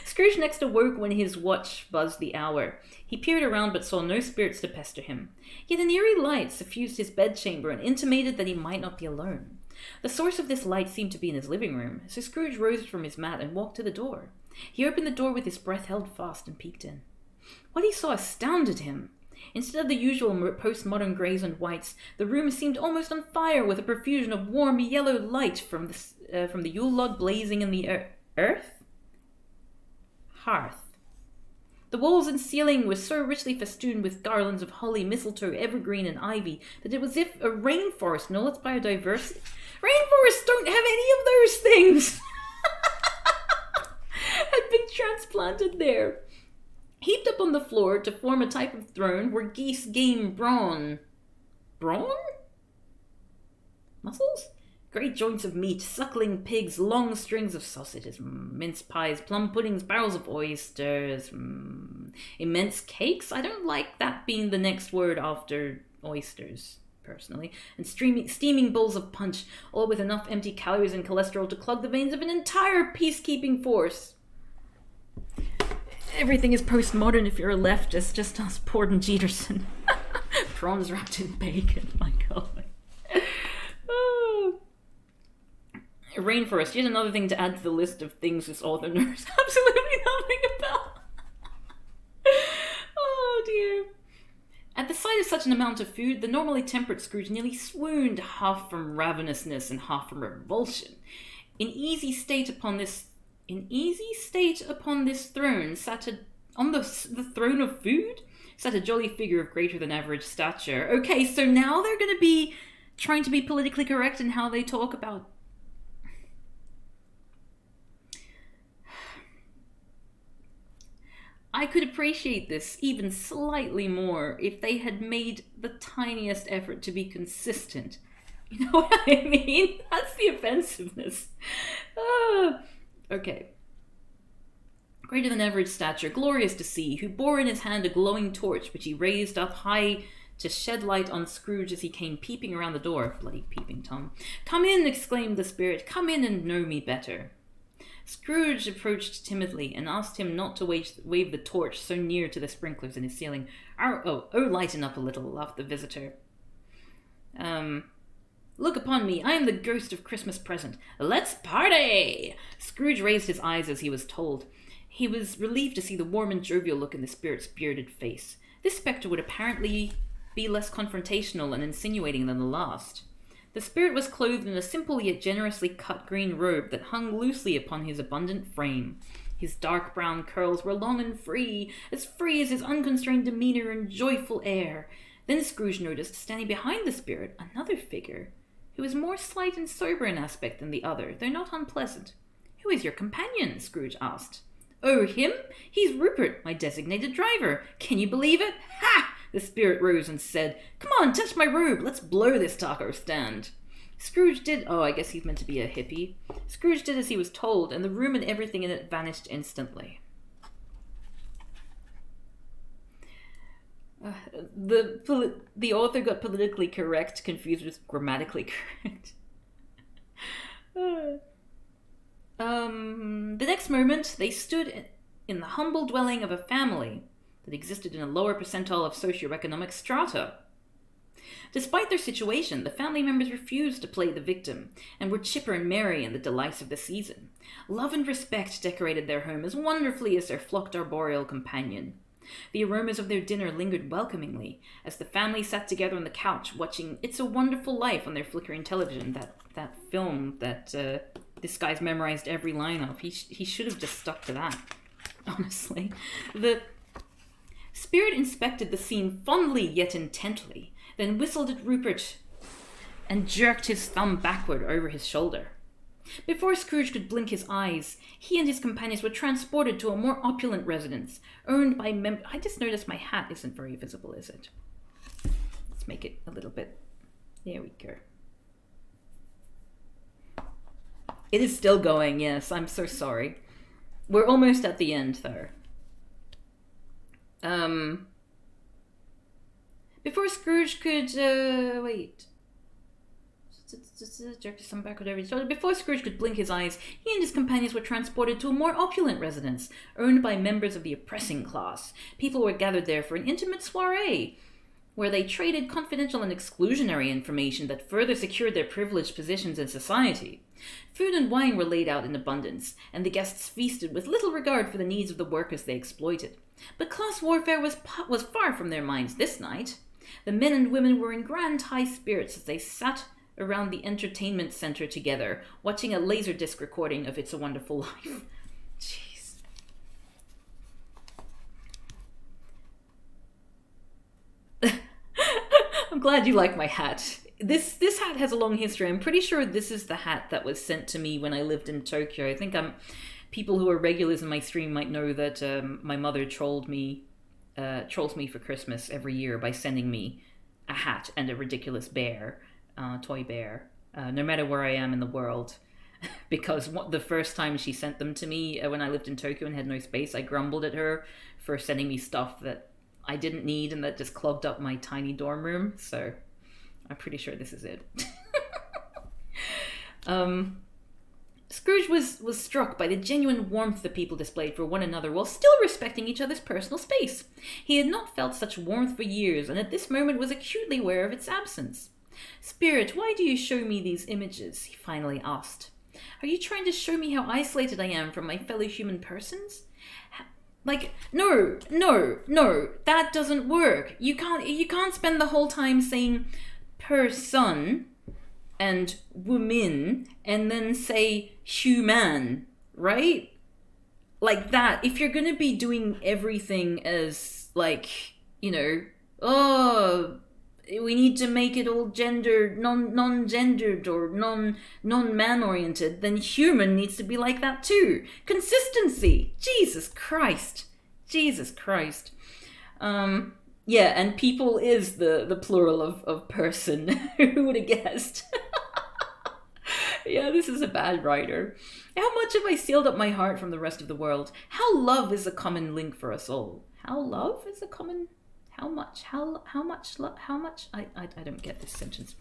Scrooge next awoke when his watch buzzed the hour. He peered around but saw no spirits to pester him. Yet an eerie light suffused his bedchamber and intimated that he might not be alone. The source of this light seemed to be in his living room, so Scrooge rose from his mat and walked to the door. He opened the door with his breath held fast and peeked in. What he saw astounded him. Instead of the usual postmodern greys and whites, the room seemed almost on fire with a profusion of warm yellow light from the Yule log blazing in the hearth. The walls and ceiling were so richly festooned with garlands of holly, mistletoe, evergreen, and ivy that it was as if a rainforest, no less biodiversity. Rainforests don't have any of those things! had been transplanted there. Heaped up on the floor to form a type of throne were geese, game, brawn. Brawn? Mussels? Great joints of meat, suckling pigs, long strings of sausages, mince pies, plum puddings, barrels of oysters, immense cakes? I don't like that being the next word after oysters, personally. And steaming bowls of punch, all with enough empty calories and cholesterol to clog the veins of an entire peacekeeping force. Everything is postmodern if you're a leftist, just ask Porden Jeterson. Prawns wrapped in bacon, my god. Oh. Rainforest, yet another thing to add to the list of things this author knows absolutely nothing about. Oh dear. At the sight of such an amount of food, the normally temperate Scrooge nearly swooned, half from ravenousness and half from revulsion. In easy state upon this throne on the throne of food sat a jolly figure of greater than average stature. Okay, so now they're going to be trying to be politically correct in how they talk about... I could appreciate this even slightly more if they had made the tiniest effort to be consistent. You know what I mean? That's the offensiveness. Okay. Greater than average stature, glorious to see, who bore in his hand a glowing torch, which he raised up high to shed light on Scrooge as he came peeping around the door. Bloody peeping Tom. "Come in," exclaimed the spirit. "Come in and know me better." Scrooge approached timidly and asked him not to wave the torch so near to the sprinklers in his ceiling. Oh, lighten up a little," laughed the visitor. "Look upon me, I am the ghost of Christmas present. Let's party!" Scrooge raised his eyes as he was told. He was relieved to see the warm and jovial look in the spirit's bearded face. This spectre would apparently be less confrontational and insinuating than the last. The spirit was clothed in a simple yet generously cut green robe that hung loosely upon his abundant frame. His dark brown curls were long and free as his unconstrained demeanour and joyful air. Then Scrooge noticed, standing behind the spirit, another figure, who was more slight and sober in aspect than the other, though not unpleasant. "Who is your companion?" Scrooge asked. "Oh, him? He's Rupert, my designated driver. Can you believe it? Ha!" The spirit rose and said, "Come on, touch my robe. Let's blow this taco stand." Scrooge did... Oh, I guess he's meant to be a hippie. Scrooge did as he was told, and the room and everything in it vanished instantly. The author got politically correct, confused with grammatically correct. The next moment, they stood in the humble dwelling of a family that existed in a lower percentile of socioeconomic strata. Despite their situation, the family members refused to play the victim and were chipper and merry in the delights of the season. Love and respect decorated their home as wonderfully as their flocked arboreal companion. The aromas of their dinner lingered welcomingly as the family sat together on the couch watching It's a Wonderful Life on their flickering television, that film that this guy's memorized every line of. He should have just stuck to that, honestly. The spirit inspected the scene fondly yet intently, then whistled at Rupert and jerked his thumb backward over his shoulder. Before Scrooge could blink his eyes, he and his companions were transported to a more opulent residence, owned by I just noticed my hat isn't very visible, is it? Let's make it a little bit... There we go. It is still going, yes, I'm so sorry. We're almost at the end, though. Before Scrooge could, wait. Before Scrooge could blink his eyes, he and his companions were transported to a more opulent residence, owned by members of the oppressing class. People were gathered there for an intimate soiree, where they traded confidential and exclusionary information that further secured their privileged positions in society. Food and wine were laid out in abundance, and the guests feasted with little regard for the needs of the workers they exploited. But class warfare was far from their minds this night. The men and women were in grand high spirits as they sat around the entertainment center together, watching a laserdisc recording of It's a Wonderful Life. Jeez. I'm glad you like my hat. This hat has a long history. I'm pretty sure this is the hat that was sent to me when I lived in Tokyo. I think people who are regulars in my stream might know that my mother trolls me for Christmas every year by sending me a hat and a ridiculous bear, toy bear, no matter where I am in the world. Because the first time she sent them to me when I lived in Tokyo and had no space, I grumbled at her for sending me stuff that I didn't need and that just clogged up my tiny dorm room. So I'm pretty sure this is it. Scrooge was struck by the genuine warmth the people displayed for one another while still respecting each other's personal space. He had not felt such warmth for years, and at this moment was acutely aware of its absence. "Spirit, why do you show me these images?" he finally asked. "Are you trying to show me how isolated I am from my fellow human persons?" No, that doesn't work. You can't spend the whole time saying Persun and woman and then say human, right? Like that. If you're gonna be doing everything as we need to make it all gendered, non-gendered or non-man oriented, then human needs to be like that too. Consistency. Jesus Christ. Yeah, and people is the plural of person. Who would have guessed? Yeah, this is a bad writer. How much have I sealed up my heart from the rest of the world? How love is a common link for us all. How love is a common... How much? I don't get this sentence.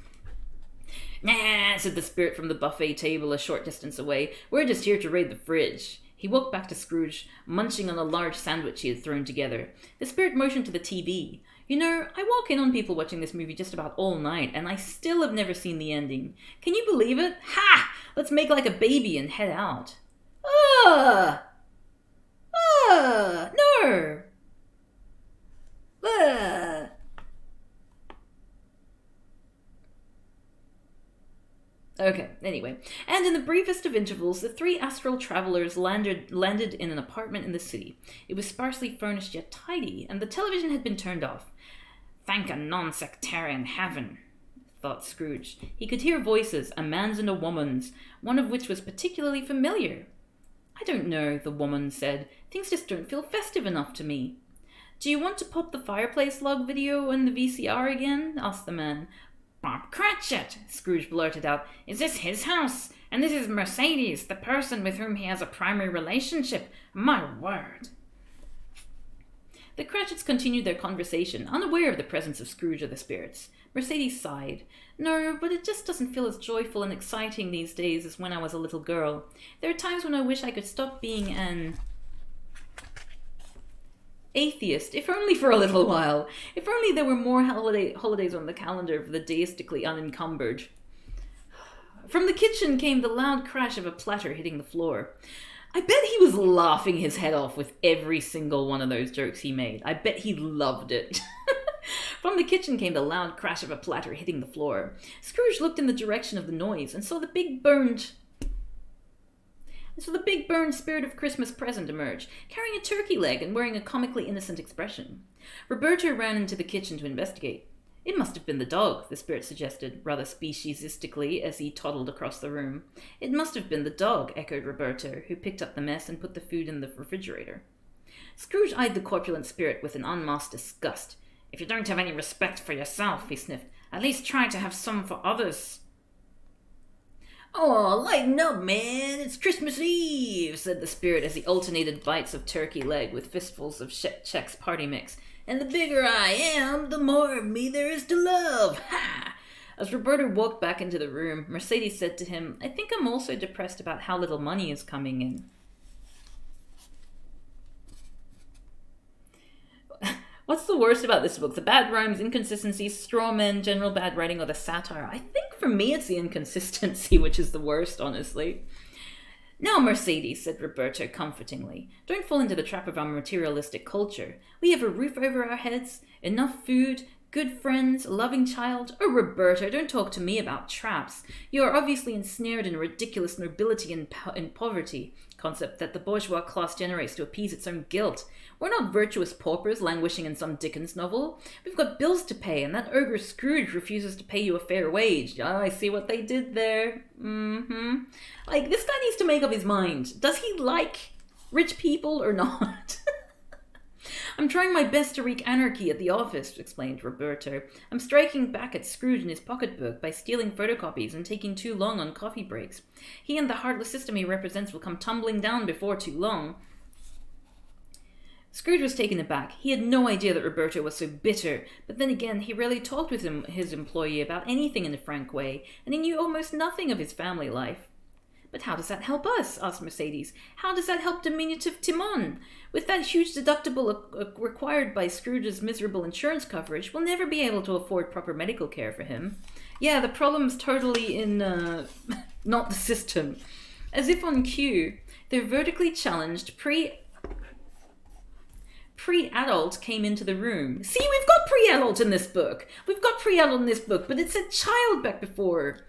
"Nah," said the spirit from the buffet table a short distance away. "We're just here to raid the fridge." He walked back to Scrooge, munching on a large sandwich he had thrown together. The spirit motioned to the TV. "You know, I walk in on people watching this movie just about all night, and I still have never seen the ending. Can you believe it? Ha! Let's make like a baby and head out." No! Okay, anyway. And in the briefest of intervals, the three astral travelers landed in an apartment in the city. It was sparsely furnished yet tidy, and the television had been turned off. Thank a non-sectarian heaven, thought Scrooge. He could hear voices, a man's and a woman's, one of which was particularly familiar. I don't know, the woman said. Things just don't feel festive enough to me. Do you want to pop the fireplace log video in the VCR again? Asked the man. Bob Cratchit, Scrooge blurted out. Is this his house? And this is Mercedes, the person with whom he has a primary relationship. My word. The Cratchits continued their conversation, unaware of the presence of Scrooge or the spirits. Mercedes sighed. No, but it just doesn't feel as joyful and exciting these days as when I was a little girl. There are times when I wish I could stop being an atheist, if only for a little while. If only there were more holidays on the calendar for the deistically unencumbered. From the kitchen came the loud crash of a platter hitting the floor. I bet he was laughing his head off with every single one of those jokes he made. I bet he loved it. From the kitchen came the loud crash of a platter hitting the floor. Scrooge looked in the direction of the noise and saw the big burned spirit of Christmas present emerge, carrying a turkey leg and wearing a comically innocent expression. Roberto ran into the kitchen to investigate. It must have been the dog, the spirit suggested, rather speciesistically, as he toddled across the room. It must have been the dog, echoed Roberto, who picked up the mess and put the food in the refrigerator. Scrooge eyed the corpulent spirit with an unmasked disgust. If you don't have any respect for yourself, he sniffed, at least try to have some for others. Oh, lighten up, man. It's Christmas Eve, said the spirit as he alternated bites of turkey leg with fistfuls of Chex party mix. And the bigger I am, the more of me there is to love. Ha! As Roberto walked back into the room, Mercedes said to him, I think I'm also depressed about how little money is coming in. What's the worst about this book? The bad rhymes, inconsistencies, straw men, general bad writing, or the satire? I think for me it's the inconsistency which is the worst, honestly. Now, Mercedes, said Roberto comfortingly, don't fall into the trap of our materialistic culture. We have a roof over our heads, enough food, good friends, a loving child. Oh, Roberto, don't talk to me about traps. You are obviously ensnared in a ridiculous nobility and poverty concept that the bourgeois class generates to appease its own guilt. We're not virtuous paupers languishing in some Dickens novel. We've got bills to pay, and that ogre Scrooge refuses to pay you a fair wage. Oh, I see what they did there. Like, this guy needs to make up his mind. Does he like rich people or not? I'm trying my best to wreak anarchy at the office, explained Roberto. I'm striking back at Scrooge and his pocketbook by stealing photocopies and taking too long on coffee breaks. He and the heartless system he represents will come tumbling down before too long. Scrooge was taken aback. He had no idea that Roberto was so bitter, but then again, he rarely talked with his employee about anything in a frank way, and he knew almost nothing of his family life. But how does that help us? Asked Mercedes. How does that help diminutive Timon? With that huge deductible required by Scrooge's miserable insurance coverage, we'll never be able to afford proper medical care for him. Yeah, the problem's totally in, not the system. As if on cue, their vertically challenged pre-adult came into the room. See, we've got pre-adult in this book. But it said child back before.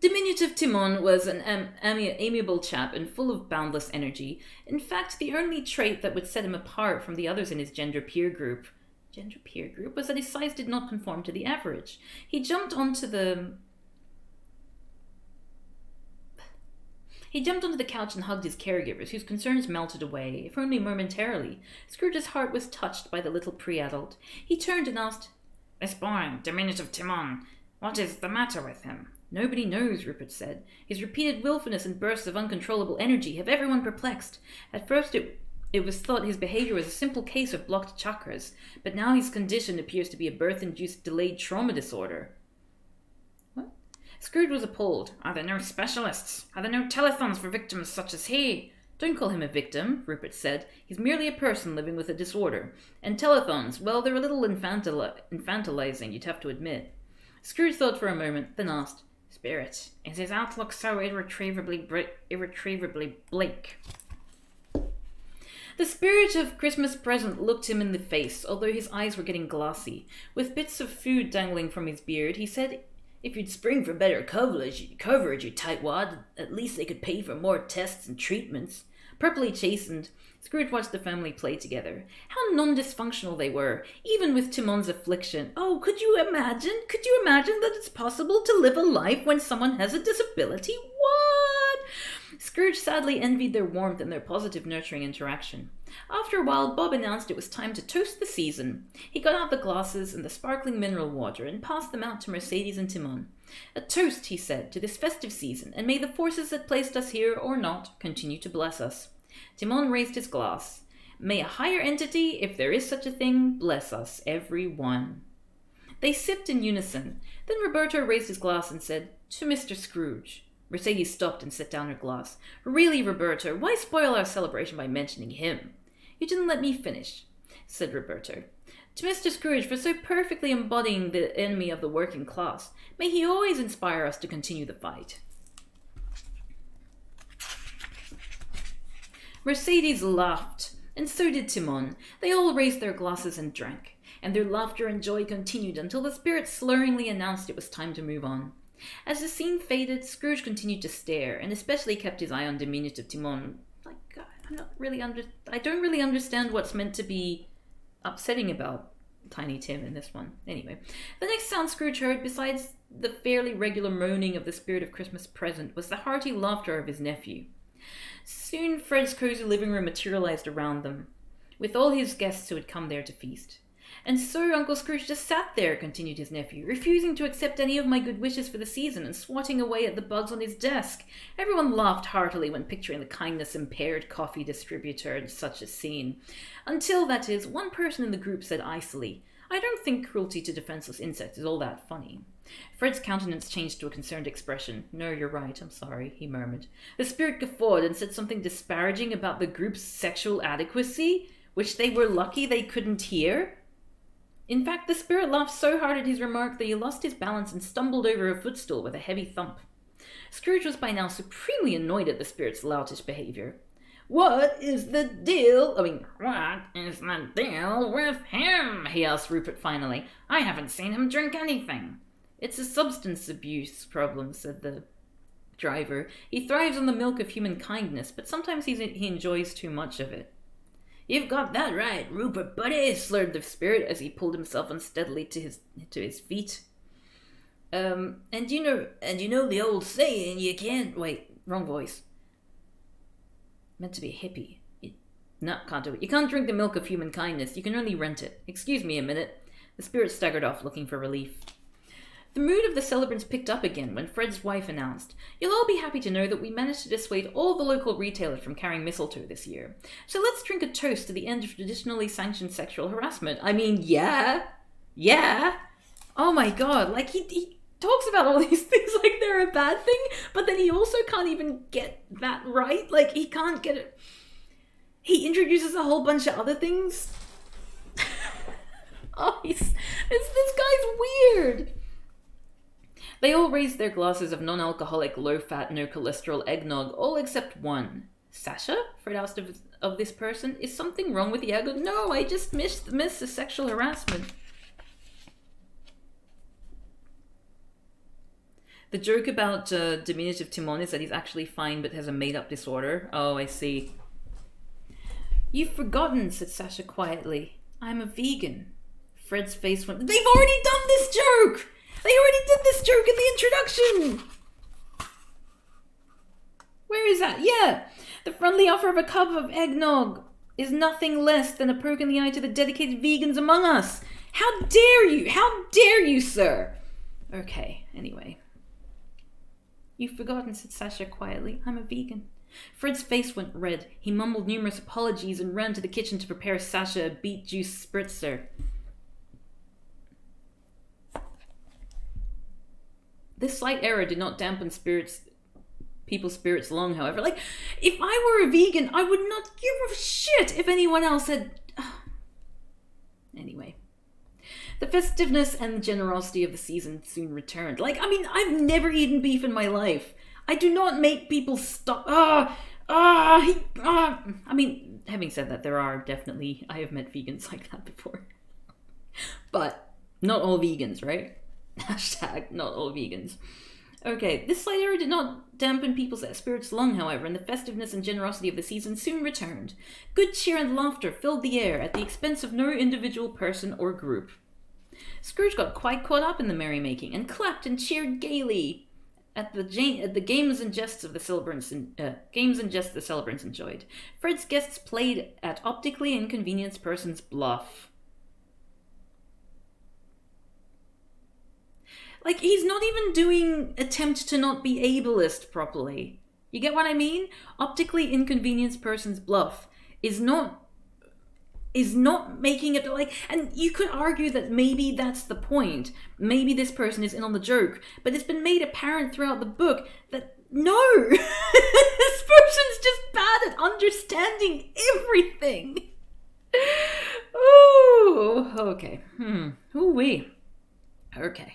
Diminutive Timon was an amiable chap and full of boundless energy. In fact, the only trait that would set him apart from the others in his gender peer group was that his size did not conform to the average. He jumped onto the couch and hugged his caregivers, whose concerns melted away, if only momentarily. Scrooge's heart was touched by the little pre-adult. He turned and asked, This boy, diminutive Timon, what is the matter with him? Nobody knows, Rupert said. His repeated willfulness and bursts of uncontrollable energy have everyone perplexed. At first it was thought his behavior was a simple case of blocked chakras, but now his condition appears to be a birth-induced delayed trauma disorder. What? Scrooge was appalled. Are there no specialists? Are there no telethons for victims such as he? Don't call him a victim, Rupert said. He's merely a person living with a disorder. And telethons, well, they're a little infantilizing, you'd have to admit. Scrooge thought for a moment, then asked, Spirit, is his outlook so irretrievably bleak? The spirit of Christmas present looked him in the face, although his eyes were getting glassy. With bits of food dangling from his beard, he said, If you'd spring for better coverage, you tightwad, at least they could pay for more tests and treatments. Purpley chastened, Scrooge watched the family play together. How non-dysfunctional they were, even with Timon's affliction. Oh, could you imagine that it's possible to live a life when someone has a disability? What? Scrooge sadly envied their warmth and their positive, nurturing interaction. After a while, Bob announced it was time to toast the season. He got out the glasses and the sparkling mineral water and passed them out to Mercedes and Timon. A toast, he said, to this festive season, and may the forces that placed us here, or not, continue to bless us. Timon raised his glass. May a higher entity, if there is such a thing, bless us, every one. They sipped in unison. Then Roberto raised his glass and said, To Mr. Scrooge. Mercedes stopped and set down her glass. Really, Roberto, why spoil our celebration by mentioning him? You didn't let me finish, said Roberto. To Mr. Scrooge for so perfectly embodying the enemy of the working class. May he always inspire us to continue the fight. Mercedes laughed, and so did Timon. They all raised their glasses and drank, and their laughter and joy continued until the spirit slurringly announced it was time to move on. As the scene faded, Scrooge continued to stare, and especially kept his eye on diminutive Timon. I don't really understand what's meant to be upsetting about Tiny Tim in this one. Anyway, the next sound Scrooge heard, besides the fairly regular moaning of the spirit of Christmas present, was the hearty laughter of his nephew. Soon Fred's cozy living room materialized around them, with all his guests who had come there to feast. And so Uncle Scrooge just sat there, continued his nephew, refusing to accept any of my good wishes for the season and swatting away at the bugs on his desk. Everyone laughed heartily when picturing the kindness-impaired coffee distributor in such a scene. Until, that is, one person in the group said icily, I don't think cruelty to defenseless insects is all that funny. Fred's countenance changed to a concerned expression. No, you're right, I'm sorry, he murmured. The spirit guffawed and said something disparaging about the group's sexual adequacy, which they were lucky they couldn't hear. In fact, the spirit laughed so hard at his remark that he lost his balance and stumbled over a footstool with a heavy thump. Scrooge was by now supremely annoyed at the spirit's loutish behavior. What is the deal with him? He asked Rupert finally. I haven't seen him drink anything. It's a substance abuse problem, said the driver. He thrives on the milk of human kindness, but sometimes he enjoys too much of it. You've got that right, Rupert, buddy, slurred the spirit as he pulled himself unsteadily to his feet. And you know the old saying, you can't... Wait, wrong voice. Meant to be a hippie. Can't do it. You can't drink the milk of human kindness. You can only rent it. Excuse me a minute. The spirit staggered off, looking for relief. The mood of the celebrants picked up again when Fred's wife announced, You'll all be happy to know that we managed to dissuade all the local retailers from carrying mistletoe this year. So let's drink a toast to the end of traditionally sanctioned sexual harassment. I mean, yeah. Oh my god, like he talks about all these things like they're a bad thing, but then he also can't even get that right. Like, he can't get it. He introduces a whole bunch of other things. This guy's weird. They all raised their glasses of non-alcoholic, low-fat, no-cholesterol eggnog, all except one. Sasha? Fred asked of this person. Is something wrong with the eggnog? No, I just missed the sexual harassment. The joke about diminutive Timon is that he's actually fine but has a made-up disorder. Oh, I see. You've forgotten, said Sasha quietly. I'm a vegan. Fred's face went... They've already done this joke! They already did this joke in the introduction! Where is that? Yeah! The friendly offer of a cup of eggnog is nothing less than a poke in the eye to the dedicated vegans among us. How dare you? How dare you, sir? Okay, anyway. You've forgotten, said Sasha quietly. I'm a vegan. Fred's face went red. He mumbled numerous apologies and ran to the kitchen to prepare Sasha a beet juice spritzer. This slight error did not dampen people's spirits long, however. Like, if I were a vegan, I would not give a shit if anyone else had... Anyway. The festiveness and the generosity of the season soon returned. Like, I mean, I've never eaten beef in my life. I do not make people stop. I mean, having said that, I have met vegans like that before. But not all vegans, right? Hashtag not all vegans. Okay, this slight error did not dampen people's spirits long, however, and the festiveness and generosity of the season soon returned. Good cheer and laughter filled the air at the expense of no individual person or group. Scrooge got quite caught up in the merrymaking and clapped and cheered gaily at the games and jests the celebrants enjoyed. Fred's guests played at optically inconvenienced Persun's bluff. Like, he's not even doing attempt to not be ableist properly. You get what I mean? Optically inconvenienced Persun's bluff is not making it like, and you could argue that maybe that's the point. Maybe this person is in on the joke, but it's been made apparent throughout the book that no, this person's just bad at understanding everything. Ooh, okay. Ooh-wee. Okay.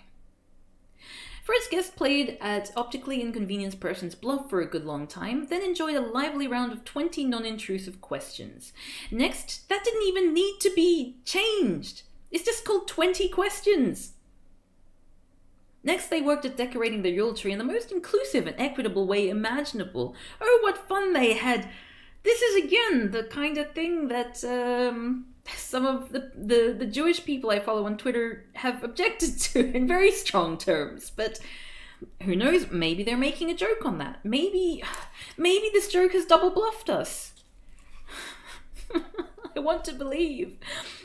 Fred's guests played at optically inconvenienced Persun's bluff for a good long time, then enjoyed a lively round of 20 non-intrusive questions. Next, that didn't even need to be changed. It's just called 20 questions. Next, they worked at decorating the Yule tree in the most inclusive and equitable way imaginable. Oh, what fun they had! This is again the kind of thing that some of the Jewish people I follow on Twitter have objected to in very strong terms. But who knows? Maybe they're making a joke on that. Maybe this joke has double bluffed us. I want to believe.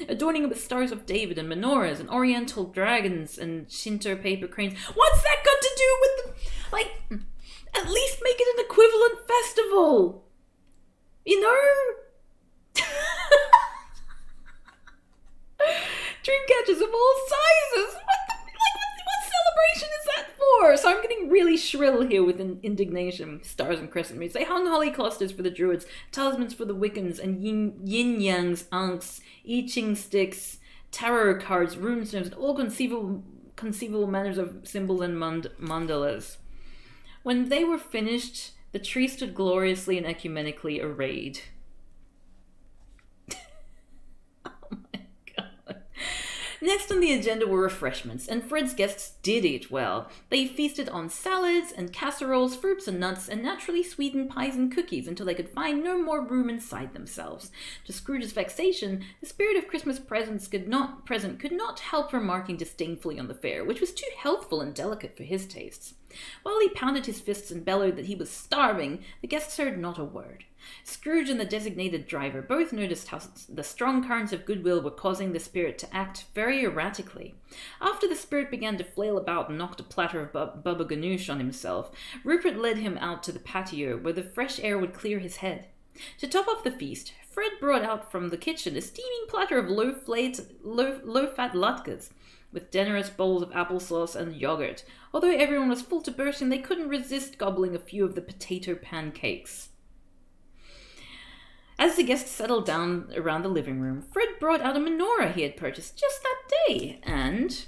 Adorning it with stars of David and menorahs and oriental dragons and Shinto paper cranes. What's that got to do with the... Like, at least make it an equivalent festival. You know? Dreamcatchers of all sizes. What celebration is that for? So I'm getting really shrill here with indignation. Stars and crescent moons. They hung holly clusters for the druids, talismans for the Wiccans, and yin-yangs, ankhs, I Ching sticks, tarot cards, runestones, and all conceivable manners of symbols and mandalas. When they were finished, the tree stood gloriously and ecumenically arrayed. Next on the agenda were refreshments, and Fred's guests did eat well. They feasted on salads and casseroles, fruits and nuts, and naturally sweetened pies and cookies until they could find no more room inside themselves. To Scrooge's vexation, the spirit of Christmas present could not help remarking disdainfully on the fare, which was too healthful and delicate for his tastes. While he pounded his fists and bellowed that he was starving, the guests heard not a word. Scrooge and the designated driver both noticed how the strong currents of goodwill were causing the spirit to act very erratically. After the spirit began to flail about and knocked a platter of Baba Ganoush on himself, Rupert led him out to the patio where the fresh air would clear his head. To top off the feast, Fred brought out from the kitchen a steaming platter of low-fat latkes, with generous bowls of applesauce and yogurt. Although everyone was full to bursting, they couldn't resist gobbling a few of the potato pancakes. As the guests settled down around the living room, Fred brought out a menorah he had purchased just that day, and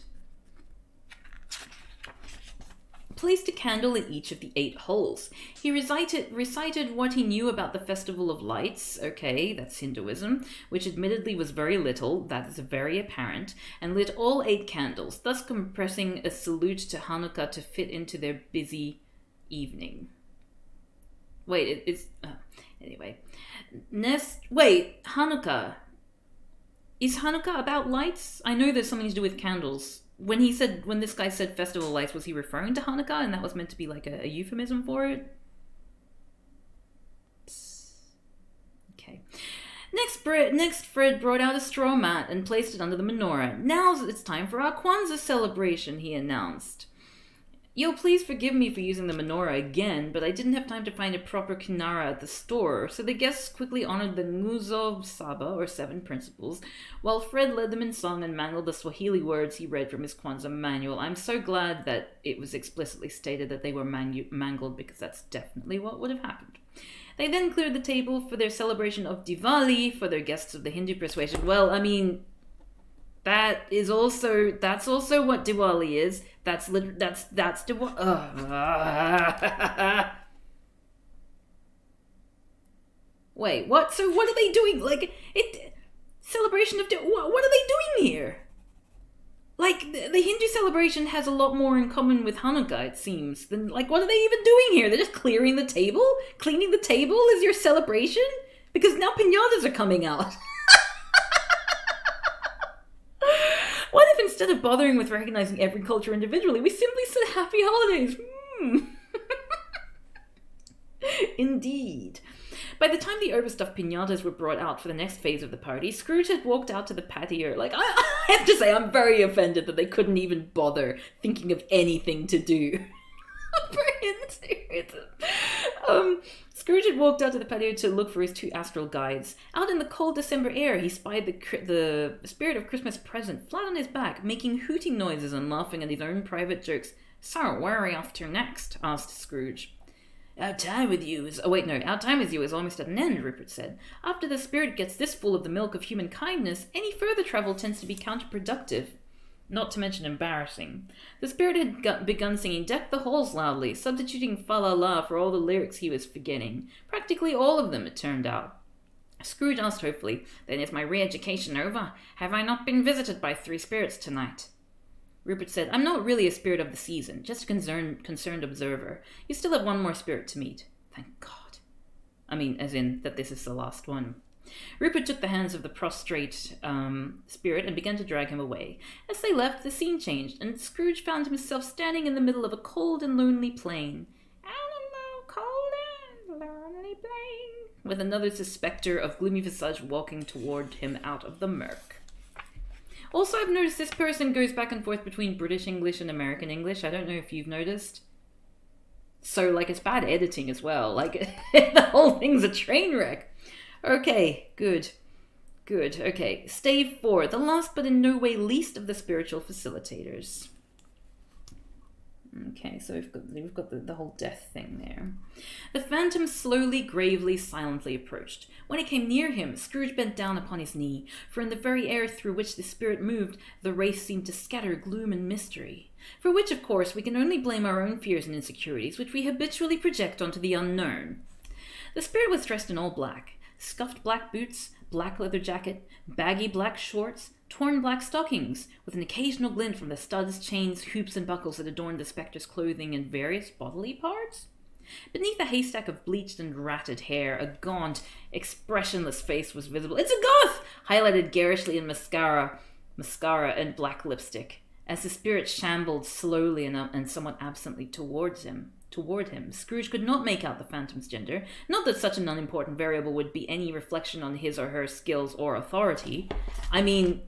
placed a candle in each of the 8 holes. He recited what he knew about the Festival of Lights, okay, that's Hinduism, which admittedly was very little, that is very apparent, and lit all 8 candles, thus compressing a salute to Hanukkah to fit into their busy evening. Wait, anyway. Hanukkah. Is Hanukkah about lights? I know there's something to do with candles. When this guy said festival of lights, was he referring to Hanukkah and that was meant to be like a euphemism for it? Okay. Next, Fred brought out a straw mat and placed it under the menorah. Now it's time for our Kwanzaa celebration, he announced. You'll please forgive me for using the menorah again, but I didn't have time to find a proper kinara at the store, so the guests quickly honored the Nguzo Saba, or 7 principles, while Fred led them in song and mangled the Swahili words he read from his Kwanzaa manual. I'm so glad that it was explicitly stated that they were mangled, because that's definitely what would have happened. They then cleared the table for their celebration of Diwali for their guests of the Hindu persuasion. Well, I mean, That's also what Diwali is. That's Diwali. Wait, what? So what are they doing? Like, celebration of what are they doing here? Like, the Hindu celebration has a lot more in common with Hanukkah, it seems, than, like, what are they even doing here? They're just clearing the table? Cleaning the table is your celebration? Because now piñatas are coming out. What if instead of bothering with recognizing every culture individually, we simply said happy holidays? Indeed. By the time the overstuffed piñatas were brought out for the next phase of the party, Scrooge had walked out to the patio. Like, I have to say, I'm very offended that they couldn't even bother thinking of anything to do for him to... Scrooge had walked out to the patio to look for his two astral guides. Out in the cold December air, he spied the spirit of Christmas present flat on his back, making hooting noises and laughing at his own private jokes. "So, where are we off to next?" asked Scrooge. Our time with you is almost at an end," Rupert said. "After the spirit gets this full of the milk of human kindness, any further travel tends to be counterproductive, not to mention embarrassing." The spirit had begun singing "Deck the Halls" loudly, substituting "Fa La La" for all the lyrics he was forgetting. Practically all of them, it turned out. Scrooge asked hopefully, "Then is my re-education over? Have I not been visited by 3 spirits tonight?" Rupert said, "I'm not really a spirit of the season, just a concerned observer. You still have one more spirit to meet." "Thank God." I mean, as in, that this is the last one. Rupert took the hands of the prostrate spirit and began to drag him away. As they left, the scene changed, and Scrooge found himself standing in the middle of a cold and lonely plain. "Animal, cold and lonely plain," with another spectre of gloomy visage walking toward him out of the murk. Also, I've noticed this person goes back and forth between British English and American English. I don't know if you've noticed. So, like, it's bad editing as well. Like, the whole thing's a train wreck. Okay, good. Okay, Stave 4, the last but in no way least of the spiritual facilitators. Okay, so we've got the whole death thing there. The phantom slowly, gravely, silently approached. When it came near him, Scrooge bent down upon his knee, for in the very air through which the spirit moved, the race seemed to scatter gloom and mystery. For which, of course, we can only blame our own fears and insecurities, which we habitually project onto the unknown. The spirit was dressed in all black. Scuffed black boots, black leather jacket, baggy black shorts, torn black stockings, with an occasional glint from the studs, chains, hoops, and buckles that adorned the spectre's clothing and various bodily parts. Beneath a haystack of bleached and ratted hair, a gaunt, expressionless face was visible. "It's a goth!" highlighted garishly in mascara and black lipstick. As the spirit shambled slowly and somewhat absently toward him, Scrooge could not make out the phantom's gender. Not that such an unimportant variable would be any reflection on his or her skills or authority. I mean,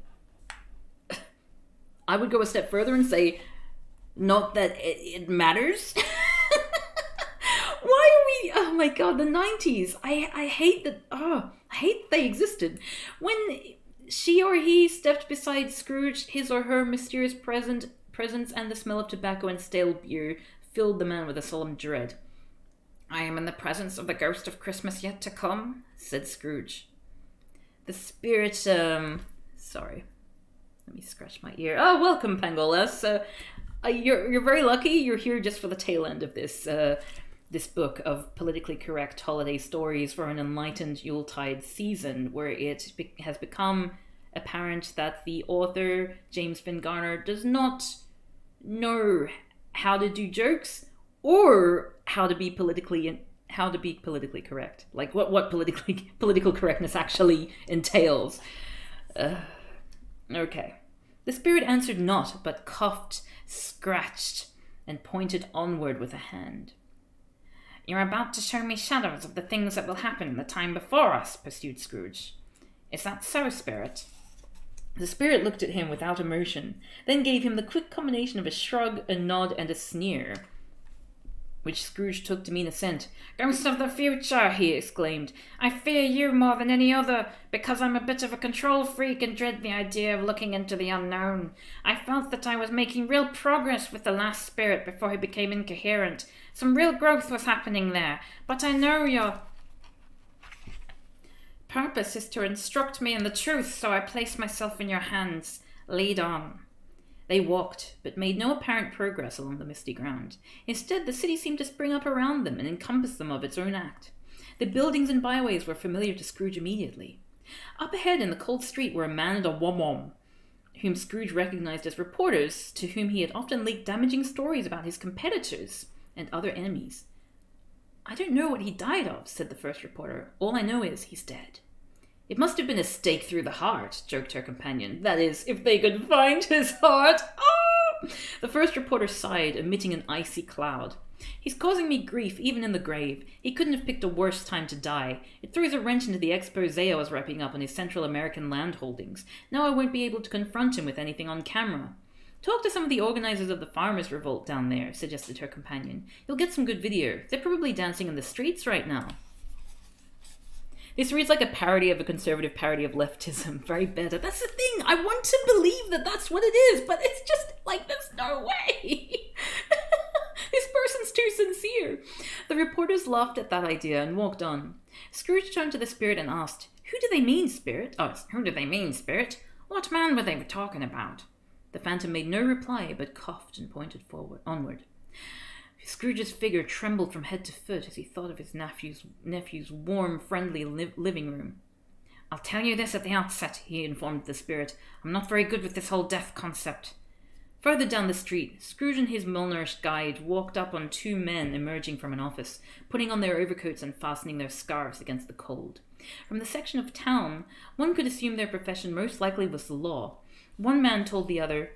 I would go a step further and say, not that it matters. Why are we... Oh my god, the 90s. I hate that... I hate they existed. When she or he stepped beside Scrooge, his or her mysterious presence and the smell of tobacco and stale beer filled the man with a solemn dread. "I am in the presence of the ghost of Christmas yet to come," said Scrooge. The spirit, sorry. Let me scratch my ear. Oh, welcome, Pangolas. You're very lucky. You're here just for the tail end of this book of politically correct holiday stories for an enlightened Yuletide season, where it has become apparent that the author, James Finn Garner, does not know how to do jokes or how to be politically correct. Like what political correctness actually entails. Okay. The spirit answered not, but coughed, scratched, and pointed onward with a hand. "You're about to show me shadows of the things that will happen in the time before us," pursued Scrooge. "Is that so, spirit?" The spirit looked at him without emotion, then gave him the quick combination of a shrug, a nod, and a sneer, which Scrooge took to mean assent. "Ghost of the future," he exclaimed. "I fear you more than any other, because I'm a bit of a control freak and dread the idea of looking into the unknown. I felt that I was making real progress with the last spirit before he became incoherent. Some real growth was happening there, but I know your purpose is to instruct me in the truth, so I place myself in your hands. Lead on. They walked, but made no apparent progress along the misty ground. Instead, the city seemed to spring up around them and encompass them of its own act. The buildings and byways were familiar to Scrooge immediately. Up ahead in the cold street were a man and a woman, whom Scrooge recognized as reporters, to whom he had often leaked damaging stories about his competitors and other enemies. "I don't know what he died of," said the first reporter. "All I know is he's dead." "It must have been a stake through the heart," joked her companion. "That is, if they could find his heart." Ah! The first reporter sighed, emitting an icy cloud. "He's causing me grief, even in the grave. He couldn't have picked a worse time to die. It throws a wrench into the expose I was wrapping up on his Central American land holdings. Now I won't be able to confront him with anything on camera." "Talk to some of the organizers of the farmers' revolt down there," suggested her companion. "You'll get some good video. They're probably dancing in the streets right now." This reads like a parody of a conservative parody of leftism. Very better. That's the thing. I want to believe that that's what it is, but it's just like, there's no way. This person's too sincere. The reporters laughed at that idea and walked on. Scrooge turned to the spirit and asked, "Who do they mean, spirit?" "Oh, who do they mean, spirit? What man were they talking about?" The phantom made no reply, but coughed and pointed onward. Scrooge's figure trembled from head to foot as he thought of his nephew's warm, friendly living room. "I'll tell you this at the outset," he informed the spirit. "I'm not very good with this whole death concept." Further down the street, Scrooge and his malnourished guide walked up on two men emerging from an office, putting on their overcoats and fastening their scarves against the cold. From the section of town, one could assume their profession most likely was the law. One man told the other,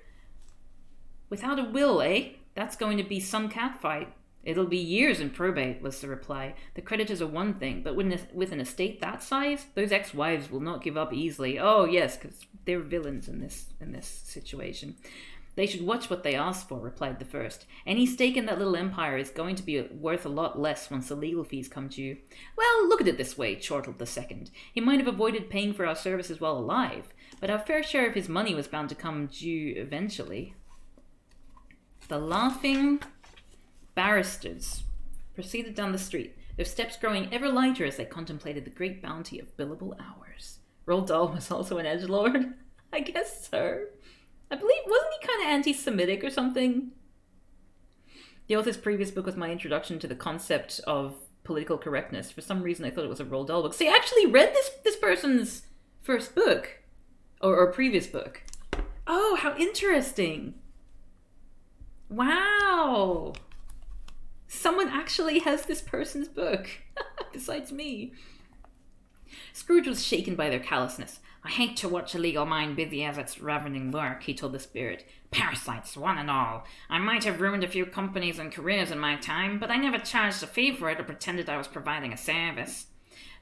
"Without a will, eh? That's going to be some catfight." "It'll be years in probate," was the reply. "The creditors are one thing, but with an estate that size, those ex-wives will not give up easily." "Oh, yes, because they're villains in this situation." "They should watch what they ask for," replied the first. "Any stake in that little empire is going to be worth a lot less once the legal fees come due." "Well, look at it this way," chortled the second. "He might have avoided paying for our services while alive, but our fair share of his money was bound to come due eventually." The laughing barristers proceeded down the street, their steps growing ever lighter as they contemplated the great bounty of billable hours. Roald Dahl was also an edgelord? I guess so. I believe, wasn't he kind of anti-Semitic or something? The author's previous book was my introduction to the concept of political correctness. For some reason I thought it was a Roald Dahl book. So you actually read this person's first book? Or previous book? Oh, how interesting. Wow. Someone actually has this person's book, besides me. Scrooge was shaken by their callousness. "I hate to watch a legal mind busy as its ravening work," he told the spirit. "Parasites, one and all. I might have ruined a few companies and careers in my time, but I never charged a fee for it or pretended I was providing a service."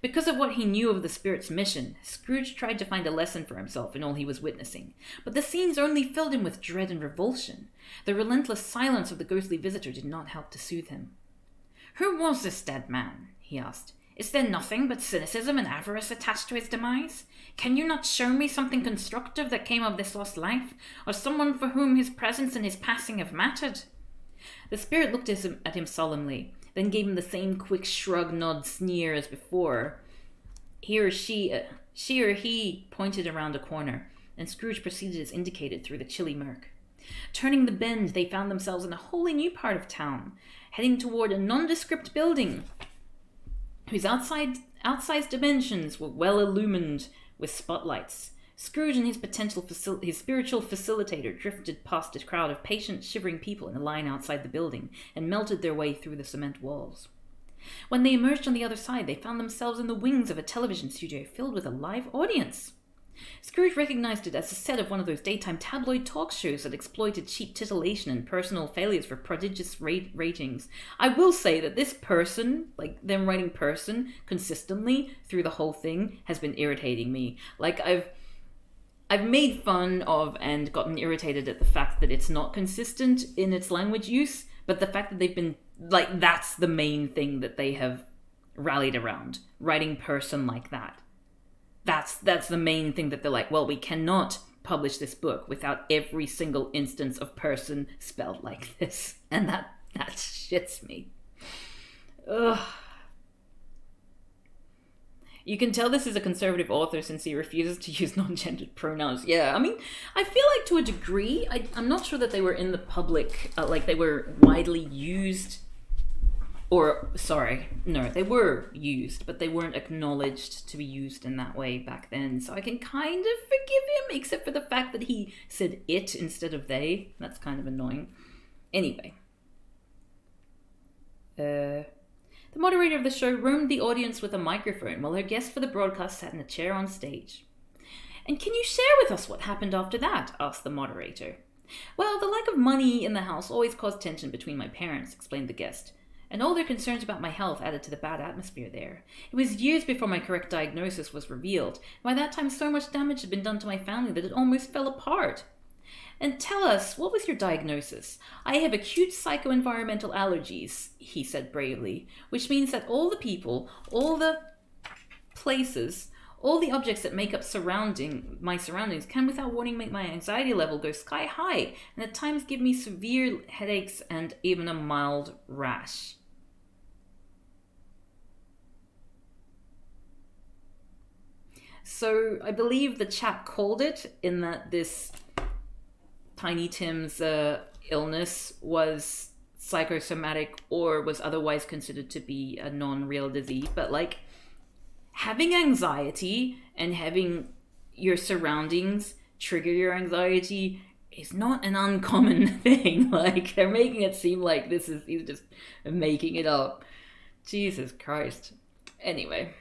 Because of what he knew of the spirit's mission, Scrooge tried to find a lesson for himself in all he was witnessing, but the scenes only filled him with dread and revulsion. The relentless silence of the ghostly visitor did not help to soothe him. "Who was this dead man?" he asked. "Is there nothing but cynicism and avarice attached to his demise? Can you not show me something constructive that came of this lost life, or someone for whom his presence and his passing have mattered?" The spirit looked at him solemnly, then gave him the same quick shrug, nod, sneer as before. She or he pointed around a corner, and Scrooge proceeded as indicated through the chilly murk. Turning the bend, they found themselves in a wholly new part of town, heading toward a nondescript building whose outsized dimensions were well illumined with spotlights. Scrooge and his spiritual facilitator drifted past a crowd of patient, shivering people in a line outside the building and melted their way through the cement walls. When they emerged on the other side, they found themselves in the wings of a television studio filled with a live audience. Scrooge recognized it as a set of one of those daytime tabloid talk shows that exploited cheap titillation and personal failures for prodigious ratings. I will say that this person, like them writing person, consistently through the whole thing has been irritating me. Like, I've made fun of and gotten irritated at the fact that it's not consistent in its language use, but the fact that they've been, like, that's the main thing that they have rallied around. Writing person like that. That's the main thing that they're like, well, we cannot publish this book without every single instance of person spelled like this. And that shits me. Ugh. You can tell this is a conservative author since he refuses to use non-gendered pronouns. Yeah, I mean, I feel like to a degree, I'm not sure that they were in the public, like they were widely used, or, sorry, no, they were used, but they weren't acknowledged to be used in that way back then. So I can kind of forgive him, except for the fact that he said it instead of they. That's kind of annoying. Anyway. The moderator of the show roamed the audience with a microphone while her guest for the broadcast sat in a chair on stage. "And can you share with us what happened after that?" asked the moderator. "Well, the lack of money in the house always caused tension between my parents," explained the guest, "and all their concerns about my health added to the bad atmosphere there. It was years before my correct diagnosis was revealed. By that time, so much damage had been done to my family that it almost fell apart." "And tell us, what was your diagnosis?" "I have acute psycho-environmental allergies," he said bravely, "which means that all the people, all the places, all the objects that make up my surroundings can without warning make my anxiety level go sky high and at times give me severe headaches and even a mild rash." So I believe the chat called it in that this Tiny Tim's illness was psychosomatic or was otherwise considered to be a non-real disease. But like having anxiety and having your surroundings trigger your anxiety is not an uncommon thing. Like they're making it seem like he's just making it up. Jesus Christ. Anyway.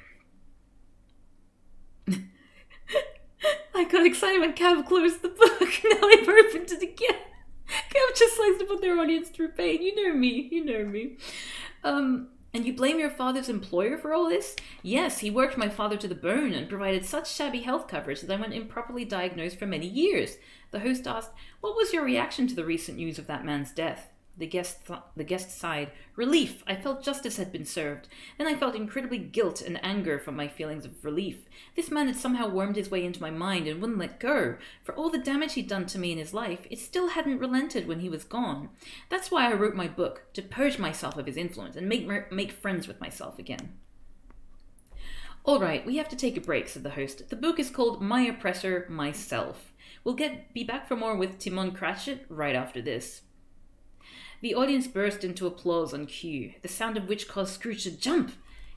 I got excited when Cav closed the book. Now I've opened it again. Cav just likes to put their audience through pain. You know me. And you blame your father's employer for all this? Yes, he worked my father to the bone and provided such shabby health coverage that I went improperly diagnosed for many years. The host asked, "What was your reaction to the recent news of that man's death?" The guest sighed. "Relief. I felt justice had been served. Then I felt incredibly guilt and anger from my feelings of relief. This man had somehow wormed his way into my mind and wouldn't let go. For all the damage he'd done to me in his life, it still hadn't relented when he was gone. That's why I wrote my book, to purge myself of his influence and make friends with myself again." "All right, we have to take a break," said the host. "The book is called My Oppressor, Myself. We'll be back for more with Timon Cratchit right after this." The audience burst into applause on cue, the sound of which caused Scrooge to jump.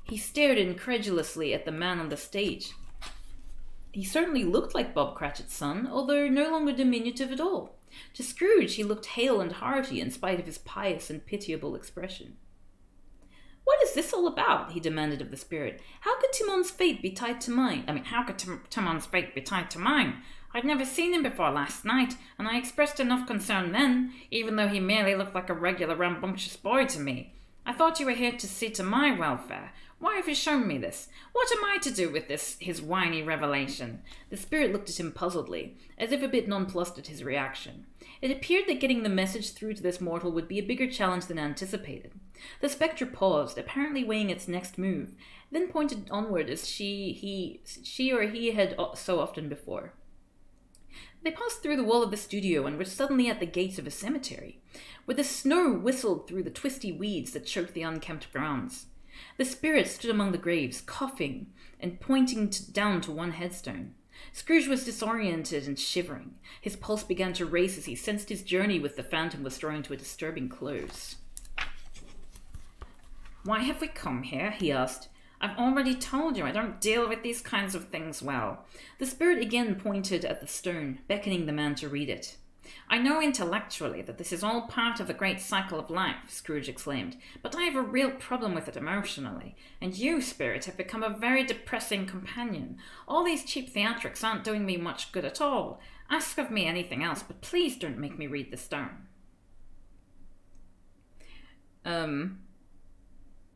He stared incredulously at the man on the stage. He certainly looked like Bob Cratchit's son, although no longer diminutive at all. To Scrooge, he looked hale and hearty in spite of his pious and pitiable expression. "What is this all about?" he demanded of the spirit. "How could Timon's fate be tied to mine? How could Timon's fate be tied to mine? I'd never seen him before last night, and I expressed enough concern then, even though he merely looked like a regular rambunctious boy to me. I thought you were here to see to my welfare. Why have you shown me this? What am I to do with this, his whiny revelation?" The spirit looked at him puzzledly, as if a bit nonplussed at his reaction. It appeared that getting the message through to this mortal would be a bigger challenge than anticipated. The spectre paused, apparently weighing its next move, then pointed onward as she or he had so often before. They passed through the wall of the studio and were suddenly at the gates of a cemetery, where the snow whistled through the twisty weeds that choked the unkempt grounds. The spirit stood among the graves, coughing and pointing down to one headstone. Scrooge was disoriented and shivering. His pulse began to race as he sensed his journey with the phantom was drawing to a disturbing close. "Why have we come here?" he asked. "I've already told you I don't deal with these kinds of things well." The spirit again pointed at the stone, beckoning the man to read it. "I know intellectually that this is all part of the great cycle of life," Scrooge exclaimed, "but I have a real problem with it emotionally, and you, Spirit, have become a very depressing companion. All these cheap theatrics aren't doing me much good at all. Ask of me anything else, but please don't make me read the stone."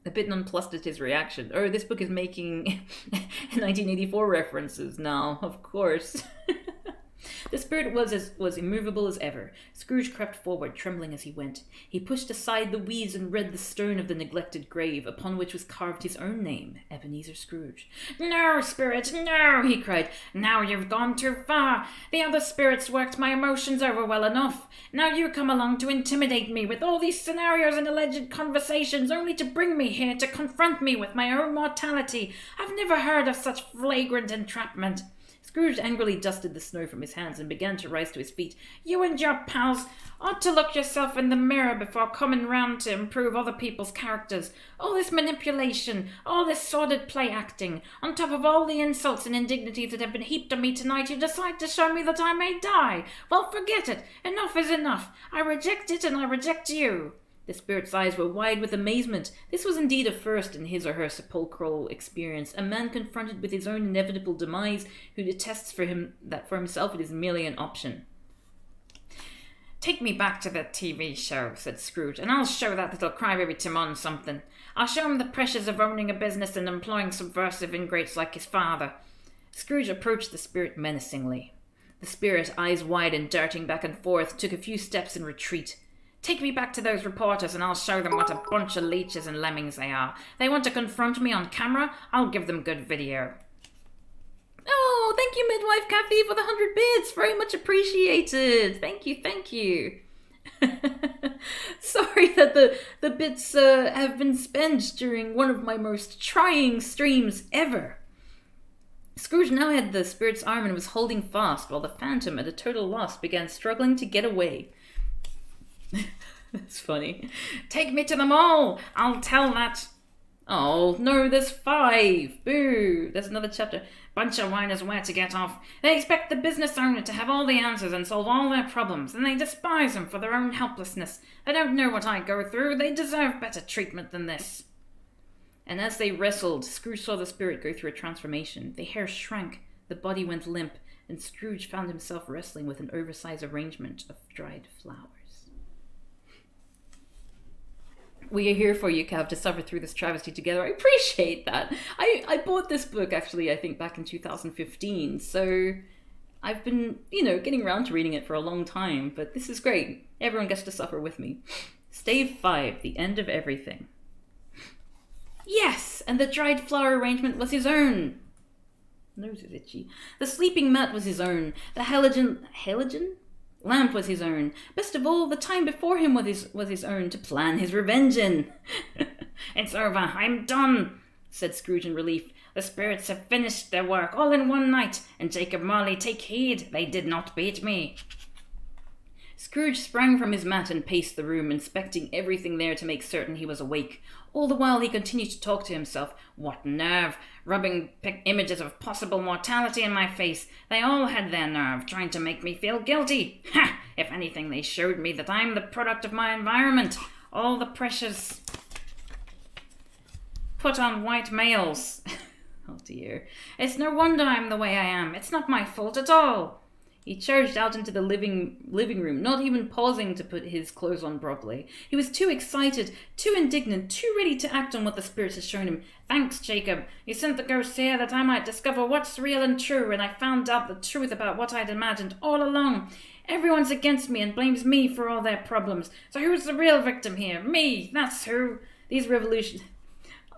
A bit nonplussed at his reaction. "Oh, this book is making 1984 references now, of course." The spirit was immovable as ever. Scrooge crept forward, trembling as he went. He pushed aside the weeds and read the stone of the neglected grave, upon which was carved his own name, Ebenezer Scrooge. "No, spirit, no," he cried. "Now you've gone too far. The other spirits worked my emotions over well enough. Now you come along to intimidate me with all these scenarios and alleged conversations, only to bring me here to confront me with my own mortality. I've never heard of such flagrant entrapment." Scrooge angrily dusted the snow from his hands and began to rise to his feet. "You and your pals ought to look yourself in the mirror before coming round to improve other people's characters. All this manipulation, all this sordid play acting, on top of all the insults and indignities that have been heaped on me tonight, you decide to show me that I may die. Well, forget it. Enough is enough. I reject it and I reject you." The spirit's eyes were wide with amazement. This was indeed a first in his or her sepulchral experience. A man confronted with his own inevitable demise, who detests for himself it is merely an option. "Take me back to the TV show," said Scrooge, "and I'll show that little crybaby Timon something. I'll show him the pressures of owning a business and employing subversive ingrates like his father." Scrooge approached the spirit menacingly. The spirit, eyes wide and darting back and forth, took a few steps in retreat. "Take me back to those reporters and I'll show them what a bunch of leeches and lemmings they are. They want to confront me on camera? I'll give them good video." "Oh, thank you, Midwife Kathy, for the 100 bits. Very much appreciated. Thank you. Sorry that the bits have been spent during one of my most trying streams ever." Scrooge now had the spirit's arm and was holding fast, while the phantom, at a total loss, began struggling to get away. That's funny. "Take me to the mall. I'll tell that." "Oh, no, there's 5. Boo. There's another chapter. "Bunch of whiners where to get off. They expect the business owner to have all the answers and solve all their problems, and they despise him for their own helplessness. They don't know what I go through. They deserve better treatment than this." And as they wrestled, Scrooge saw the spirit go through a transformation. The hair shrank, the body went limp, and Scrooge found himself wrestling with an oversized arrangement of dried flowers. We are here for you, Cav, to suffer through this travesty together. I appreciate that. I bought this book, actually, I think back in 2015, so I've been, getting around to reading it for a long time, but this is great. Everyone gets to suffer with me. Stave V, The End of Everything. Yes, and the dried flower arrangement was his own. Nose is itchy. The sleeping mat was his own. The halogen lamp was his own. Best of all, the time before him was his own to plan his revenge in. "It's over. I'm done," said Scrooge in relief. "The spirits have finished their work all in one night, and Jacob Marley, take heed, they did not beat me." Scrooge sprang from his mat and paced the room, inspecting everything there to make certain he was awake. All the while he continued to talk to himself. "What nerve! Rubbing images of possible mortality in my face. They all had their nerve, trying to make me feel guilty. Ha! If anything, they showed me that I'm the product of my environment. All the pressures put on white males." Oh dear. "It's no wonder I'm the way I am. It's not my fault at all." He charged out into the living room, not even pausing to put his clothes on properly. He was too excited, too indignant, too ready to act on what the spirit had shown him. "Thanks, Jacob. You sent the ghost here that I might discover what's real and true, and I found out the truth about what I'd imagined all along. Everyone's against me and blames me for all their problems. So who's the real victim here? Me, that's who." These revelations...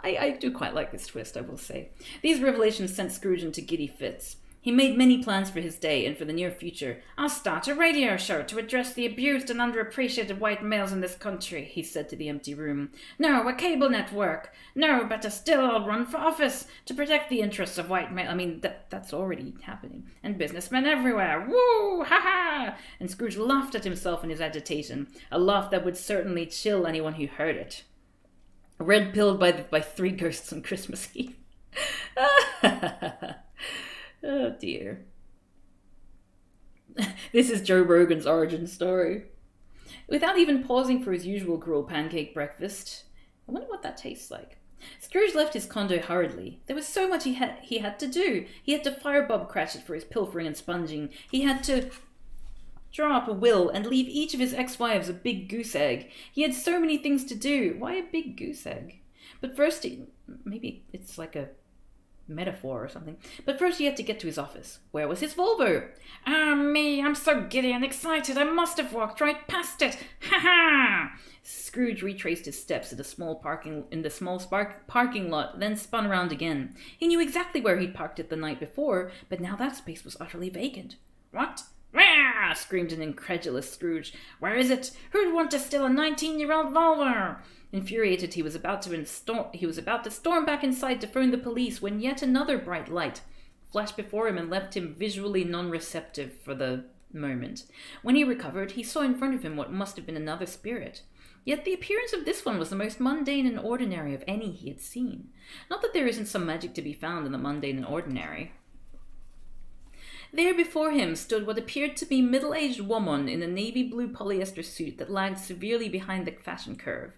I do quite like this twist, I will say. These revelations sent Scrooge into giddy fits. He made many plans for his day and for the near future. "I'll start a radio show to address the abused and underappreciated white males in this country," he said to the empty room. "No, a cable network. No, better still, I'll run for office to protect the interests of white males. I mean, that's already happening. And businessmen everywhere. Woo! Ha ha!" And Scrooge laughed at himself in his agitation, a laugh that would certainly chill anyone who heard it. Red-pilled by 3 ghosts on Christmas Eve. Oh dear. This is Joe Rogan's origin story. Without even pausing for his usual gruel pancake breakfast, I wonder what that tastes like. Scrooge left his condo hurriedly. There was so much he had to do. He had to fire Bob Cratchit for his pilfering and sponging. He had to draw up a will and leave each of his ex-wives a big goose egg. He had so many things to do. Why a big goose egg? But first, maybe it's like a metaphor or something. But first he had to get to his office. Where was his Volvo? Ah, me, I'm so giddy and excited, I must have walked right past it. Ha ha! Scrooge retraced his steps in the small parking lot, then spun around again. He knew exactly where he'd parked it the night before, but now that space was utterly vacant. What? Where? Screamed an incredulous Scrooge. Where is it? Who'd want to steal a 19-year-old Volvo? Infuriated, he was about to storm back inside to phone the police when yet another bright light flashed before him and left him visually non-receptive for the moment. When he recovered, he saw in front of him what must have been another spirit. Yet the appearance of this one was the most mundane and ordinary of any he had seen. Not that there isn't some magic to be found in the mundane and ordinary. There before him stood what appeared to be a middle-aged woman in a navy blue polyester suit that lagged severely behind the fashion curve.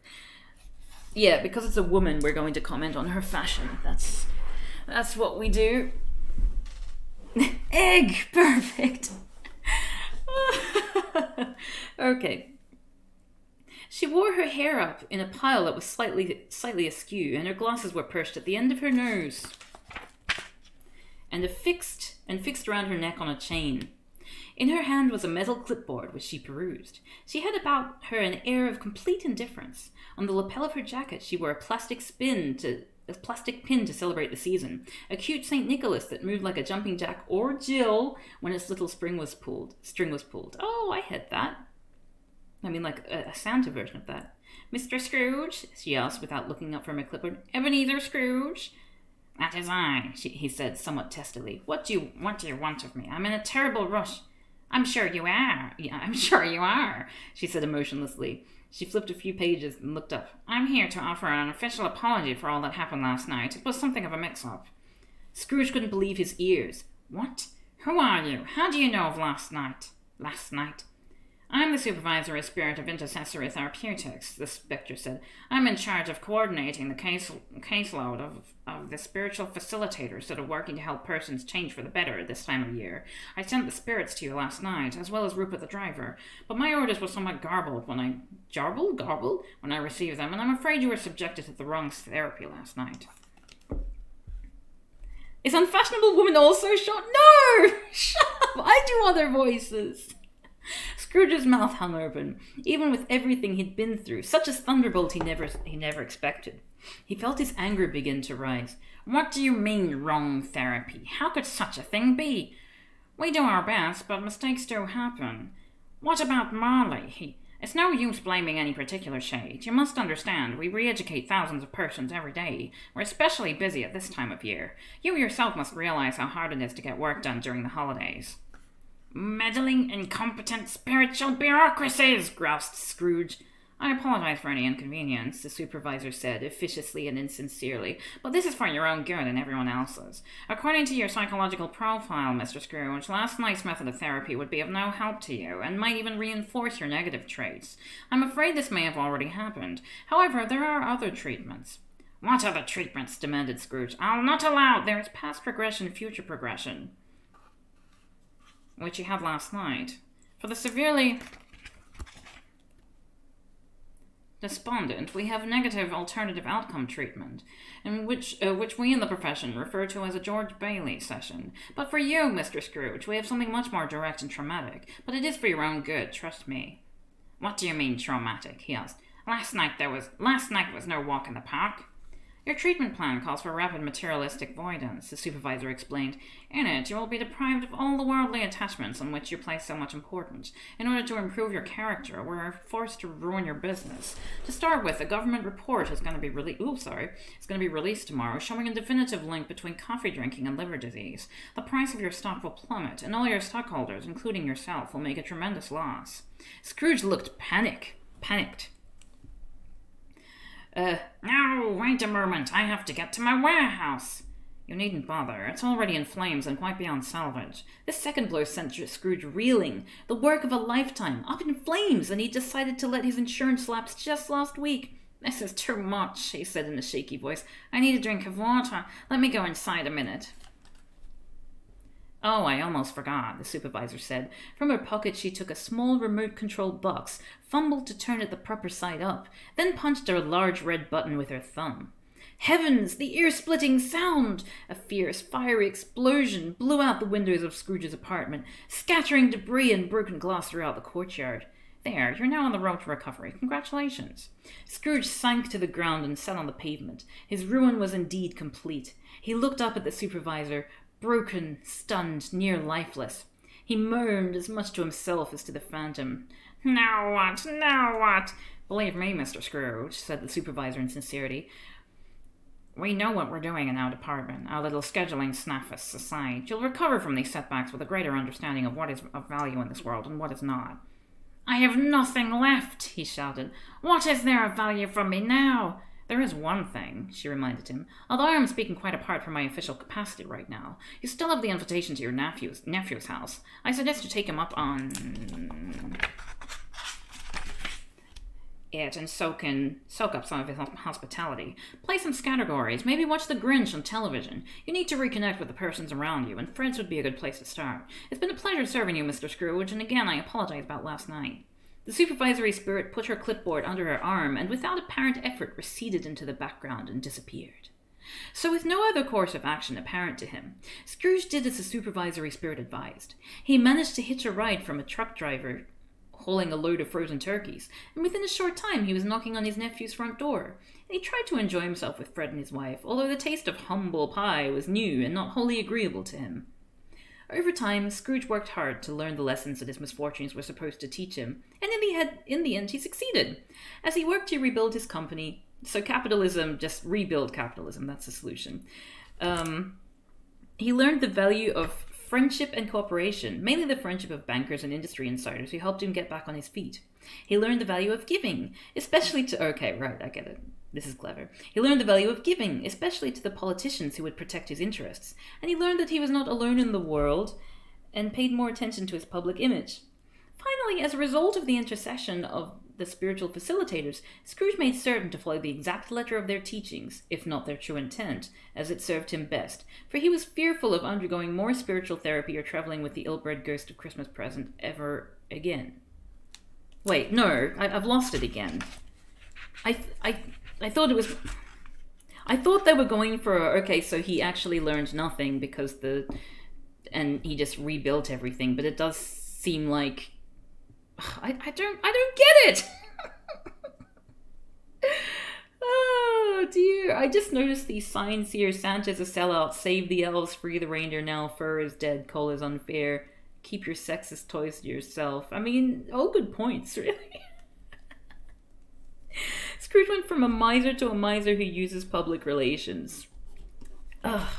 Yeah, because it's a woman, we're going to comment on her fashion. That's what we do. Egg! Perfect! Okay. She wore her hair up in a pile that was slightly askew, and her glasses were perched at the end of her nose and fixed around her neck on a chain. In her hand was a metal clipboard, which she perused. She had about her an air of complete indifference. On the lapel of her jacket she wore a plastic pin to celebrate the season, a cute St. Nicholas that moved like a jumping jack or Jill when its little string was pulled. Oh, I had that. I mean, like a Santa version of that. Mr. Scrooge? She asked without looking up from her clipboard. Ebenezer Scrooge? That is I, he said somewhat testily. What do you want of me? I'm in a terrible rush. I'm sure you are. Yeah, I'm sure you are, she said emotionlessly. She flipped a few pages and looked up. I'm here to offer an official apology for all that happened last night. It was something of a mix-up. Scrooge couldn't believe his ears. What? Who are you? How do you know of last night? Last night? I'm the supervisor of Spirit of Intercessory Therapeutics, the Spectre said. I'm in charge of coordinating the caseload of the spiritual facilitators that are working to help persons change for the better at this time of year. I sent the spirits to you last night, as well as Rupert the driver, but my orders were somewhat garbled when I received them, and I'm afraid you were subjected to the wrong therapy last night. Is Unfashionable Woman also shot? No! Shut up! I do other voices. Scrooge's mouth hung open, even with everything he'd been through. Such a thunderbolt he never expected. He felt his anger begin to rise. What do you mean, wrong therapy? How could such a thing be? We do our best, but mistakes do happen. What about Marley? It's no use blaming any particular shade. You must understand, we re-educate thousands of persons every day. We're especially busy at this time of year. You yourself must realize how hard it is to get work done during the holidays. Meddling, incompetent, spiritual bureaucracies, groused Scrooge. I apologize for any inconvenience, the supervisor said, officiously and insincerely, but this is for your own good and everyone else's. According to your psychological profile, Mr. Scrooge, last night's method of therapy would be of no help to you, and might even reinforce your negative traits. I'm afraid this may have already happened. However, there are other treatments. What other treatments? Demanded Scrooge. I'll not allow. There is past progression, future progression, which you had last night. For the severely despondent, we have negative alternative outcome treatment, in which we in the profession refer to as a George Bailey session. But for you, Mr. Scrooge, we have something much more direct and traumatic, but it is for your own good, trust me. What do you mean, traumatic? He asked. Last night was no walk in the park. Your treatment plan calls for rapid materialistic avoidance, the supervisor explained. In it, you will be deprived of all the worldly attachments on which you place so much importance. In order to improve your character, we're forced to ruin your business. To start with, a government report is going to be released tomorrow, showing a definitive link between coffee drinking and liver disease. The price of your stock will plummet, and all your stockholders, including yourself, will make a tremendous loss. Scrooge looked panicked. Now, wait a moment. I have to get to my warehouse. You needn't bother. It's already in flames and quite beyond salvage. This second blow sent Scrooge reeling. The work of a lifetime, up in flames, and he decided to let his insurance lapse just last week. This is too much, he said in a shaky voice. I need a drink of water. Let me go inside a minute. Oh, I almost forgot, the supervisor said. From her pocket she took a small remote-controlled box, fumbled to turn it the proper side up, then punched a large red button with her thumb. Heavens, the ear-splitting sound! A fierce, fiery explosion blew out the windows of Scrooge's apartment, scattering debris and broken glass throughout the courtyard. There, you're now on the road to recovery. Congratulations. Scrooge sank to the ground and sat on the pavement. His ruin was indeed complete. He looked up at the supervisor, broken, stunned, near lifeless. He moaned as much to himself as to the phantom. Now what? Now what? Believe me, Mr. Scrooge, said the supervisor in sincerity. We know what we're doing in our department. Our little scheduling snaffus aside, you'll recover from these setbacks with a greater understanding of what is of value in this world and what is not. I have nothing left, he shouted. What is there of value from me now? There is one thing, she reminded him. Although I am speaking quite apart from my official capacity right now, you still have the invitation to your nephew's house. I suggest you take him up on it and soak up some of his hospitality. Play some categories, maybe watch The Grinch on television. You need to reconnect with the persons around you, and Fred's would be a good place to start. It's been a pleasure serving you, Mr. Scrooge, and again I apologize about last night. The supervisory spirit put her clipboard under her arm and without apparent effort receded into the background and disappeared. So with no other course of action apparent to him, Scrooge did as the supervisory spirit advised. He managed to hitch a ride from a truck driver hauling a load of frozen turkeys, and within a short time he was knocking on his nephew's front door. And he tried to enjoy himself with Fred and his wife, although the taste of humble pie was new and not wholly agreeable to him. Over time, Scrooge worked hard to learn the lessons that his misfortunes were supposed to teach him, and in the end he succeeded. As he worked to rebuild his company, so capitalism, just rebuild capitalism, that's the solution. He learned the value of friendship and cooperation, mainly the friendship of bankers and industry insiders who helped him get back on his feet. He learned the value of giving, especially to... Okay, right, I get it. This is clever. He learned the value of giving, especially to the politicians who would protect his interests. And he learned that he was not alone in the world and paid more attention to his public image. Finally, as a result of the intercession of the spiritual facilitators, Scrooge made certain to follow the exact letter of their teachings, if not their true intent, as it served him best, for he was fearful of undergoing more spiritual therapy or traveling with the ill-bred ghost of Christmas present ever again. Wait, no, I've lost it again. I thought it was... I thought they were going for, okay, so he actually learned nothing because and he just rebuilt everything, but it does seem like... I don't get it! Oh dear, I just noticed these signs here. Santa's a sellout, save the elves, free the reindeer now, fur is dead, coal is unfair, keep your sexist toys to yourself. I mean, all good points, really. Scrooge went from a miser to a miser who uses public relations. Ugh.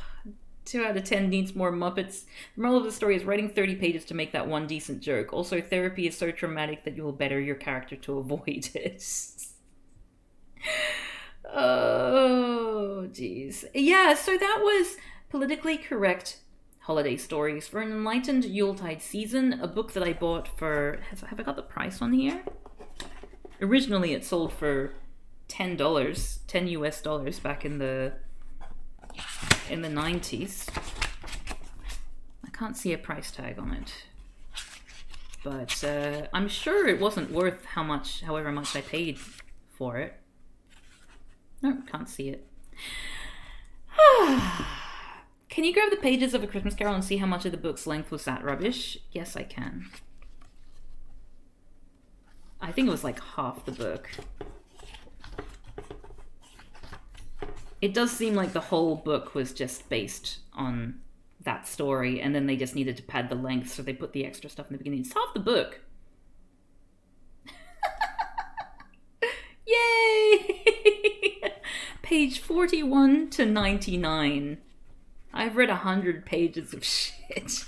2 out of 10 needs more Muppets. The moral of the story is writing 30 pages to make that one decent joke. Also, therapy is so traumatic that you will better your character to avoid it. Oh, jeez. Yeah, so that was Politically Correct Holiday Stories for an Enlightened Yuletide Season, a book that I bought for... Have I got the price on here? Originally, it sold for $10, 10 US dollars back in the 90s. I can't see a price tag on it, but I'm sure it wasn't worth however much I paid for it. No, can't see it. Can you grab the pages of A Christmas Carol and see how much of the book's length was that rubbish? Yes, I can. I think it was like half the book. It does seem like the whole book was just based on that story, and then they just needed to pad the length, so they put the extra stuff in the beginning. It's half the book. Yay! Page 41 to 99. I've read 100 pages of shit.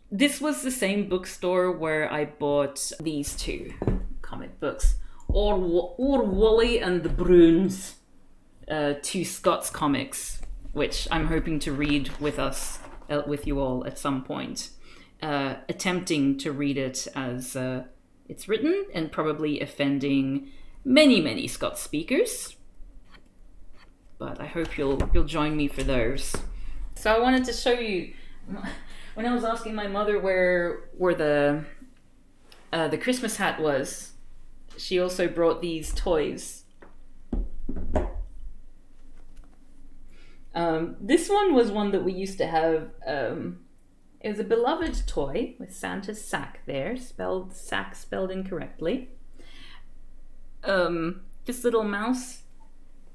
This was the same bookstore where I bought these 2 comic books. Or Wally and the Bruins. 2 Scots comics, which I'm hoping to read with you all at some point. Attempting to read it as it's written, and probably offending many, many Scots speakers. But I hope you'll join me for those. So I wanted to show you, when I was asking my mother where the Christmas hat was, she also brought these toys. This one was one that we used to have. It was a beloved toy with Santa's sack there, sack spelled incorrectly. This little mouse,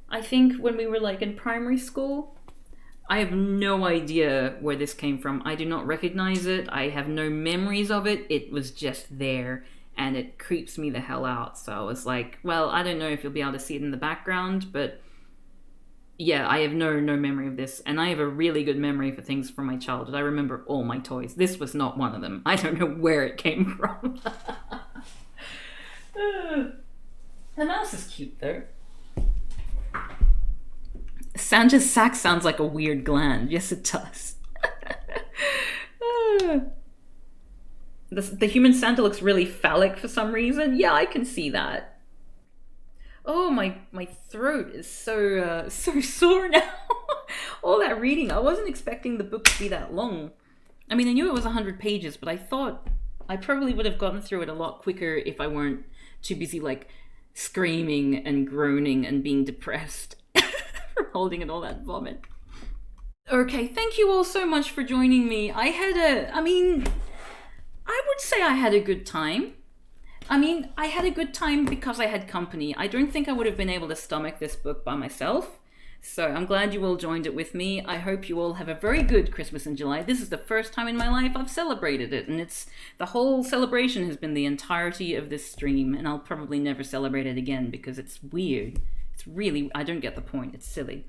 I think when we were like in primary school. I have no idea where this came from. I do not recognize it. I have no memories of it. It was just there, and it creeps me the hell out. So I was like, well, I don't know if you'll be able to see it in the background, but yeah, I have no memory of this. And I have a really good memory for things from my childhood. I remember all my toys. This was not one of them. I don't know where it came from. The mouse is cute, though. Santa's sack sounds like a weird gland. Yes, it does. The human Santa looks really phallic for some reason. Yeah, I can see that. Oh, my throat is so sore now. All that reading. I wasn't expecting the book to be that long. I mean, I knew it was 100 pages, but I thought I probably would have gotten through it a lot quicker if I weren't too busy, like, screaming and groaning and being depressed. From holding in all that vomit. Okay, thank you all so much for joining me. I would say I had a good time. I had a good time because I had company. I don't think I would have been able to stomach this book by myself. So I'm glad you all joined it with me. I hope you all have a very good Christmas in July. This is the first time in my life I've celebrated it, and the whole celebration has been the entirety of this stream, and I'll probably never celebrate it again because it's weird. It's really, I don't get the point. It's silly.